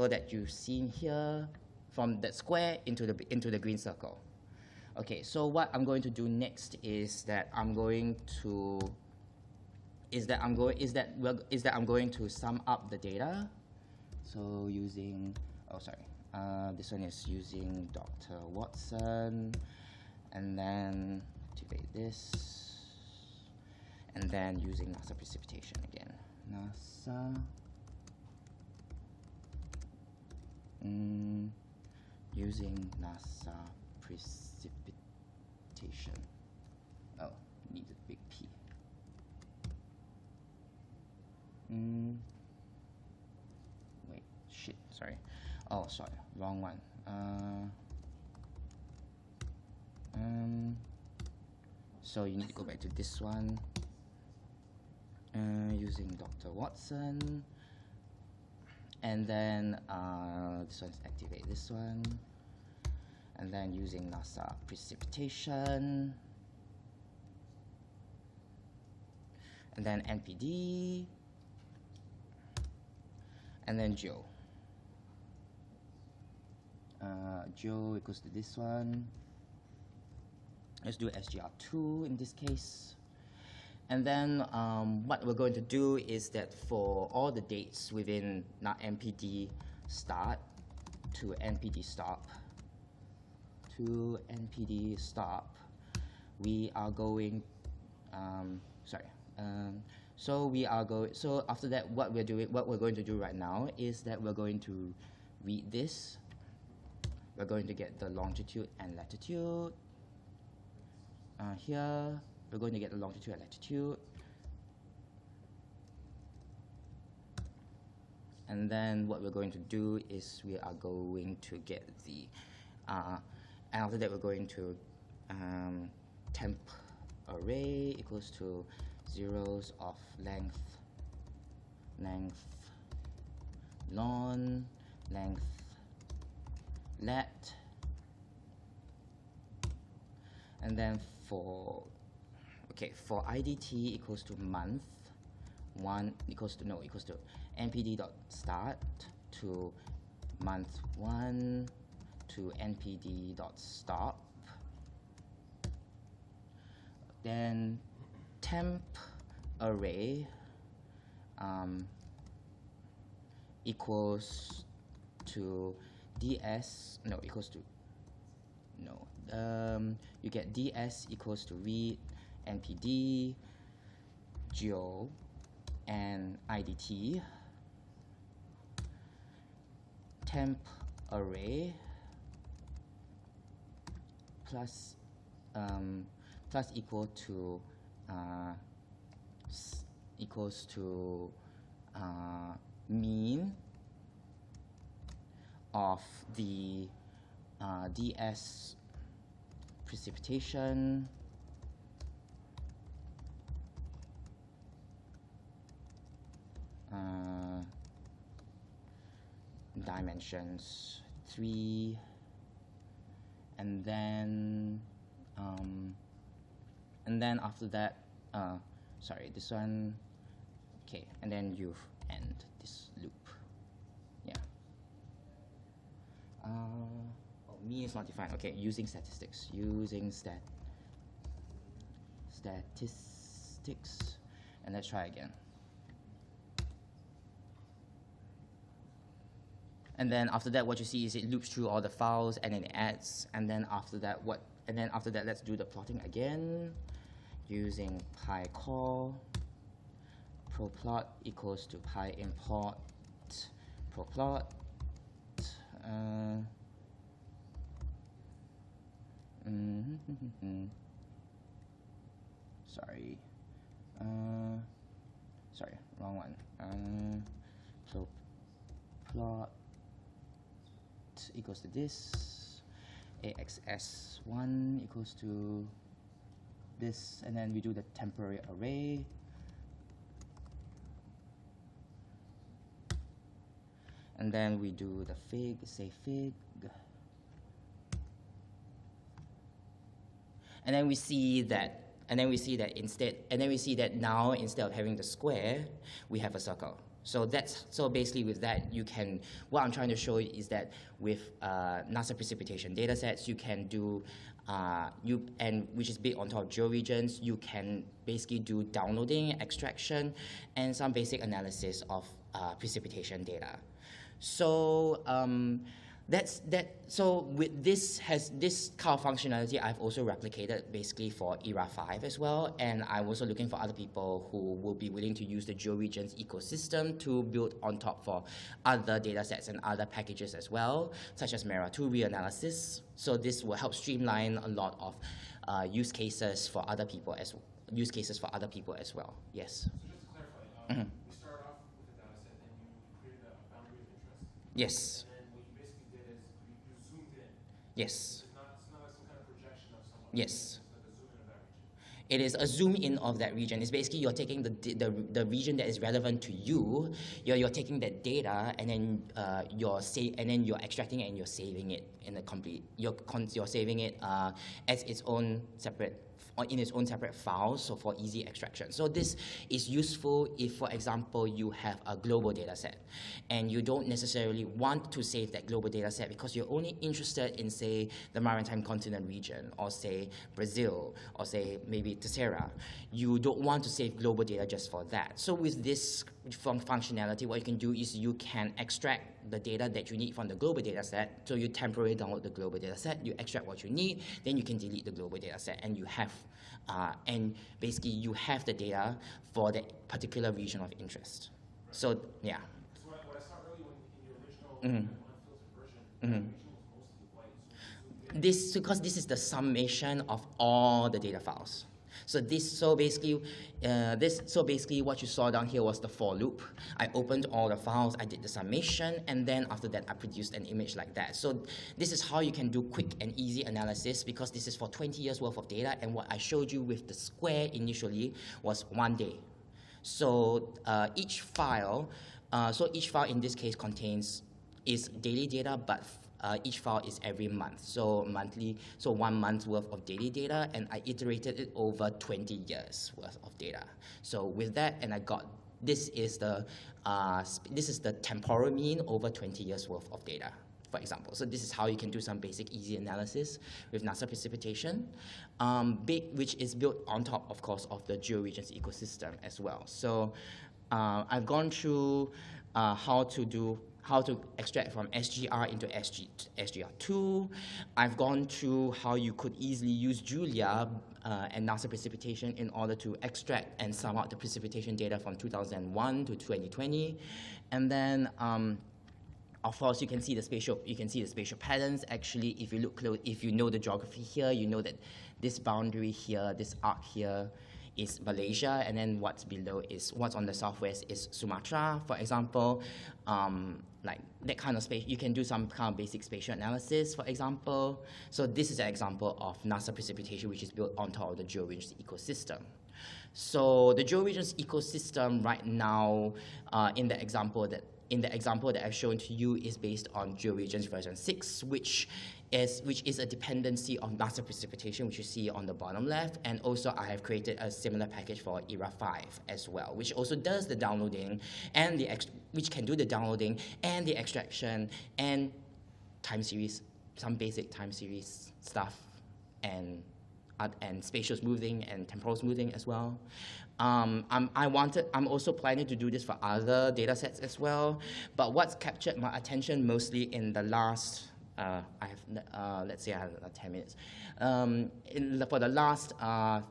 that you've seen here, from that square into the green circle. Okay, so what I'm going to do next is that I'm going to sum up the data. So using, this one is using Dr. Watson, and then activate this, and then using NASA precipitation again. NASA, using NASA precipitation. Oh, need a big P. Wait, shit, sorry. Oh, sorry, wrong one. So you need to go back to this one. Using Dr. Watson. And then this one's activate this one. And then using NASA precipitation. And then NPD. And then geo. Geo equals to this one. Let's do SGR2 in this case. And then what we're going to do is that for all the dates within NPD start to npd stop. To npd stop, we are going, so after that, what we're going to do right now is that we're going to read this. We're going to get the longitude and latitude. Here, we're going to get the longitude and latitude. And then what we're going to do is we are going to get the, and after that we're going to temp array equals to zeros of length, lon, length, lat, and then for IDT equals to month, equals to npd dot start to month 1 to npd dot stop. Then temp array equals to ds, no, equals to, no, you get ds equals to read npd, geo, and IDT. Temp array plus equal to mean of the ds precipitation dimensions 3, and then after that, this one, okay, and then you end this loop. Yeah. Mean is not defined. Okay, using statistics. Statistics, and let's try again. And then after that, what you see is it loops through all the files and then it adds. And then after that, let's do the plotting again using PyCore. Proplot equals to PyImport proplot. Sorry, wrong one. Plot equals to this, axs1 equals to this, and then we do the temporary array. And then we do the fig, say fig. And then we see that now instead of having the square, we have a circle. So basically with that, what I'm trying to show you is that with NASA precipitation datasets, you can do, which is big on top of georegions, you can basically do downloading, extraction, and some basic analysis of precipitation data. So So with this kind of functionality, I've also replicated basically for ERA 5 as well, and I'm also looking for other people who will be willing to use the GeoRegions ecosystem to build on top for other datasets and other packages as well, such as MERA2 reanalysis. So this will help streamline a lot of use cases for other people as well. Yes. So just to clarify, we started off with a data set and you created a boundary of interest. Yes. And then what you basically did is you zoomed in. Yes. It's not like some kind of projection of someone. Yes. It's like a zoom in of that region. It is a zoom in of that region. It's basically you're taking the region that is relevant to you. You're taking that data and then you're extracting it and you're saving it in a complete. You're saving it as its own separate. In its own separate files, so for easy extraction. So this is useful if, for example, you have a global data set and you don't necessarily want to save that global data set because you're only interested in, say, the Maritime Continent region, or say Brazil, or say maybe Terceira. You don't want to save global data just for that. So with this functionality, what you can do is you can extract the data that you need from the global data set. So you temporarily download the global data set, you extract what you need, then you can delete the global data set, and you have, and basically you have the data for the particular region of interest. Right. So, yeah. So what I saw earlier in your original unfiltered version, Mm-hmm. the region was mostly white. This, because this is the summation of all the data files. So basically what you saw down here was the for loop. I opened all the files, I did the summation, and then after that I produced an image like that. So this is how you can do quick and easy analysis, because this is for 20 years worth of data, and what I showed you with the square initially was 1 day. So each file in this case is daily data, but each file is every month, so 1 month's worth of daily data, and I iterated it over 20 years worth of data. So with that, and I got, this is the temporal mean over 20 years worth of data, for example. So this is how you can do some basic easy analysis with NASA precipitation, which is built on top, of course, of the georegions ecosystem as well. So I've gone through how to extract from SGR into SGR2. I've gone through how you could easily use Julia and NASA precipitation in order to extract and sum out the precipitation data from 2001 to 2020. And then, of course, you can see the spatial patterns. Actually, if you look close, if you know the geography here, you know that this boundary here, this arc here, is Malaysia, and then what's below is, what's on the southwest is Sumatra, for example. Like that kind of space, you can do some kind of basic spatial analysis, for example. So this is an example of NASA precipitation, which is built on top of the georegions ecosystem. So the georegions ecosystem right now, in the example that I've shown to you, is based on GeoRegions version 6, which is a dependency of NASA precipitation, which you see on the bottom left. And also I have created a similar package for ERA 5 as well, which also does the downloading and which can do the downloading and the extraction and time series, some basic time series stuff, and spatial smoothing and temporal smoothing as well. I'm also planning to do this for other data sets as well, but what's captured my attention mostly in the last, let's say I have 10 minutes. For the last 4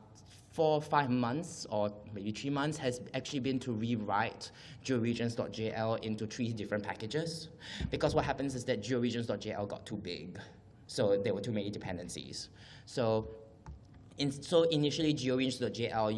or 5 months, or maybe 3 months, has actually been to rewrite georegions.jl into 3 different packages. Because what happens is that georegions.jl got too big, so there were too many dependencies. So initially, georegions.jl,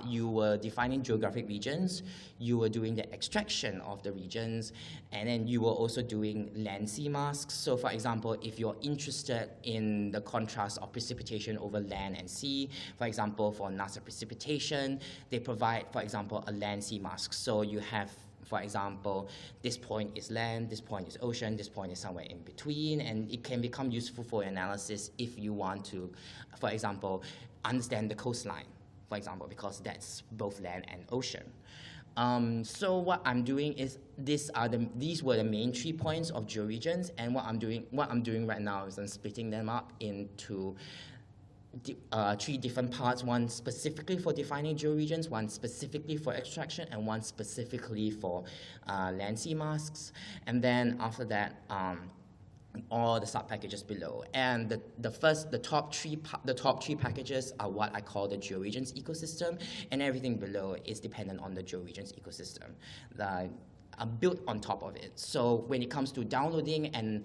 you were defining geographic regions, you were doing the extraction of the regions, and then you were also doing land sea masks. So for example, if you're interested in the contrast of precipitation over land and sea, for example, for NASA precipitation, they provide, for example, a land sea mask. So you have, for example, this point is land, this point is ocean, this point is somewhere in between, and it can become useful for analysis if you want to, for example, understand the coastline, for example, because that's both land and ocean. So what I'm doing is, these were the main 3 points of georegions, and what I'm doing right now is I'm splitting them up into 3 different parts, one specifically for defining georegions, one specifically for extraction, and one specifically for land sea masks. And then after that, all the sub-packages below. And the top three packages are what I call the georegions ecosystem, and everything below is dependent on the georegions ecosystem. Built on top of it. So when it comes to downloading and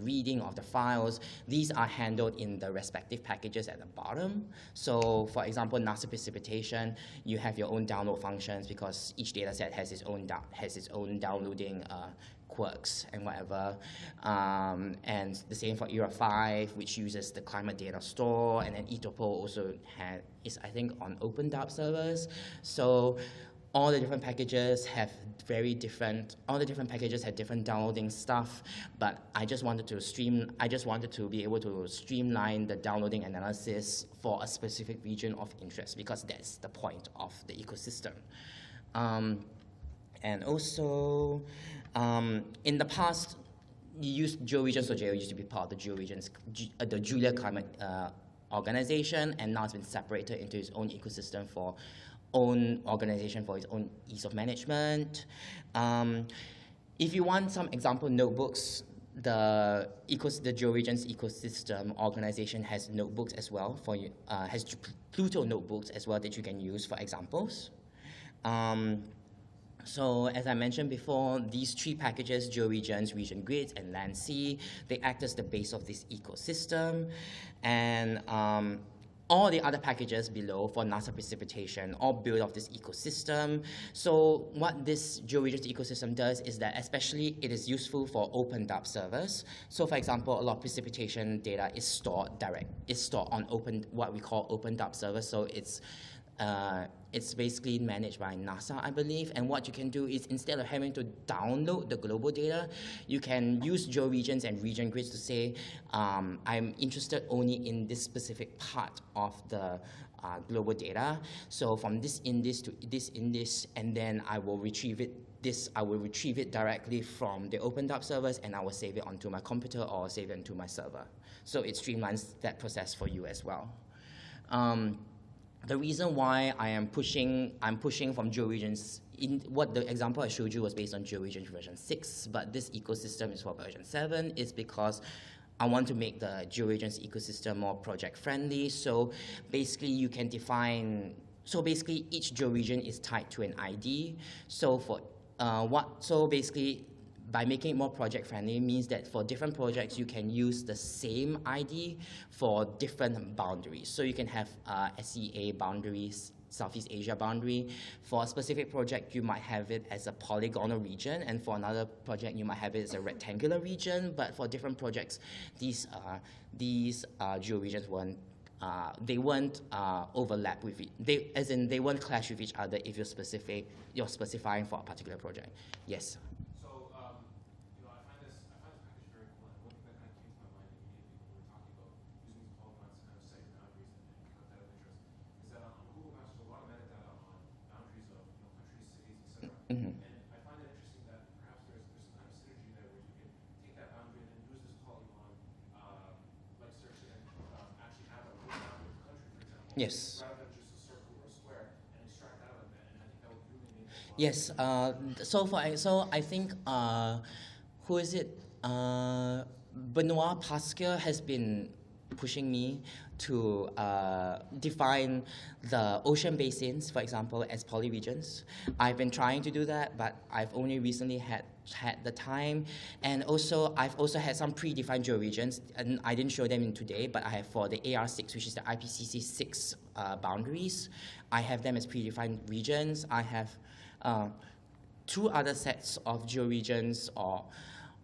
reading of the files, these are handled in the respective packages at the bottom. So for example, NASA precipitation, you have your own download functions because each data set has its own downloading quirks and whatever. And the same for ERA 5, which uses the climate data store, and then eTopo also is I think on OpenDAP servers. So all the different packages have different downloading stuff, but I just wanted to be able to streamline the downloading analysis for a specific region of interest, because that's the point of the ecosystem. And also, in the past, you used GeoRegions.jl used to be part of the GeoRegions, the Julia Climate organization, and now it's been separated into its own ecosystem for own organization for its own ease of management. If you want some example notebooks, the GeoRegions ecosystem organization has notebooks as well for you, has Pluto notebooks as well that you can use for examples. So as I mentioned before, these three packages, GeoRegions, Region Grids, and Land-Sea, they act as the base of this ecosystem. And all the other packages below for NASA precipitation all build off this ecosystem. So what this GeoRegions ecosystem does is that especially it is useful for open DAP servers. So for example, a lot of precipitation data is stored on what we call open DAP servers. So it's basically managed by NASA, I believe. And what you can do is instead of having to download the global data, you can use GeoRegions and region grids to say, I'm interested only in this specific part of the global data. So from this index to this index, and then I will retrieve it. I will retrieve it directly from the OpenDAP servers, and I will save it onto my computer or save it onto my server. So it streamlines that process for you as well. The reason why I'm pushing from GeoRegions, what the example I showed you was based on GeoRegions version 6, but this ecosystem is for version 7, is because I want to make the GeoRegions ecosystem more project friendly. So basically you can define, basically each GeoRegion is tied to an ID. So basically by making it more project friendly means that for different projects, you can use the same ID for different boundaries. So you can have SEA boundaries, Southeast Asia boundary. For a specific project, you might have it as a polygonal region, and for another project, you might have it as a rectangular region. But for different projects, these GeoRegions won't overlap with it. They won't clash with each other if you're specifying for a particular project. Yes. Mm-hmm. And I find it interesting that perhaps there's some kind of synergy there where you can take that boundary and then use this polygon, like search it and actually have a real boundary of the country, for example. Yes. Rather than just a circle or a square and extract out of that. And I think that would really make it. Yes. So I think who is it? Benoit Pasquier has been pushing me to define the ocean basins, for example, as polyregions. I've been trying to do that, but I've only recently had the time. And also, I've also had some predefined georegions, and I didn't show them in today, but I have for the AR6, which is the IPCC 6 boundaries. I have them as predefined regions. I have 2 other sets of georegions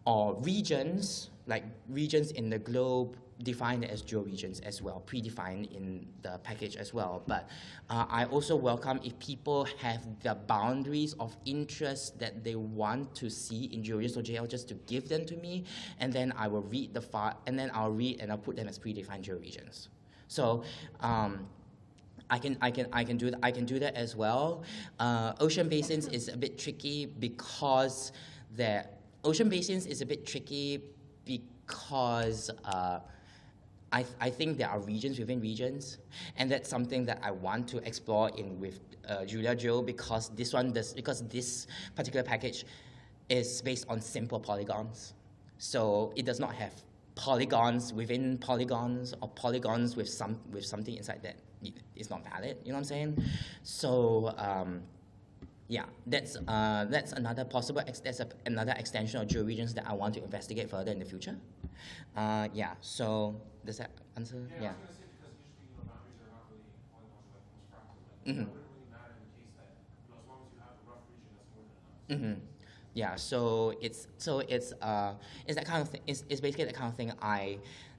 or regions, like regions in the globe, defined as georegions as well, predefined in the package as well. But I also welcome if people have the boundaries of interest that they want to see in georegions or JL, just to give them to me, and then I will read the file, and then I'll read and I'll put them as predefined georegions. So I can do that as well. Ocean basins is a bit tricky because I think there are regions within regions, and that's something that I want to explore with JuliaEO, because this particular package is based on simple polygons. So it does not have polygons within polygons or polygons with something inside that is not valid. You know what I'm saying? So yeah, that's another possible another extension of georegions that I want to investigate further in the future. Yeah. So does that answer? Yeah. I was going to say, because usually boundaries are not really polygons, like most practical. Like, that wouldn't really matter in the case that as long as you have a rough region, that's more than enough. Yeah, so it's that kind of thing. It's basically that kind of thing.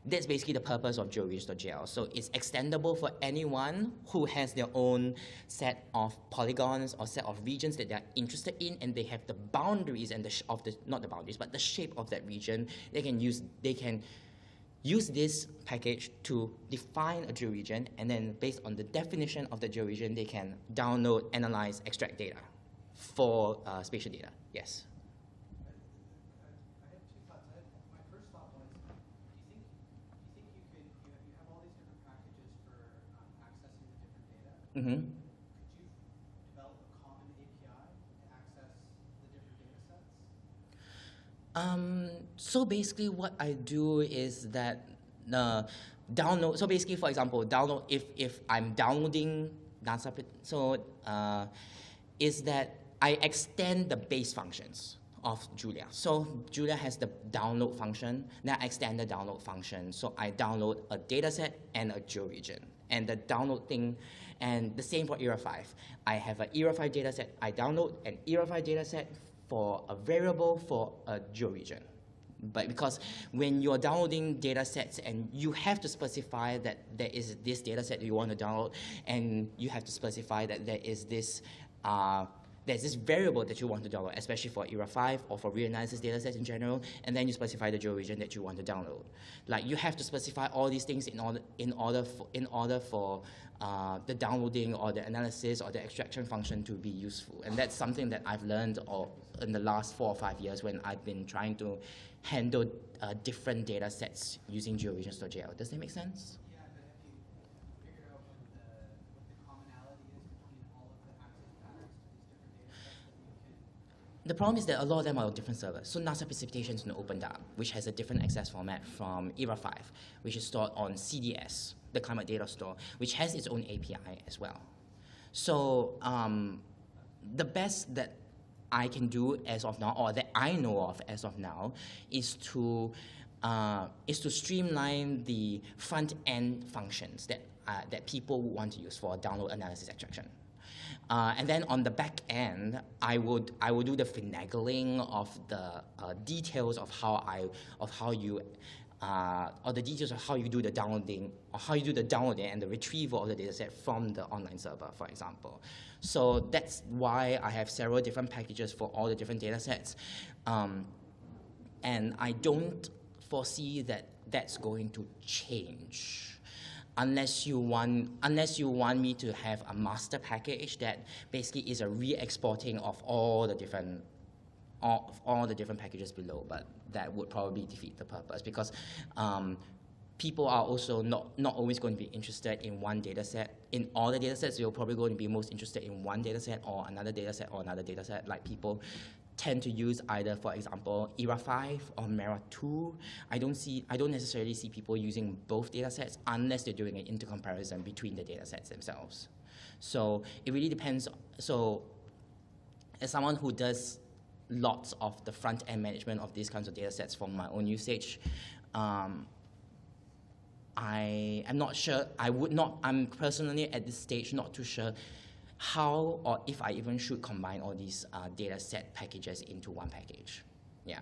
That's basically the purpose of GeoRegions.jl. So it's extendable for anyone who has their own set of polygons or set of regions that they're interested in, and they have the boundaries and not the boundaries, but the shape of that region. They can use this package to define a georegion, and then based on the definition of the georegion, they can download, analyze, extract data for spatial data. Yes. I have 2 thoughts. My first thought was, do you think you have all these different packages for accessing the different data? Could you So basically what I do is that download, so basically for example, download, if I'm downloading data, is that I extend the base functions of Julia. So Julia has the download function, then I extend the download function. So I download a dataset and a GeoRegion. And the download thing, and the same for ERA 5. I have an ERA 5 dataset, I download an ERA 5 dataset for a variable for a GeoRegion. But because when you're downloading data sets and you have to specify that there is this data set you want to download, and you have to specify that there is this there's this variable that you want to download, especially for ERA 5 or for reanalysis data sets in general, and then you specify the GeoRegion that you want to download. Like, you have to specify all these things in order for the downloading or the analysis or the extraction function to be useful. And that's something that I've learned in the last 4 or 5 years when I've been trying to handle different data sets using GeoRegions.jl. Does that make sense? Yeah, but have you figured out what the commonality is between all of the access patterns to these different data sets that you can? The problem is that a lot of them are on different servers. So NASA Precipitation is on OpenDAP, which has a different access format from ERA 5, which is stored on CDS, the Climate Data Store, which has its own API as well. So the best that I can do as of now, or that I know of as of now, is to streamline the front-end functions that people want to use for download, analysis, extraction. And then on the back end, I would do the finagling of the details of how you do the downloading, or how you do the downloading and the retrieval of the dataset from the online server, for example. So that's why I have several different packages for all the different datasets, and I don't foresee that that's going to change. Unless you want me to have a master package that basically is a re-exporting of all the different packages below, but that would probably defeat the purpose, because people are also not always going to be interested in one data set. In all the data sets, you're probably going to be most interested in one data set or another data set or another data set. Like, people tend to use either, for example, ERA 5 or MERA 2. I don't necessarily see people using both data sets unless they're doing an intercomparison between the data sets themselves. So it really depends. So as someone who does lots of the front-end management of these kinds of data sets for my own usage, I am not sure, I'm personally at this stage not too sure how or if I even should combine all these data set packages into one package. Yeah.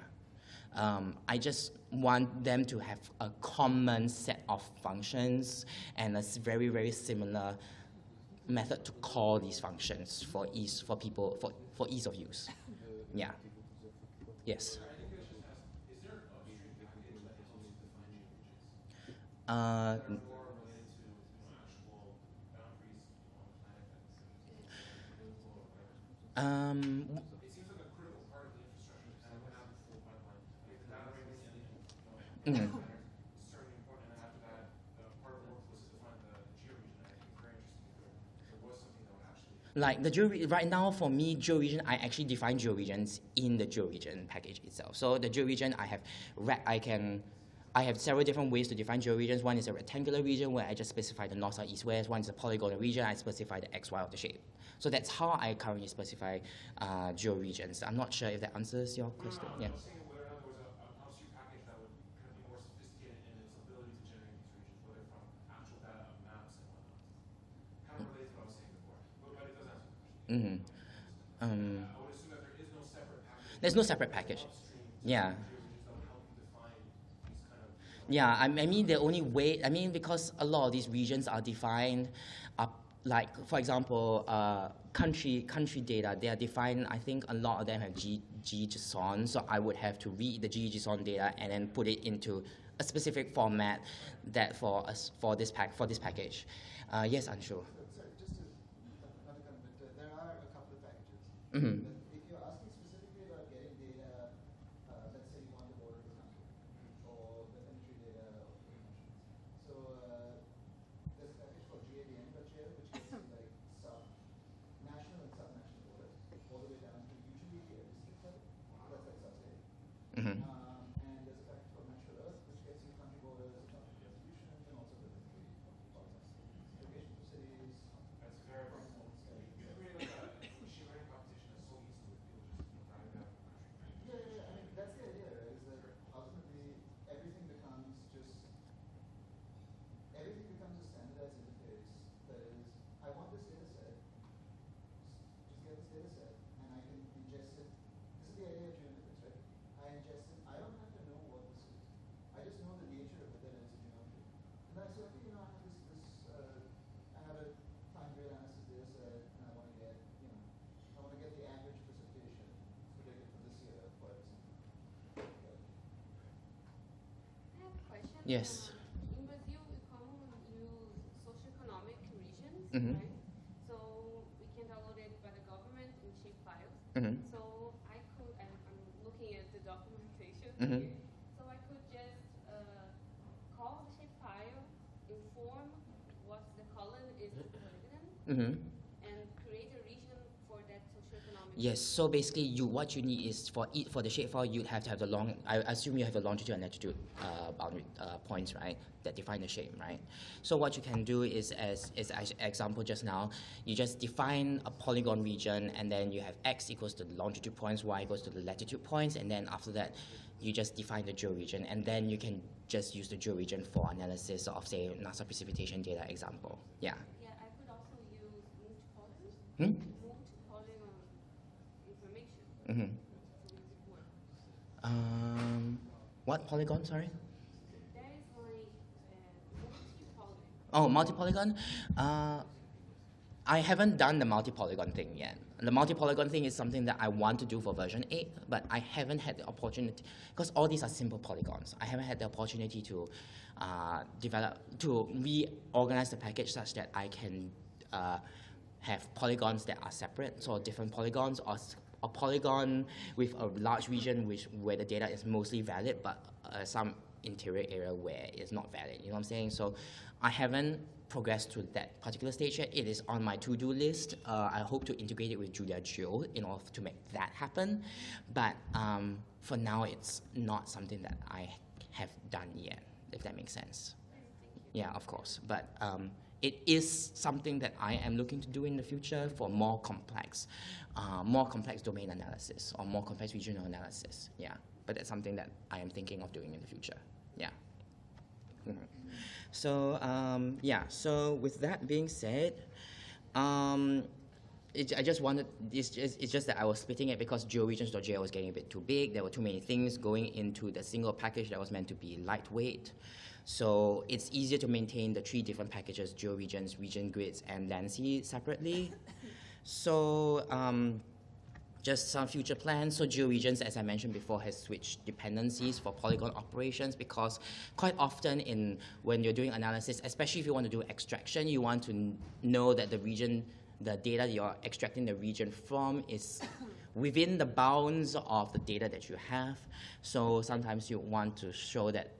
I just want them to have a common set of functions and a very, very similar method to call these functions for ease of use. Yeah. Yes. It seems like a critical part of the infrastructure to kind of have a full pipeline. Like, the data rate is certainly important, and then after that, part of the work was to define the GeoRegion. I think it's very interesting if there was something that would actually... Like right now, for me, GeoRegion, I actually define GeoRegions in the GeoRegion package itself. So the GeoRegion, I have several different ways to define GeoRegions. One is a rectangular region where I just specify the north, south, east, west. One is a polygonal region, I specify the x, y of the shape. So that's how I currently specify GeoRegions. I'm not sure if that answers your question. No, Yeah. I was saying whether or not there was an upstream package that would kind of be more sophisticated in its ability to generate these regions, whether from actual data of maps and whatnot. Kind of relates to what I was saying before, but it does answer the question. I would assume that there is no separate package. There's no separate package. Yeah. Yeah, I mean, the only way, because a lot of these regions are defined, like, for example, country data, they are defined, I think a lot of them have GJSON, so I would have to read the GJSON data and then put it into a specific format that for this package. Yes, Anshu. Sorry, just another comment. There are a couple of packages. Mm-hmm. But if you're asking specifically about getting data, let's say you want the border of the country, or the country data of the country. So there's a package called GADN.jl, which gets you like national and subnational borders, all the way down to usually a district level. That's like sub-state. Mm-hmm. Yes. In Brazil, we commonly use socioeconomic regions, right? So we can download it by the government in shape files. So I'm looking at the documentation here. So I could just call the shape file, inform what the column is the polygon, and create a region for that socioeconomic. Yes, so basically what you need is for the shapefile, you'd have to have the I assume you have the longitude and latitude boundary points, right, that define the shape, right? So what you can do is, as example just now, you just define a polygon region, and then you have x equals to the longitude points, y equals to the latitude points, and then after that, you just define the georegion, and then you can just use the georegion for analysis of, say, NASA precipitation data example. Yeah. Yeah, I could also use multi-polygon. Multi-polygon information. What polygon, sorry? There is multi-polygon. Oh, multi-polygon? I haven't done the multi-polygon thing yet. The multi-polygon thing is something that I want to do for version 8, but I haven't had the opportunity, because all these are simple polygons. I haven't had the opportunity to reorganize the package such that I can have polygons that are separate, so different polygons, or a polygon with a large region where the data is mostly valid, but some interior area where it's not valid. You know what I'm saying? So I haven't progressed to that particular stage yet. It is on my to-do list. I hope to integrate it with JuliaEO in order to make that happen. But for now, it's not something that I have done yet, if that makes sense. Yeah, of course. But it is something that I am looking to do in the future for more complex domain analysis or more complex regional analysis. Yeah, but that's something that I am thinking of doing in the future. Yeah. So yeah. So with that being said, I just wanted. It's just that I was splitting it because georegions.jl was getting a bit too big. There were too many things going into the single package that was meant to be lightweight. So it's easier to maintain the 3 different packages: georegions, region grids, and Lancy separately. So just some future plans. So georegions, as I mentioned before, has switched dependencies for polygon operations, because quite often when you're doing analysis, especially if you want to do extraction, you want to know that the data you're extracting the region from is within the bounds of the data that you have. So sometimes you want to show that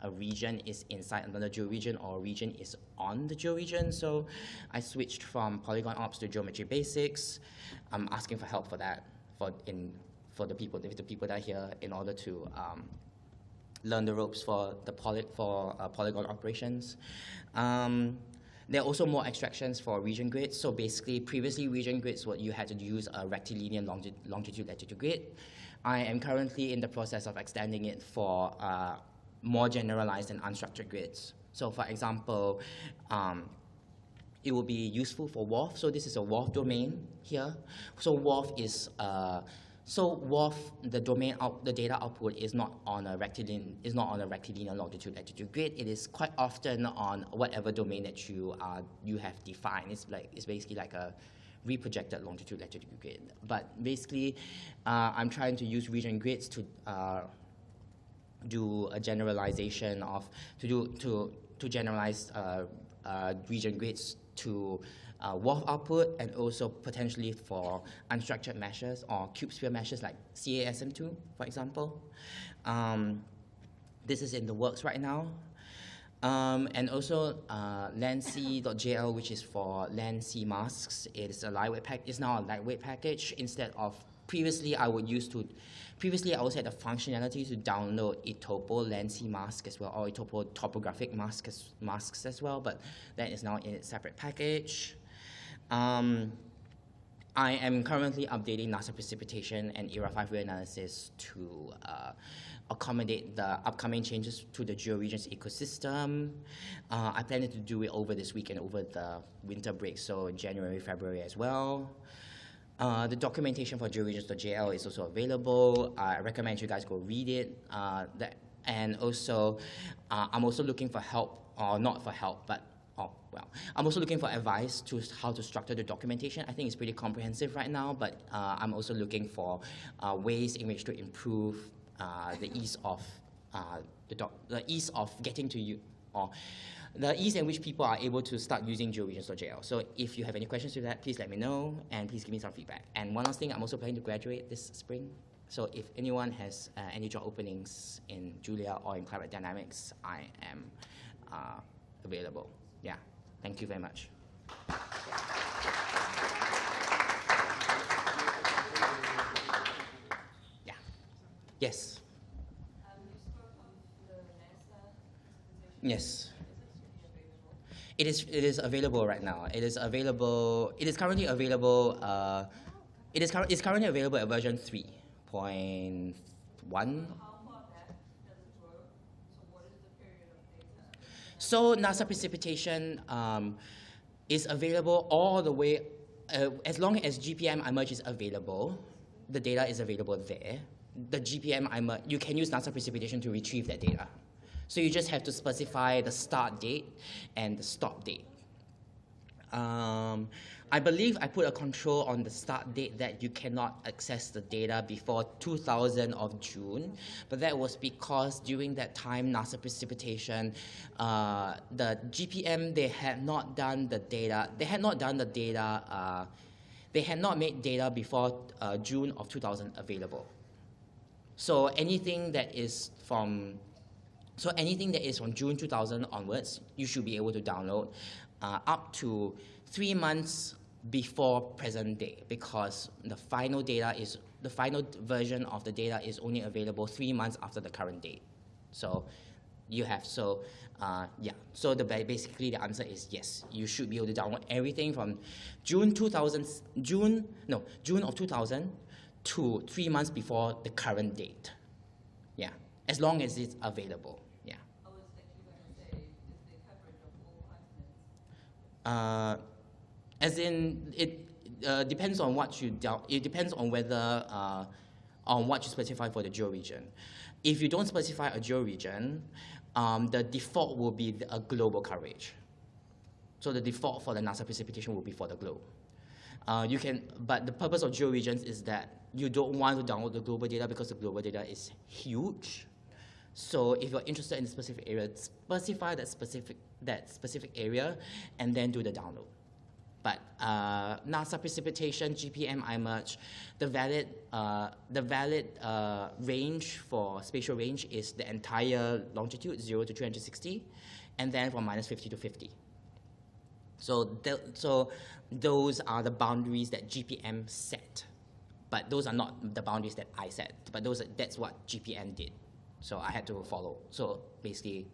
a region is inside another georegion, or a region is on the georegion. So I switched from polygon ops to geometry basics. I'm asking for help for that for the people that are here in order to learn the ropes for the polygon operations. There are also more extractions for region grids. So basically, previously region grids, you had to use a rectilinear longitude-latitude grid. I am currently in the process of extending it for more generalized and unstructured grids. So for example, it will be useful for WRF. So this is a WRF domain here. So WRF is the data output is not on a rectilinear longitude-latitude grid. It is quite often on whatever domain that you have defined. It's basically like a reprojected longitude-latitude grid. But basically, I'm trying to use region grids to do a generalization to generalize region grids to WRF output, and also potentially for unstructured meshes or cube sphere meshes like CASM2, for example. This is in the works right now. And also Lancy.jl, which is for Lancy masks, is now a lightweight package. Instead of previously I also had the functionality to download eTopo Lancy mask as well, or eTopo topographic masks as well, but that is now in its separate package. I am currently updating NASA precipitation and ERA 5 reanalysis to accommodate the upcoming changes to the georegions ecosystem. I plan to do it over this week and over the winter break, so January, February as well. The documentation for georegions.jl is also available. I recommend you guys go read it. And also, I'm also looking for help, or not for help, but I'm also looking for advice to how to structure the documentation. I think it's pretty comprehensive right now, but I'm also looking for ways in which to improve the ease of the ease of getting to you, or the ease in which people are able to start using GeoRegions.jl. So if you have any questions with that, please let me know, and please give me some feedback. And one last thing, I'm also planning to graduate this spring. So if anyone has any job openings in Julia or in Climate Dynamics, I am available. Yeah, thank you very much. Yeah, yes. Yes. It is available right now. It is available. It is currently available. It's currently available at version 3.1. So NASA precipitation is available all the way, as long as GPM emerge is available, the data is available there. The GPM emerge, you can use NASA precipitation to retrieve that data. So you just have to specify the start date and the stop date. I believe I put a control on the start date that you cannot access the data before 2000 of June, but that was because during that time, NASA precipitation, the GPM, they had not made data before June of 2000 available. So anything that is from June 2000 onwards, you should be able to download up to 3 months before present day, because the final version of the data is only available 3 months after the current date. So you have, yeah. So basically the answer is yes. You should be able to download everything from June of 2000 to 3 months before the current date. Yeah, as long as it's available. Yeah. I was actually going to say, is the coverage of all continents? As in, it depends on what you it depends on whether on what you specify for the georegion. If you don't specify a georegion, the default will be a global coverage. So the default for the NASA precipitation will be for the globe. But the purpose of georegions is that you don't want to download the global data because the global data is huge. So if you're interested in a specific area, specify that specific area and then do the download. But NASA precipitation, GPM, iMerge, the valid range for spatial range is the entire longitude, 0 to 360, and then from -50 to 50. So those are the boundaries that GPM set. But those are not the boundaries that I set. But that's what GPM did. So I had to follow. So basically,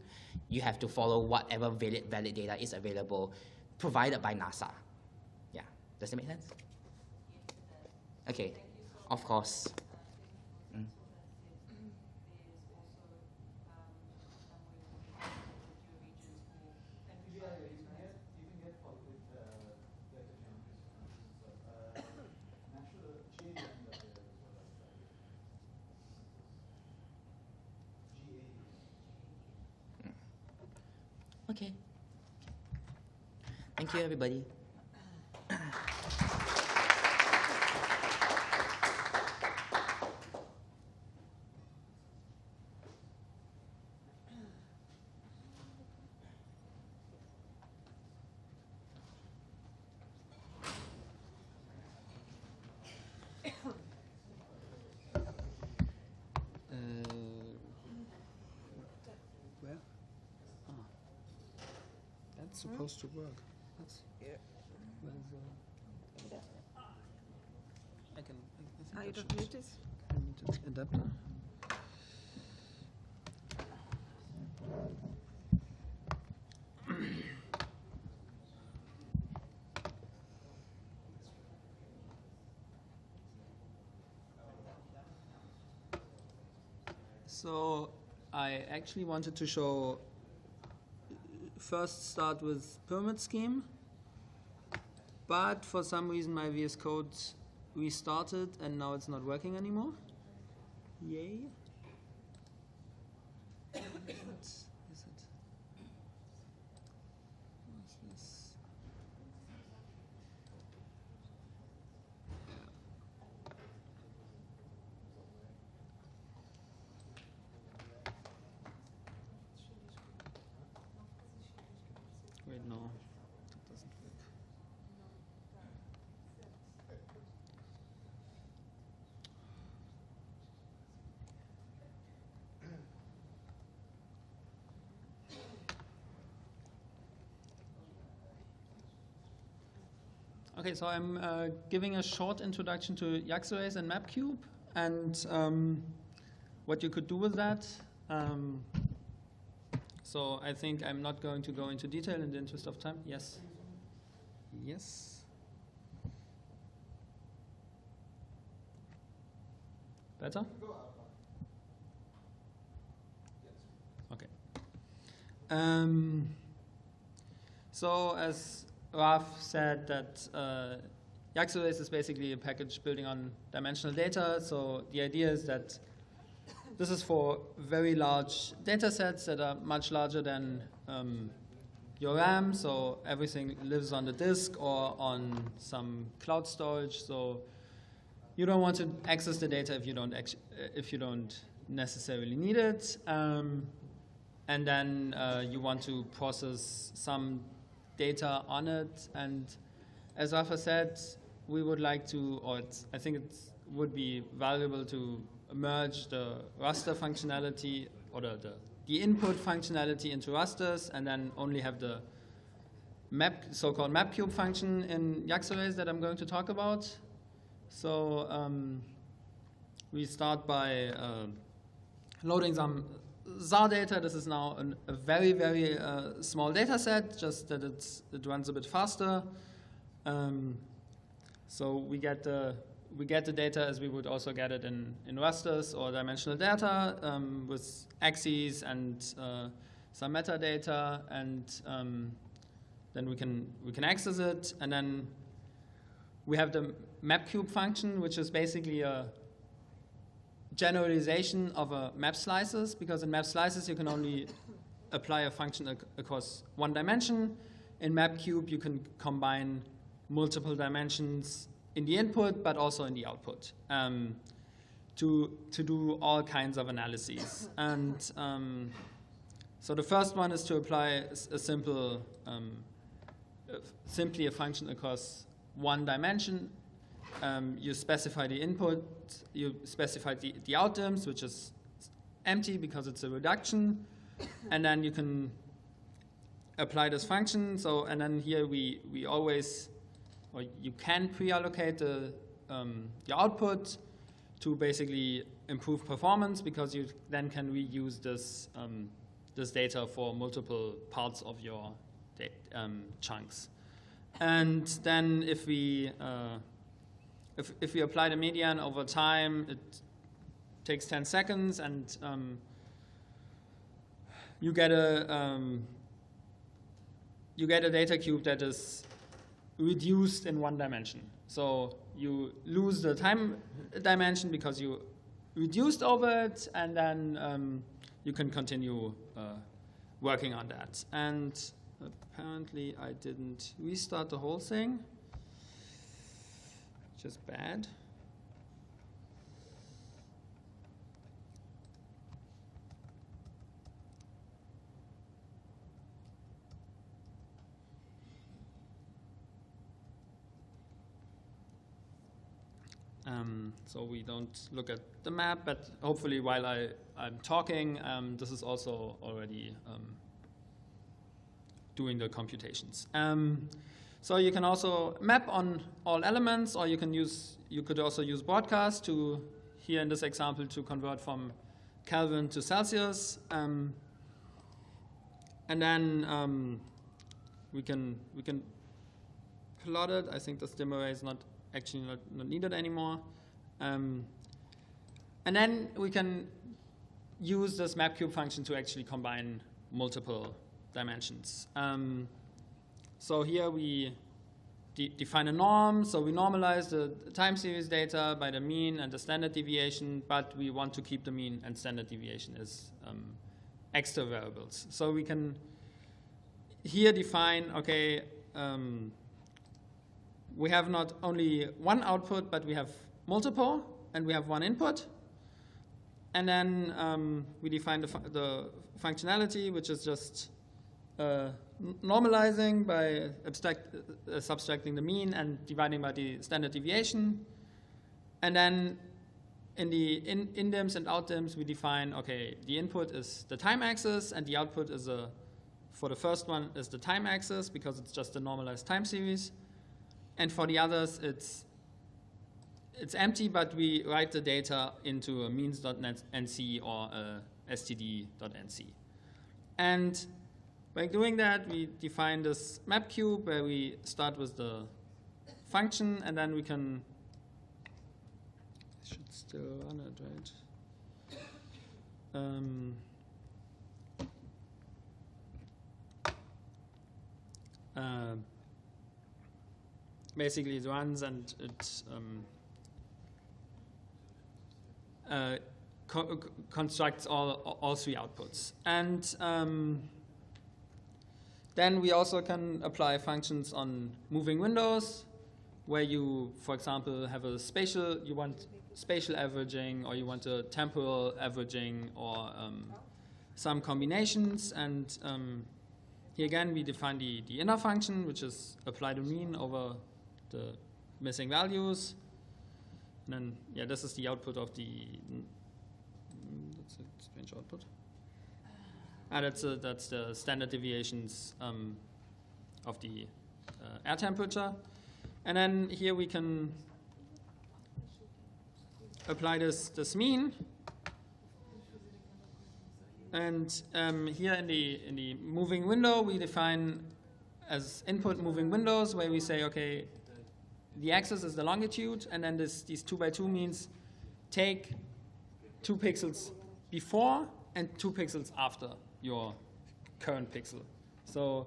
you have to follow whatever valid data is available, provided by NASA. Yeah, does that make sense? Okay, of course. Mm. Okay. Thank you, everybody. Where? Ah. That's supposed to work. That's where's I think You that don't should- need this? I need an adapter. So I actually wanted to show, first start with pyramid scheme, but for some reason my VS Code restarted and now it's not working anymore. Yay. What is it? What's this? No, that doesn't work. Okay, so I'm giving a short introduction to Yaxarrays and MapCube and what you could do with that. So I think I'm not going to go into detail in the interest of time. Yes. Yes. Better? Okay. So as Raf said, that Yaxarrays is basically a package building on dimensional data. So the idea is that this is for very large data sets that are much larger than your RAM. So everything lives on the disk or on some cloud storage. So you don't want to access the data if you don't necessarily need it. And then you want to process some data on it. And as Rafa said, we would like to, or I think it would be valuable to merge the raster functionality or the input functionality into rasters, and then only have the so-called MapCube function in Yaxarrays that I'm going to talk about. So we start by loading some ZAR data. This is now a very, very small data set, just that it runs a bit faster. So we get the data as we would also get it in rasters or dimensional data with axes and some metadata, and then we can access it. And then we have the MapCube function, which is basically a generalization of a map slices, because in map slices you can only apply a function across one dimension. In MapCube you can combine multiple dimensions in the input, but also in the output, to do all kinds of analyses. And so the first one is to apply a simply a function across one dimension. You specify the input, you specify the outdims, which is empty because it's a reduction, and then you can apply this function. So, and then here we always, or you can pre-allocate your output to basically improve performance, because you then can reuse this this data for multiple parts of your chunks. And then if we apply the median over time, it takes 10 seconds, and you get a data cube that is reduced in one dimension. So you lose the time dimension because you reduced over it, and then you can continue working on that. And apparently I didn't restart the whole thing, which is bad. So we don't look at the map, but hopefully while I'm talking, this is also already doing the computations. So you can also map on all elements, or you could also use broadcast to, here in this example, to convert from Kelvin to Celsius. And then we can plot it. I think the stim array is not needed anymore. And then we can use this MapCube function to actually combine multiple dimensions. So here we define a norm. So we normalize the time series data by the mean and the standard deviation, but we want to keep the mean and standard deviation as extra variables. So we can here define, okay, we have not only one output, but we have multiple, and we have one input. And then we define the functionality, which is just normalizing by subtracting the mean and dividing by the standard deviation. And then in the in-dims and out-dims, we define, okay, the input is the time axis, and the output is for the first one is the time axis, because it's just a normalized time series. And for the others, it's empty, but we write the data into a means.nc or a std.nc. And by doing that, we define this map cube where we start with the function, and then we can, I should still run it, right? Basically, it runs and it constructs all three outputs. And then we also can apply functions on moving windows, where you, for example, have a spatial, you want spatial averaging, or you want a temporal averaging, or some combinations. And here again, we define the inner function, which is apply the mean over the missing values. And then, yeah, this is the output of the, that's a strange output. That's the standard deviations of the air temperature. And then here we can apply this mean. And here in the moving window, we define as input moving windows, where we say, okay, the axis is the longitude, and then these 2x2 means take 2 pixels before and 2 pixels after your current pixel. So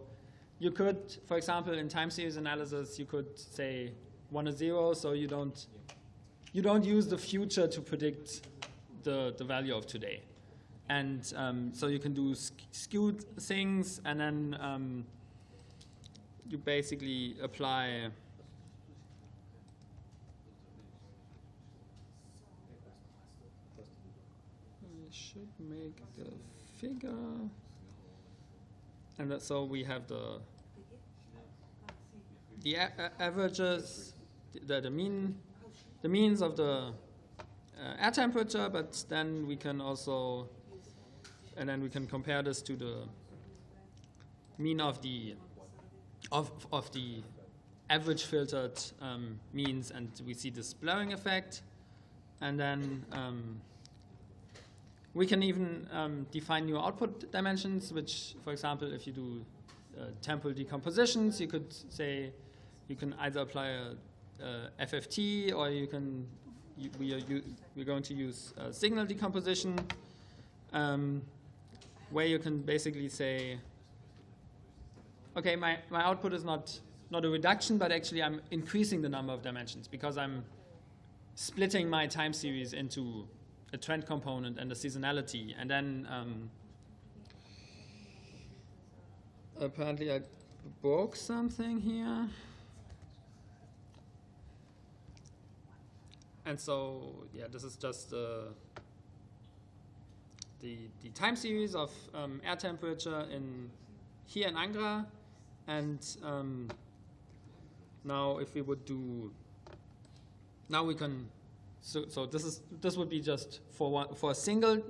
you could, for example, in time series analysis, you could say 1 is 0, so you don't use the future to predict the value of today. And so you can do skewed things, and then you basically apply should make the figure, and so we have the averages, the means of the air temperature, but then we can also, and then we can compare this to the mean of the average filtered means, and we see this blurring effect, and then we can even define new output dimensions, which, for example, if you do temporal decompositions, you could say you can either apply a FFT, or you can we're going to use signal decomposition, where you can basically say, okay, my output is not a reduction, but actually I'm increasing the number of dimensions, because I'm splitting my time series into a trend component and a seasonality. And then apparently I broke something here. And so, yeah, this is just the time series of air temperature here in Angra. And now if we would do, now we can, so this would be just for a single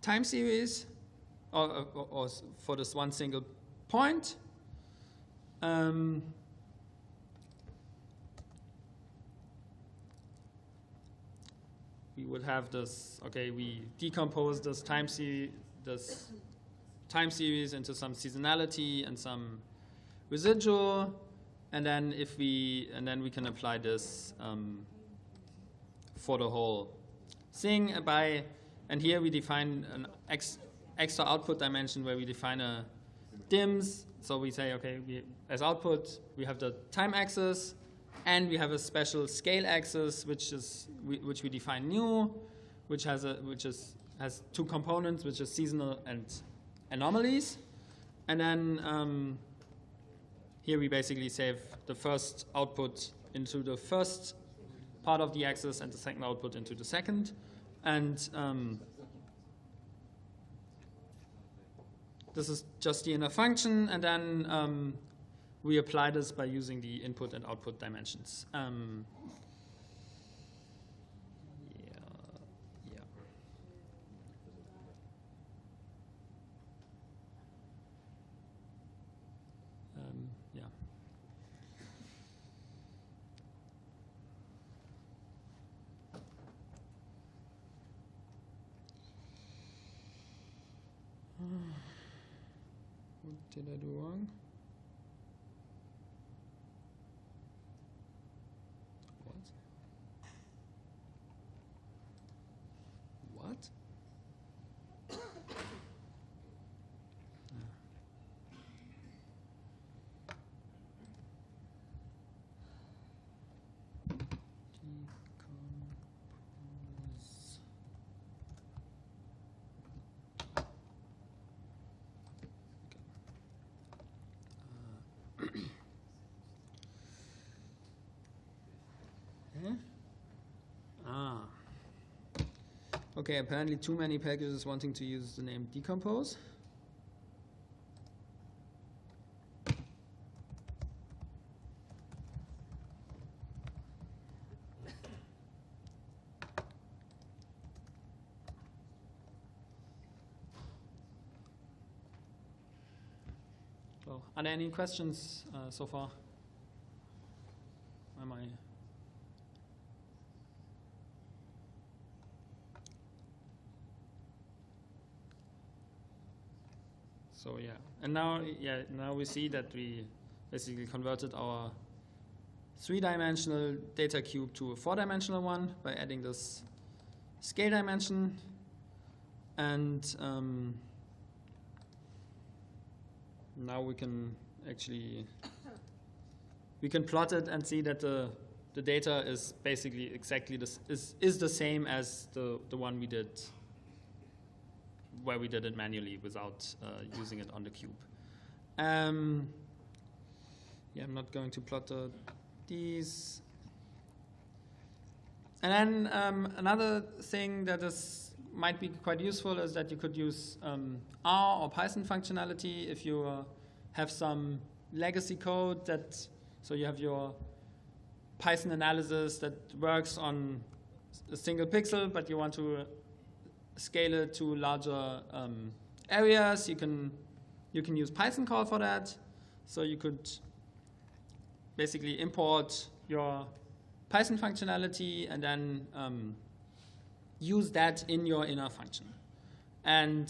time series, or for this one single point. We would have this, okay, we decompose this time series into some seasonality and some residual, and then we can apply this for the whole thing and here we define an extra output dimension where we define a DIMS. So we say, okay, as output we have the time axis, and we have a special scale axis, which we define new, which has 2 components, which is seasonal and anomalies. And then here we basically save the first output into the first part of the axis and the second output into the second. And this is just the inner function, and then we apply this by using the input and output dimensions. Yeah. What did I do wrong? What? Okay, apparently too many packages wanting to use the name decompose. So, are there any questions so far? Am I? So yeah, and now we see that we basically converted our 3-dimensional data cube to a 4-dimensional one by adding this scale dimension, and now we can actually plot it and see that the data is basically exactly this is the same as the one we did, where we did it manually without using it on the cube. Yeah, I'm not going to plot these. And then another thing that might be quite useful is that you could use R or Python functionality if you have some legacy code so you have your Python analysis that works on a single pixel, but you want to scale it to larger areas. You can use Python call for that. So you could basically import your Python functionality and then use that in your inner function. And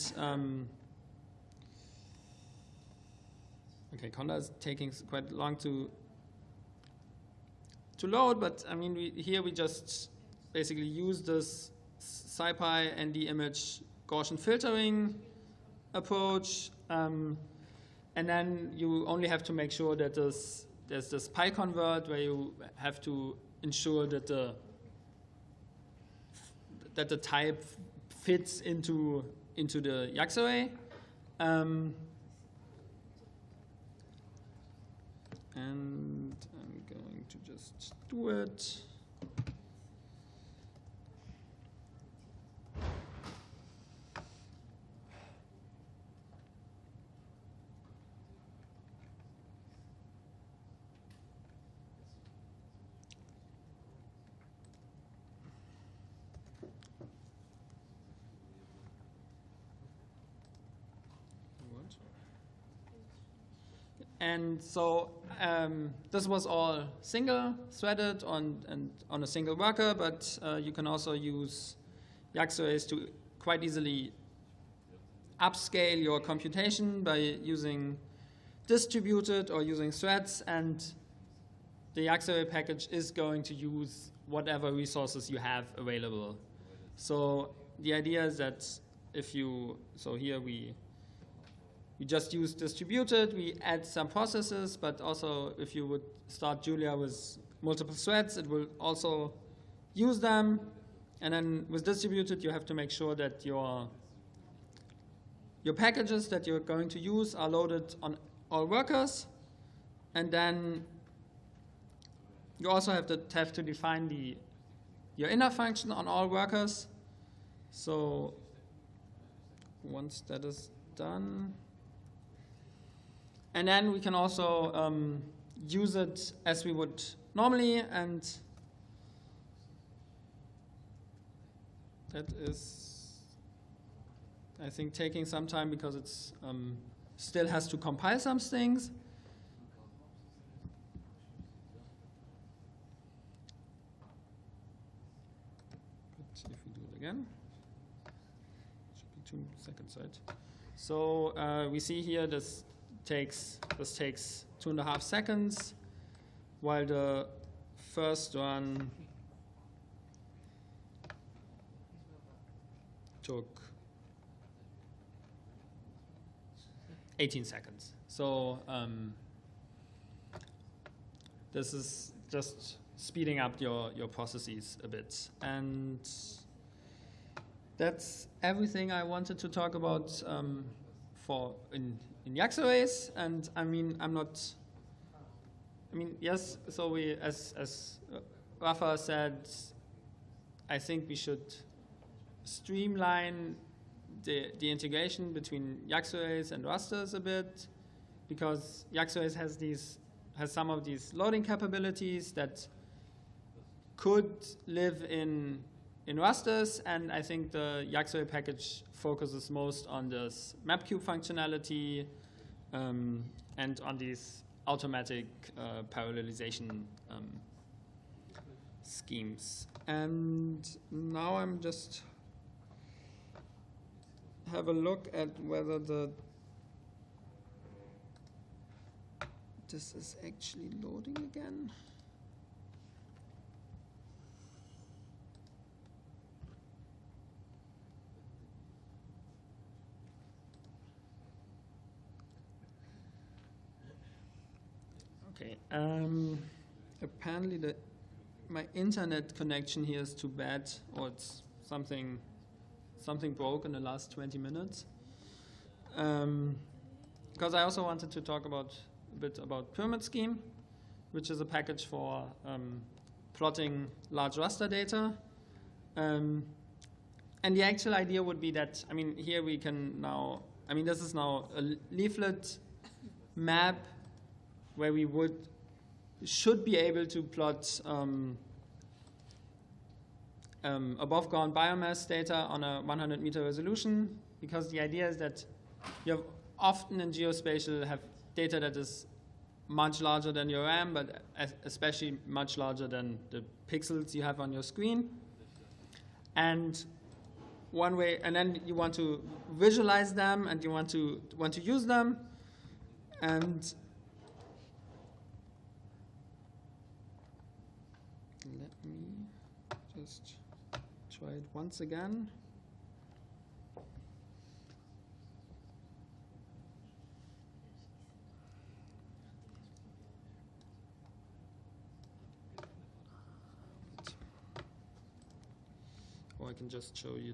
okay, Conda is taking quite long to load, but I mean here we just basically use this SciPy ND image Gaussian filtering approach, and then you only have to make sure that there's this PyConvert where you have to ensure that the type fits into the Yax array, and I'm going to just do it. And so this was all single threaded and on a single worker, but you can also use Yax arrays to quite easily upscale your computation by using distributed or using threads, and the Yax array package is going to use whatever resources you have available. So the idea is that here we just use distributed, we add some processes, but also if you would start Julia with multiple threads, it will also use them. And then with distributed, you have to make sure that your packages that you're going to use are loaded on all workers. And then you also have to define your inner function on all workers. So once that is done, And then we can also use it as we would normally, and that is, I think, taking some time because it's still has to compile some things. But if we do it again, should be 2 seconds, right? So we see here this takes 2.5 seconds, while the first one took 18 seconds. So this is just speeding up your processes a bit. And that's everything I wanted to talk about in Açores. And I mean, yes, so we, as Rafa said, I think we should streamline the integration between Açores and rasters a bit, because Açores has some of these loading capabilities that could live in rasters, and I think the Açores package focuses most on this mapcube functionality and on these automatic parallelization schemes. And now I'm just have a look at whether this is actually loading again. Okay. Apparently my internet connection here is too bad, or it's something broke in the last 20 minutes. Because I also wanted to talk a bit about Pyramid Scheme, which is a package for plotting large raster data. And the actual idea would be that, here we can now, this is now a leaflet map where we should be able to plot above ground biomass data on a 100-meter resolution, because the idea is that you have often in geospatial have data that is much larger than your RAM, but especially much larger than the pixels you have on your screen. And one way, and then you want to visualize them and you want to use them, and let me just try it once again. Or I can just show you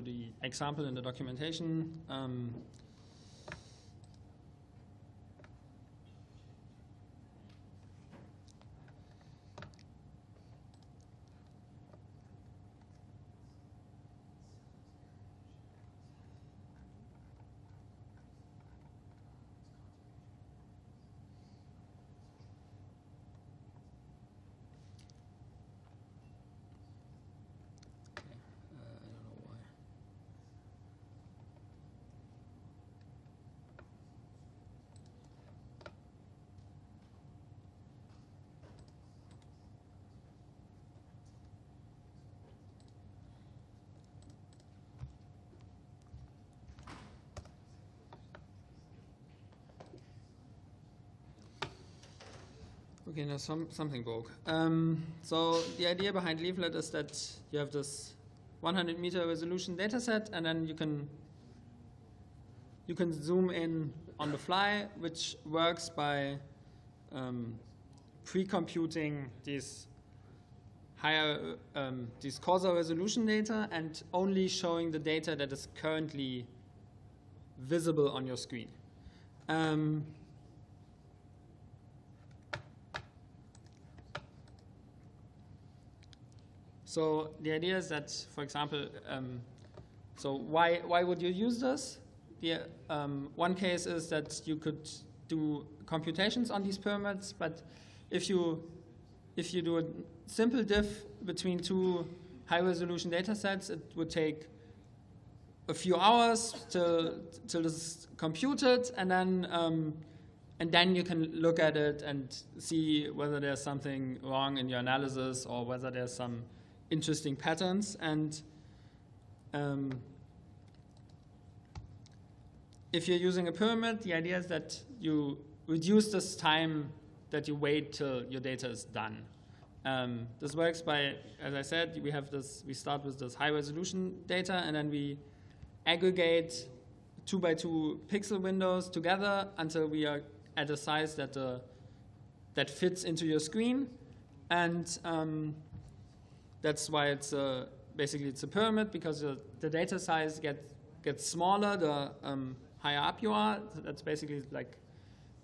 the example in the documentation. Okay, now something broke. So the idea behind Leaflet is that you have this 100-meter resolution dataset, and then you can zoom in on the fly, which works by pre-computing these higher these coarser resolution data and only showing the data that is currently visible on your screen. So the idea is that, for example, so why would you use this? The, one case is that you could do computations on these pyramids, but if you do a simple diff between two high-resolution data sets, it would take a few hours till this is computed, and then you can look at it and see whether there's something wrong in your analysis or whether there's some interesting patterns. And if you're using a pyramid, the idea is that you reduce this time that you wait till your data is done. This works by, as I said, we start with this high resolution data, and then we aggregate 2 by 2 pixel windows together until we are at a size that fits into your screen. And that's why it's basically it's a pyramid, because the data size gets smaller the higher up you are. That's basically like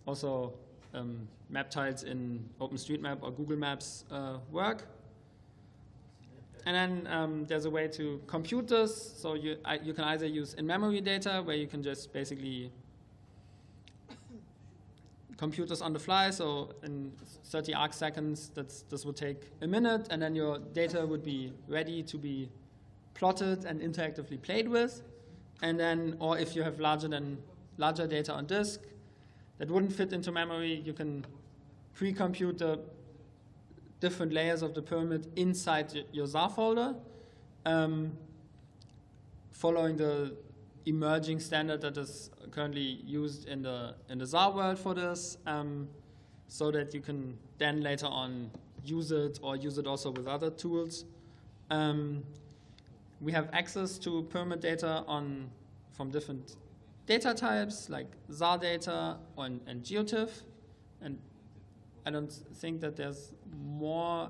also map tiles in OpenStreetMap or Google Maps work. And then there's a way to compute this. So you can either use in-memory data, where you can just basically compute this on the fly. So in 30 arc seconds, this would take a minute, and then your data would be ready to be plotted and interactively played with. And then, or if you have larger data on disk that wouldn't fit into memory, you can pre-compute the different layers of the pyramid inside your ZAR folder, following the emerging standard that is currently used in the ZAR world for this, so that you can then later on use it, or use it also with other tools. We have access to pyramid data from different data types, like ZAR data and GeoTIFF, and I don't think that there's more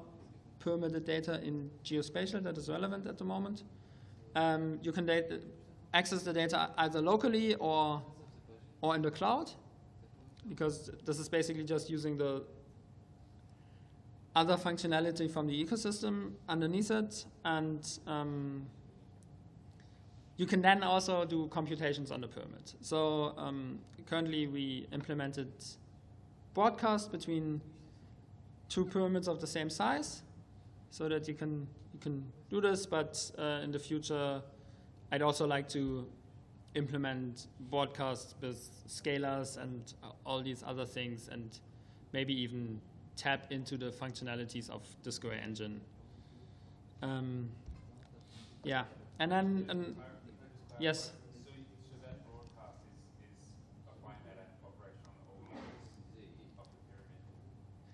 pyramided data in geospatial that is relevant at the moment. You can access the data either locally or in the cloud, because this is basically just using the other functionality from the ecosystem underneath it. And you can then also do computations on the pyramid. So currently we implemented broadcast between two pyramids of the same size, so that you can do this. But in the future, I'd also like to implement broadcast with scalars and all these other things, and maybe even tap into the functionalities of the Square engine. Yeah, and then yes. So that broadcast is applying that operation on all layers of the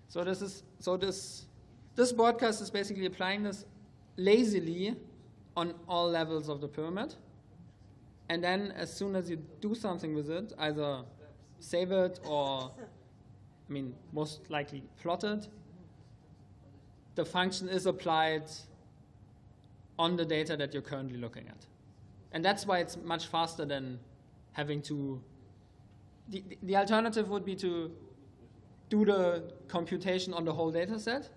pyramid. So this broadcast is basically applying this lazily on all levels of the pyramid. And then as soon as you do something with it, either save it or, most likely plot it, the function is applied on the data that you're currently looking at. And that's why it's much faster than having to, the alternative would be to do the computation on the whole data set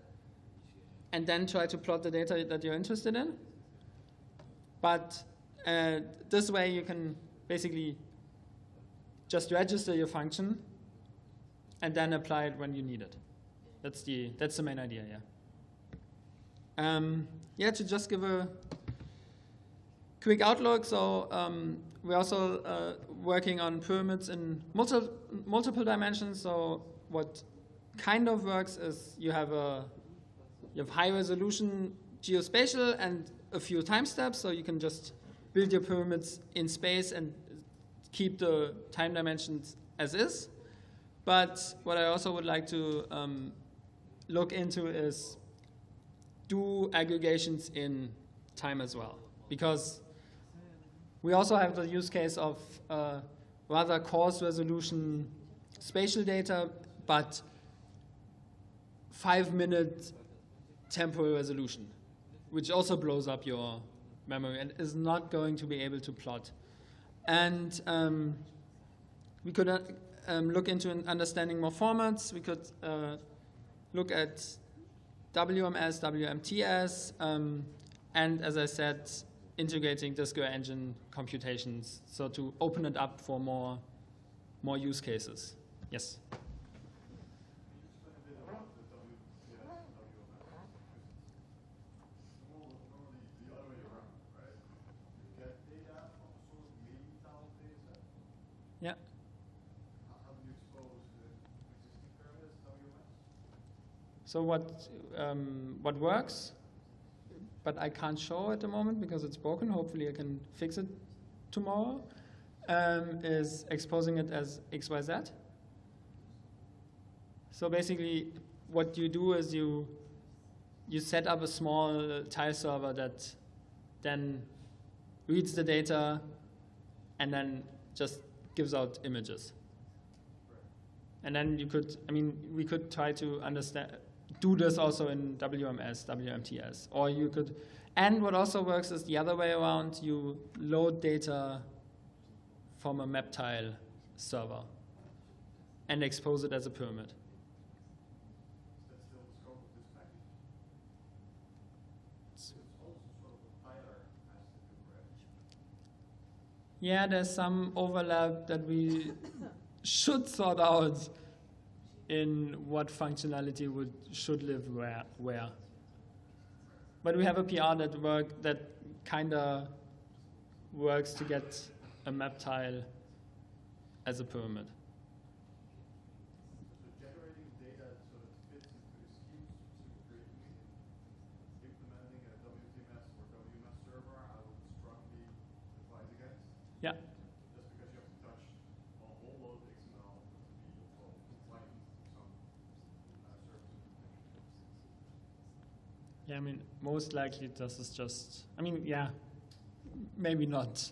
and then try to plot the data that you're interested in. But this way you can basically just register your function and then apply it when you need it. That's the main idea, yeah. To just give a quick outlook, so we're also working on pyramids in multiple dimensions. So what kind of works is you have high resolution geospatial and a few time steps, so you can just build your pyramids in space and keep the time dimensions as is. But what I also would like to look into is do aggregations in time as well, because we also have the use case of rather coarse resolution spatial data, but 5-minute temporal resolution, which also blows up your memory and is not going to be able to plot. And we could look into understanding more formats. We could look at WMS, WMTS, And as I said, integrating Disco engine computations, so to open it up for more use cases. Yes? Yeah. So what works, but I can't show at the moment because it's broken. Hopefully I can fix it tomorrow, is exposing it as XYZ. So basically what you do is you set up a small tile server that then reads the data and then just gives out images. And then you could, we could try to do this also in WMS, WMTS, or you could, and what also works is the other way around. You load data from a map tile server and expose it as a pyramid. Yeah, there's some overlap that we should sort out in what functionality should live where. But we have a PR that kind of works to get a map tile as a pyramid. So generating data so it fits into a scheme specifically, implementing a WTMS or WMS server, I would strongly advise against. Yeah. Just because you have to touch a whole load of XML to be compliant with some services. Yeah, most likely this is just, yeah, maybe not.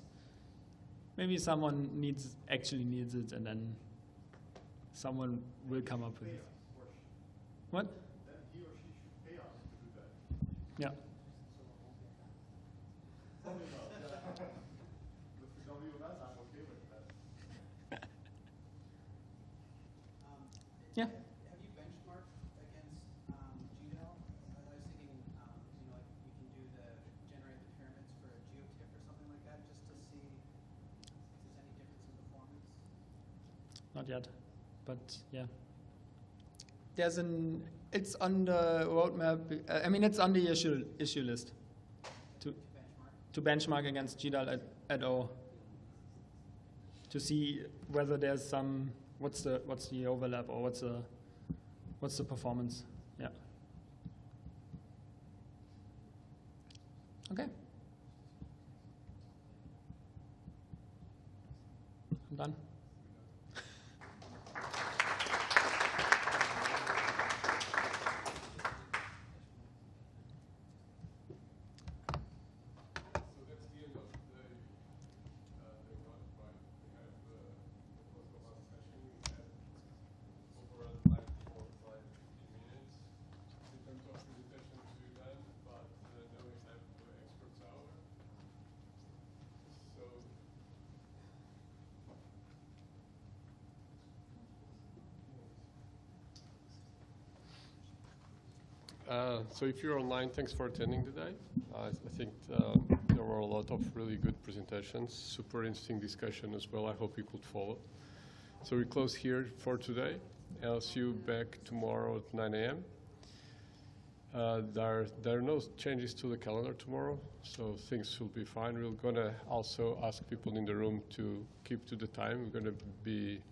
Maybe someone actually needs it, and then someone will come up with it. What? Then he or she should pay us to do that. Yeah. With the WMS, I'm okay with that. Yeah. Have you benchmarked against GDAL? I was thinking, like you can do generate the pyramids for a geotip or something like that, just to see if there's any difference in performance. Not yet, but yeah. It's on the roadmap. It's on the issue list to benchmark against GDAL at all, to see whether there's some what's the overlap or what's the performance. Yeah. Okay. I'm done. So if you're online, thanks for attending today. I think there were a lot of really good presentations, super interesting discussion as well. I hope you could follow. So we close here for today. I'll see you back tomorrow at 9 a.m. There are no changes to the calendar tomorrow, so things will be fine. We're going to also ask people in the room to keep to the time. We're going to be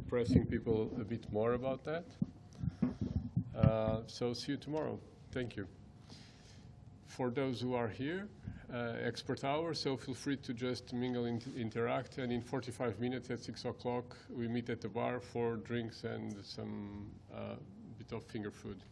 pressing people a bit more about that. So see you tomorrow. Thank you. For those who are here, expert hour, so feel free to just mingle, interact, and in 45 minutes at 6 o'clock, we meet at the bar for drinks and some bit of finger food.